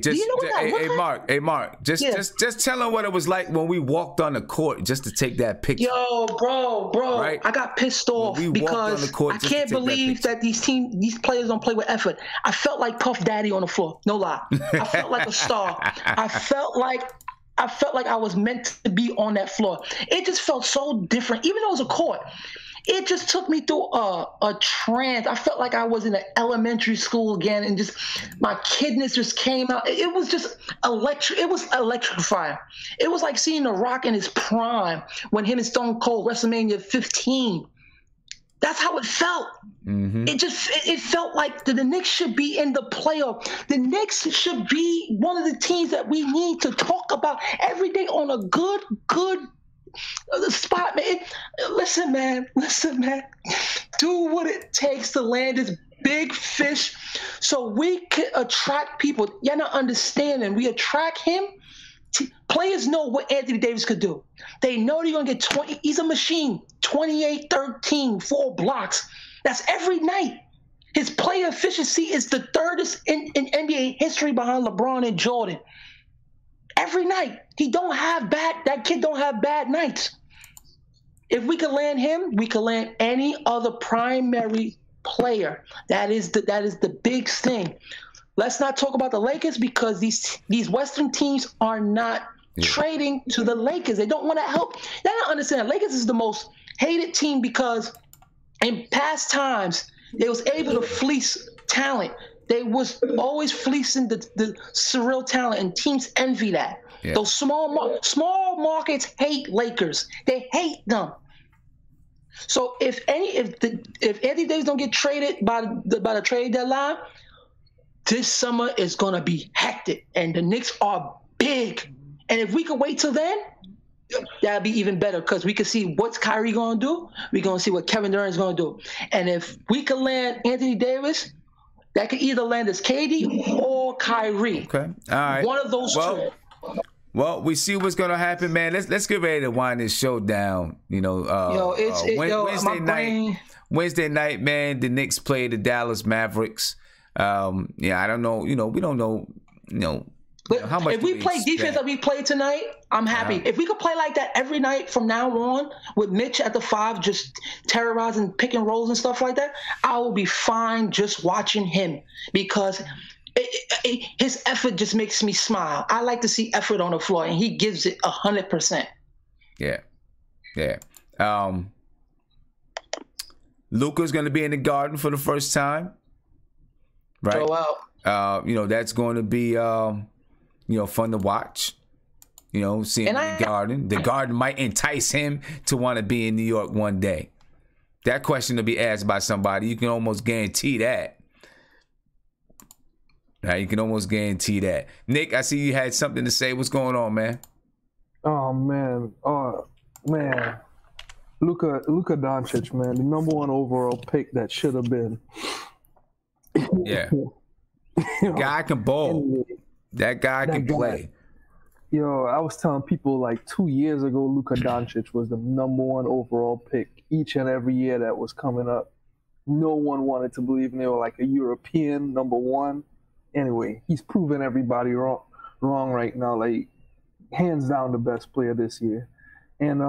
Just, do you know what that look like? Mark, just tell him what it was like when we walked on the court just to take that picture. Yo, bro, right? I got pissed off because I can't believe that these players don't play with effort. I felt like Puff Daddy on the floor, no lie. I felt like a star. I felt like I felt like I was meant to be on that floor. It just felt so different, even though it was a court. It just took me through a trance. I felt like I was in an elementary school again, and just my kidness just came out. It was just electric. It was electrifying. It was like seeing The Rock in his prime when him and Stone Cold, WrestleMania 15. That's how it felt. Mm-hmm. It felt like the Knicks should be in the playoff. The Knicks should be one of the teams that we need to talk about every day on a good spot, man. Listen, man. Do what it takes to land this big fish so we can attract people. You're not understanding. We attract him. Players know what Anthony Davis could do. They know they're going to get 20. He's a machine. 28, 13, 4 blocks. That's every night. His player efficiency is the thirdest in NBA history behind LeBron and Jordan. Every night. That kid don't have bad nights. If we could land him, we could land any other primary player. That is the big thing. Let's not talk about the Lakers because these Western teams are not trading to the Lakers. They don't want to help. They don't understand. Lakers is the most hated team because in past times they was able to fleece talent. They was always fleecing the surreal talent, and teams envy that. Yeah. Those small markets hate Lakers. They hate them. So if Anthony Davis don't get traded by the trade deadline, this summer is gonna be hectic, and the Knicks are big. And if we could wait till then, that'd be even better because we could see what's Kyrie gonna do. We're gonna see what Kevin Durant's gonna do. And if we could land Anthony Davis, that could either land as KD or Kyrie. Okay, all right. One of those two. Well, we see what's gonna happen, man. Let's get ready to wind this show down. You know, Wednesday night, man. The Knicks play the Dallas Mavericks. I don't know. You know, we don't know. But how much if we play defense that we play tonight, I'm happy. If we could play like that every night from now on, with Mitch at the 5, just terrorizing pick and rolls and stuff like that, I will be fine just watching him because his effort just makes me smile. I like to see effort on the floor, and he gives it 100%. Yeah. Luka's going to be in the Garden for the first time, right? Go out. That's going to be fun to watch. Seeing in the Garden. The Garden might entice him to want to be in New York one day. That question will be asked by somebody. You can almost guarantee that. Now you can almost guarantee that. Nick, I see you had something to say. What's going on, man? Oh man. Luka Doncic, man, the #1 overall pick that should have been. Yeah. Guy can bowl. That guy can play. Yo, I was telling people like 2 years ago, Luka Doncic was the #1 overall pick each and every year that was coming up. No one wanted to believe they were like a European #1. Anyway, he's proven everybody wrong right now. Like, hands down the best player this year. And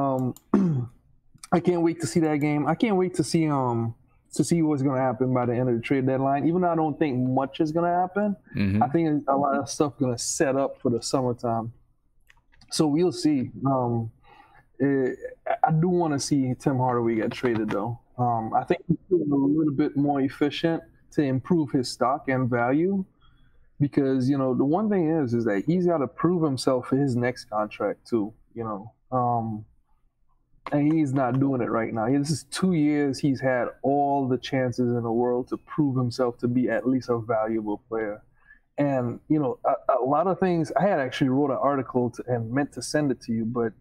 I can't wait to see that game. I can't wait to see what's going to happen by the end of the trade deadline. Even though I don't think much is going to happen, I think a lot of stuff going to set up for the summertime. So we'll see. I do want to see Tim Hardaway get traded, though. I think he's feeling a little bit more efficient to improve his stock and value. Because, the one thing is that he's got to prove himself for his next contract, too, and he's not doing it right now. This is 2 years. He's had all the chances in the world to prove himself to be at least a valuable player. And, a lot of things, I had actually wrote an article and meant to send it to you, but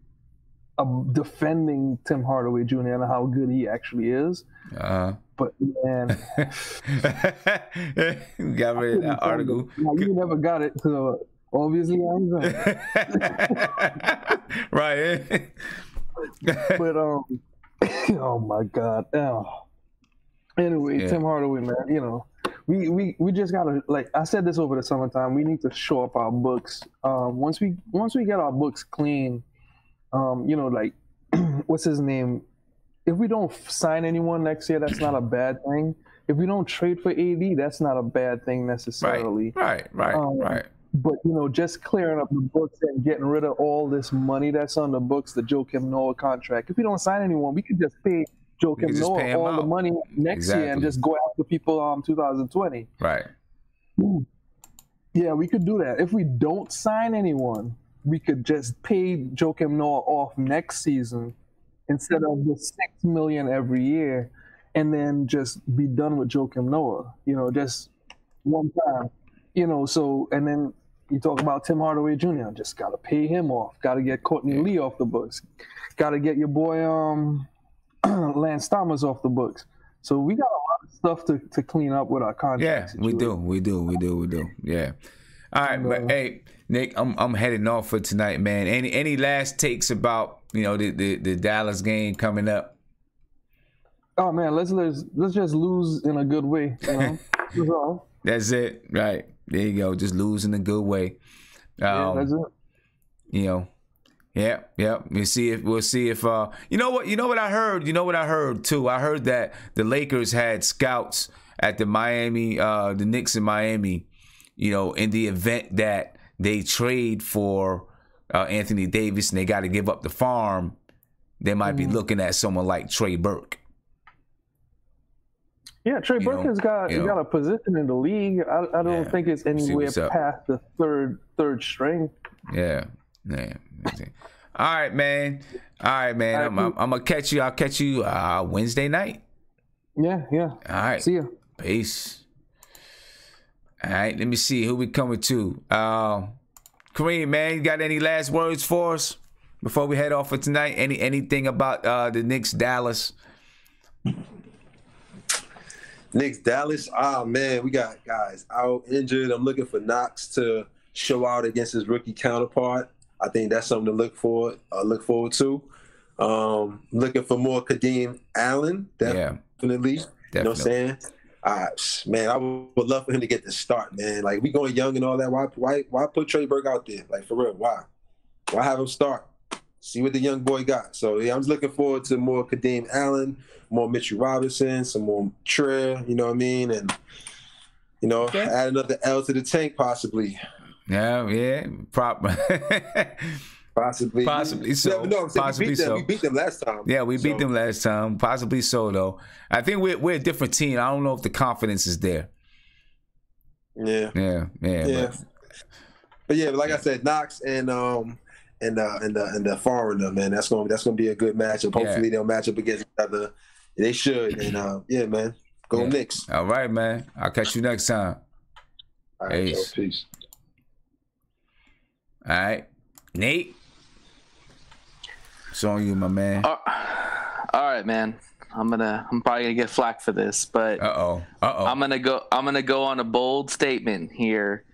defending Tim Hardaway Jr. and how good he actually is. But, man. Got rid of that article. You never got it, so obviously I'm done. Right. But oh my God. Anyway, Tim Hardaway, man, we just gotta, like I said this over the summertime, we need to show up our books. Once we get our books clean, like what's his name? If we don't sign anyone next year, that's not a bad thing. If we don't trade for AD, that's not a bad thing necessarily. Right. But, just clearing up the books and getting rid of all this money that's on the books, the Joakim Noah contract. If we don't sign anyone, we could just pay Joakim Noah all the money next year and just go after people 2020. Right. Yeah, we could do that. If we don't sign anyone, we could just pay Joakim Noah off next season instead of the $6 million every year, and then just be done with Joakim Noah. Just one time. So, and then you talk about Tim Hardaway Jr. Just got to pay him off. Got to get Courtney Lee off the books. Got to get your boy Lance Thomas off the books. So we got a lot of stuff to clean up with our contracts. Yeah, we do. Yeah. All right, but hey, Nick, I'm heading off for tonight, man. Any last takes about the Dallas game coming up? Oh man, let's just lose in a good way. That's all. That's it, right? There you go. Just lose in a good way. That's it. Yeah. We'll see if you know what I heard too. I heard that the Lakers had scouts at the Knicks in Miami, in the event that they trade for Anthony Davis and they got to give up the farm, they might be looking at someone like Trey Burke. Yeah, Trey Burke has got a position in the league. I don't think it's anywhere past the third string. Yeah. All right, man. I'm gonna catch you. I'll catch you Wednesday night. Yeah. All right. See ya. Peace. All right. Let me see who we coming to. Kareem, man, you got any last words for us before we head off for tonight? Anything about the Knicks Dallas? Knicks Dallas. Man, we got guys out injured. I'm looking for Knox to show out against his rookie counterpart. I think that's something to look forward to. Looking for more Kadeem Allen, definitely. You know what I'm saying? Man, I would love for him to get the start, man. Like, we going young and all that. Why put Trey Burke out there? Like, for real, why? Why have him start? See what the young boy got. So, yeah, I'm just looking forward to more Kadeem Allen, more Mitchell Robinson, some more Trier, you know what I mean? And, add another L to the tank possibly. Yeah. Possibly so. No, we beat them last time. Yeah, we beat them last time. Possibly so, though. I think we're a different team. I don't know if the confidence is there. Yeah. But like I said, Knox and the foreigner, man, that's gonna be a good matchup. Hopefully they'll match up against each other. They should. And man, go Knicks. All right, man. I'll catch you next time. All right, peace. All right, Nate. It's on you, my man. All right, man. I'm probably gonna get flack for this, but I'm gonna go on a bold statement here,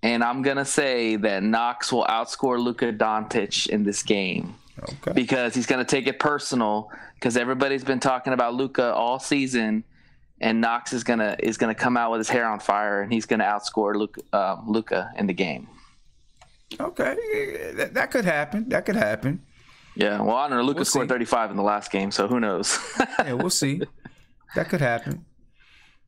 and I'm gonna say that Knox will outscore Luka Doncic in this game. Okay. Because he's gonna take it personal, because everybody's been talking about Luka all season, and Knox is gonna come out with his hair on fire, and he's gonna outscore Luka in the game. Okay, that could happen. Yeah, well, I don't know. Luka scored 35 in the last game, so who knows? Yeah, we'll see. That could happen.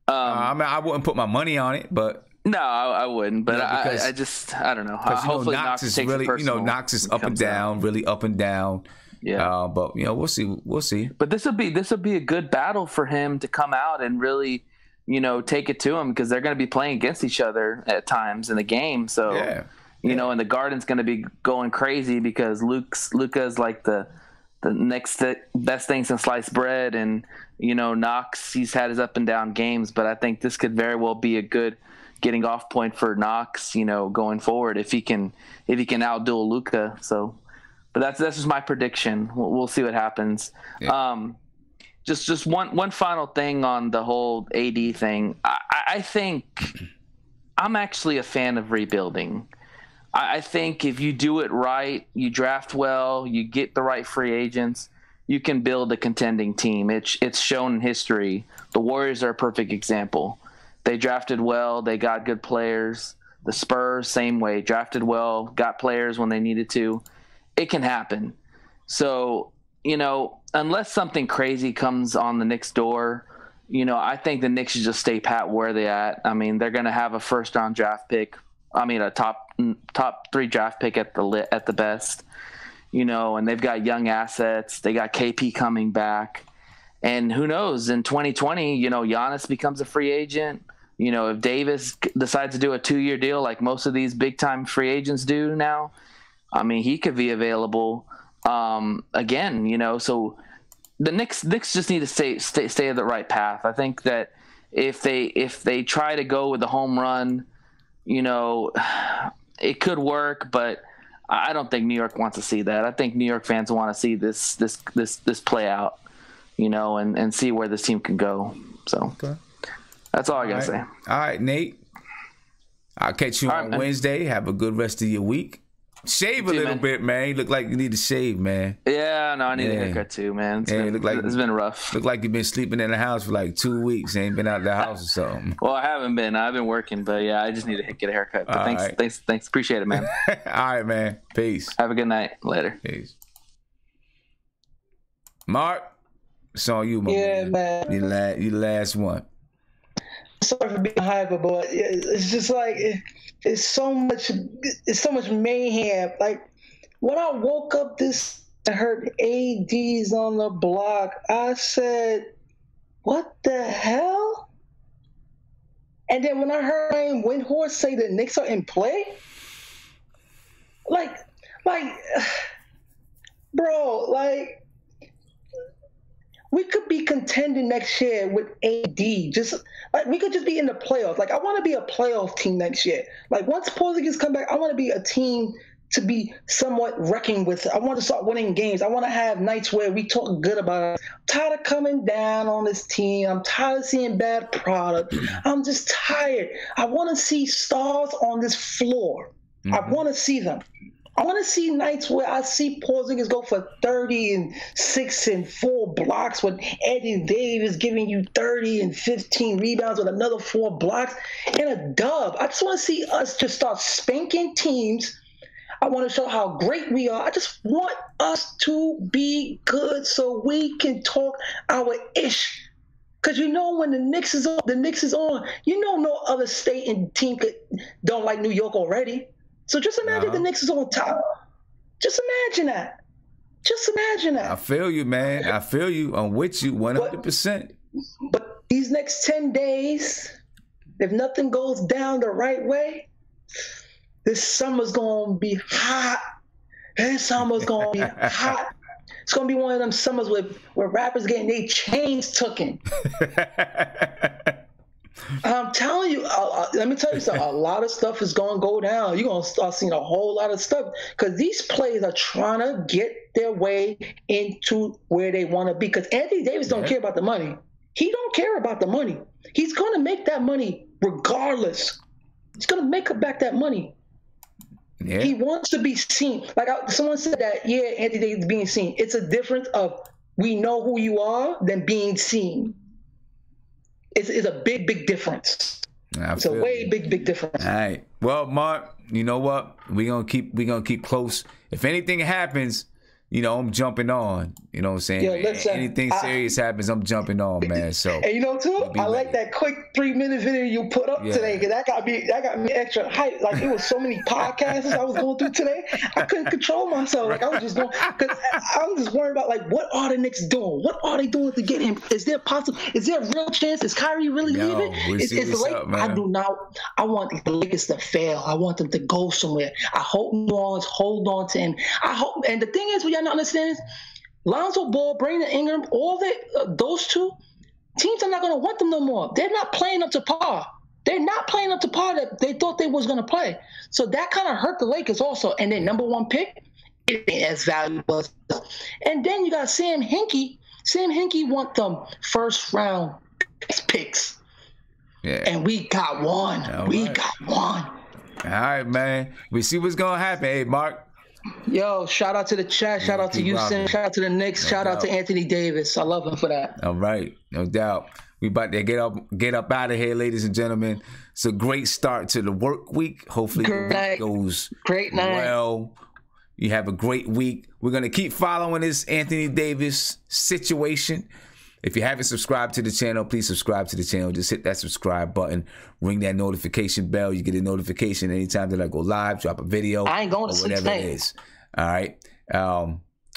I wouldn't put my money on it, but no, I wouldn't. But I don't know. Hopefully, Knox is really, Knox is up and down, really up and down. Yeah, but we'll see. But this will be a good battle for him to come out and really, take it to him, because they're going to be playing against each other at times in the game. So. Yeah. And the Garden's going to be going crazy because Luka's like the next best thing since sliced bread, and Knox, he's had his up and down games, but I think this could very well be a good getting off point for Knox, going forward if he can outduel Luka. So, but that's just my prediction. We'll see what happens. Yeah. Just one final thing on the whole AD thing. I think I'm actually a fan of rebuilding. I think if you do it right, you draft well, you get the right free agents, you can build a contending team. It's shown in history. The Warriors are a perfect example. They drafted well, they got good players. The Spurs, same way, drafted well, got players when they needed to. It can happen. So, unless something crazy comes on the Knicks' door, I think the Knicks should just stay pat where they're at. I mean, they're going to have a first-round draft pick. I mean, a top top 3 draft pick at the best. And they've got young assets. They got KP coming back. And who knows, in 2020, Giannis becomes a free agent. If Davis decides to do a 2-year deal like most of these big-time free agents do now, I mean, he could be available again, So the Knicks just need to stay on the right path. I think that if they try to go with the home run, it could work, but I don't think New York wants to see that. I think New York fans want to see this play out, and see where this team can go. So that's all I gotta say. All right, Nate. I'll catch you on Wednesday. Have a good rest of your week. Shave a little bit, man. You look like you need to shave, man. Yeah, no, I need a haircut too, man. It's been rough. Look like you've been sleeping in the house for like 2 weeks. Ain't been out of the house or something. Well, I haven't been. I've been working, but yeah, I just need to get a haircut. But thanks. Appreciate it, man. All right, man. Peace. Have a good night. Later. Peace. Mark, it's on you, man. Man. You the last one. Sorry for being hyper, but it's just like it's so much mayhem. Like when I woke up I heard AD's on the block. I said, "What the hell?" And then when I heard Ryan Windhorst say the Knicks are in play, like, bro, like. We could be contending next year with AD. Just like we could just be in the playoffs. Like I want to be a playoff team next year. Like once Porzingis come back, I want to be a team to be somewhat reckoning with. I want to start winning games. I want to have nights where we talk good about it. I'm tired of coming down on this team. I'm tired of seeing bad product. I'm just tired. I want to see stars on this floor. I want to see them. I want to see nights where I see Porzingis go for 30 and 6 and 4 blocks with Anthony Davis giving you 30 and 15 rebounds with another 4 blocks and a dub. I just want to see us just start spanking teams. I want to show how great we are. I just want us to be good so we can talk our ish. Because when the Knicks is on, no other state and team don't like New York already. So just imagine the Knicks is on top. Just imagine that. I feel you, man. I feel you. I'm with you 100%. But these next 10 days, if nothing goes down the right way, this summer's going to be hot. It's going to be hot. It's going to be one of them summers where rappers getting their chains taken. I'm telling you, let me tell you something. A lot of stuff is going to go down. You're going to start seeing a whole lot of stuff because these players are trying to get their way into where they want to be. Because Anthony Davis don't care about the money. He don't care about the money. He's going to make that money regardless. He's going to make back that money. Yeah. He wants to be seen. Like someone said that, Anthony Davis being seen. It's a difference of we know who you are than being seen. It's a big, big difference. It's a way big difference. All right. Well, Mark, you know what? We're gonna keep close. If anything happens, I'm jumping on. You know what I'm saying? Yeah, listen, anything serious happens, I'm jumping on, man. So and too, I like that quick 3-minute video you put up today because that got me extra hype. Like it was so many podcasts I was going through today, I couldn't control myself. Like I was just going because I was just worried about like what are the Knicks doing? What are they doing to get him? Is there a real chance? Is Kyrie really leaving? It's late. I want the Lakers to fail. I want them to go somewhere. I hope New Orleans hold on to him. I hope, and the thing is, what y'all not understand is Lonzo Ball, Brandon Ingram, all those two teams are not going to want them no more. They're not playing up to par. They're not playing up to par that they thought they was going to play. So that kind of hurt the Lakers also. And then number 1 pick, it ain't as valuable. And then you got Sam Hinkie. Sam Hinkie want them first round picks. Yeah. And we got one. Got one. All right, man. We see what's going to happen. Hey, Mark. Yo, shout out to the chat. Shout out to Houston. Shout out to the Knicks. Shout out to Anthony Davis. I love him for that. All right. No doubt. We about to get up out of here, ladies and gentlemen. It's a great start to the work week. Hopefully it goes well. You have a great week. We're going to keep following this Anthony Davis situation. If you haven't subscribed to the channel, please subscribe to the channel. Just hit that subscribe button, ring that notification bell. You get a notification anytime that I go live, drop a video, I ain't going to whatever it is. All right.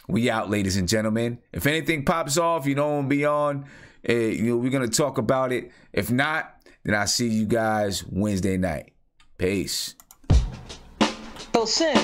We out, ladies and gentlemen. If anything pops off, you know, and beyond, we're going to talk about it. If not, then I'll see you guys Wednesday night. Peace. So, Sim.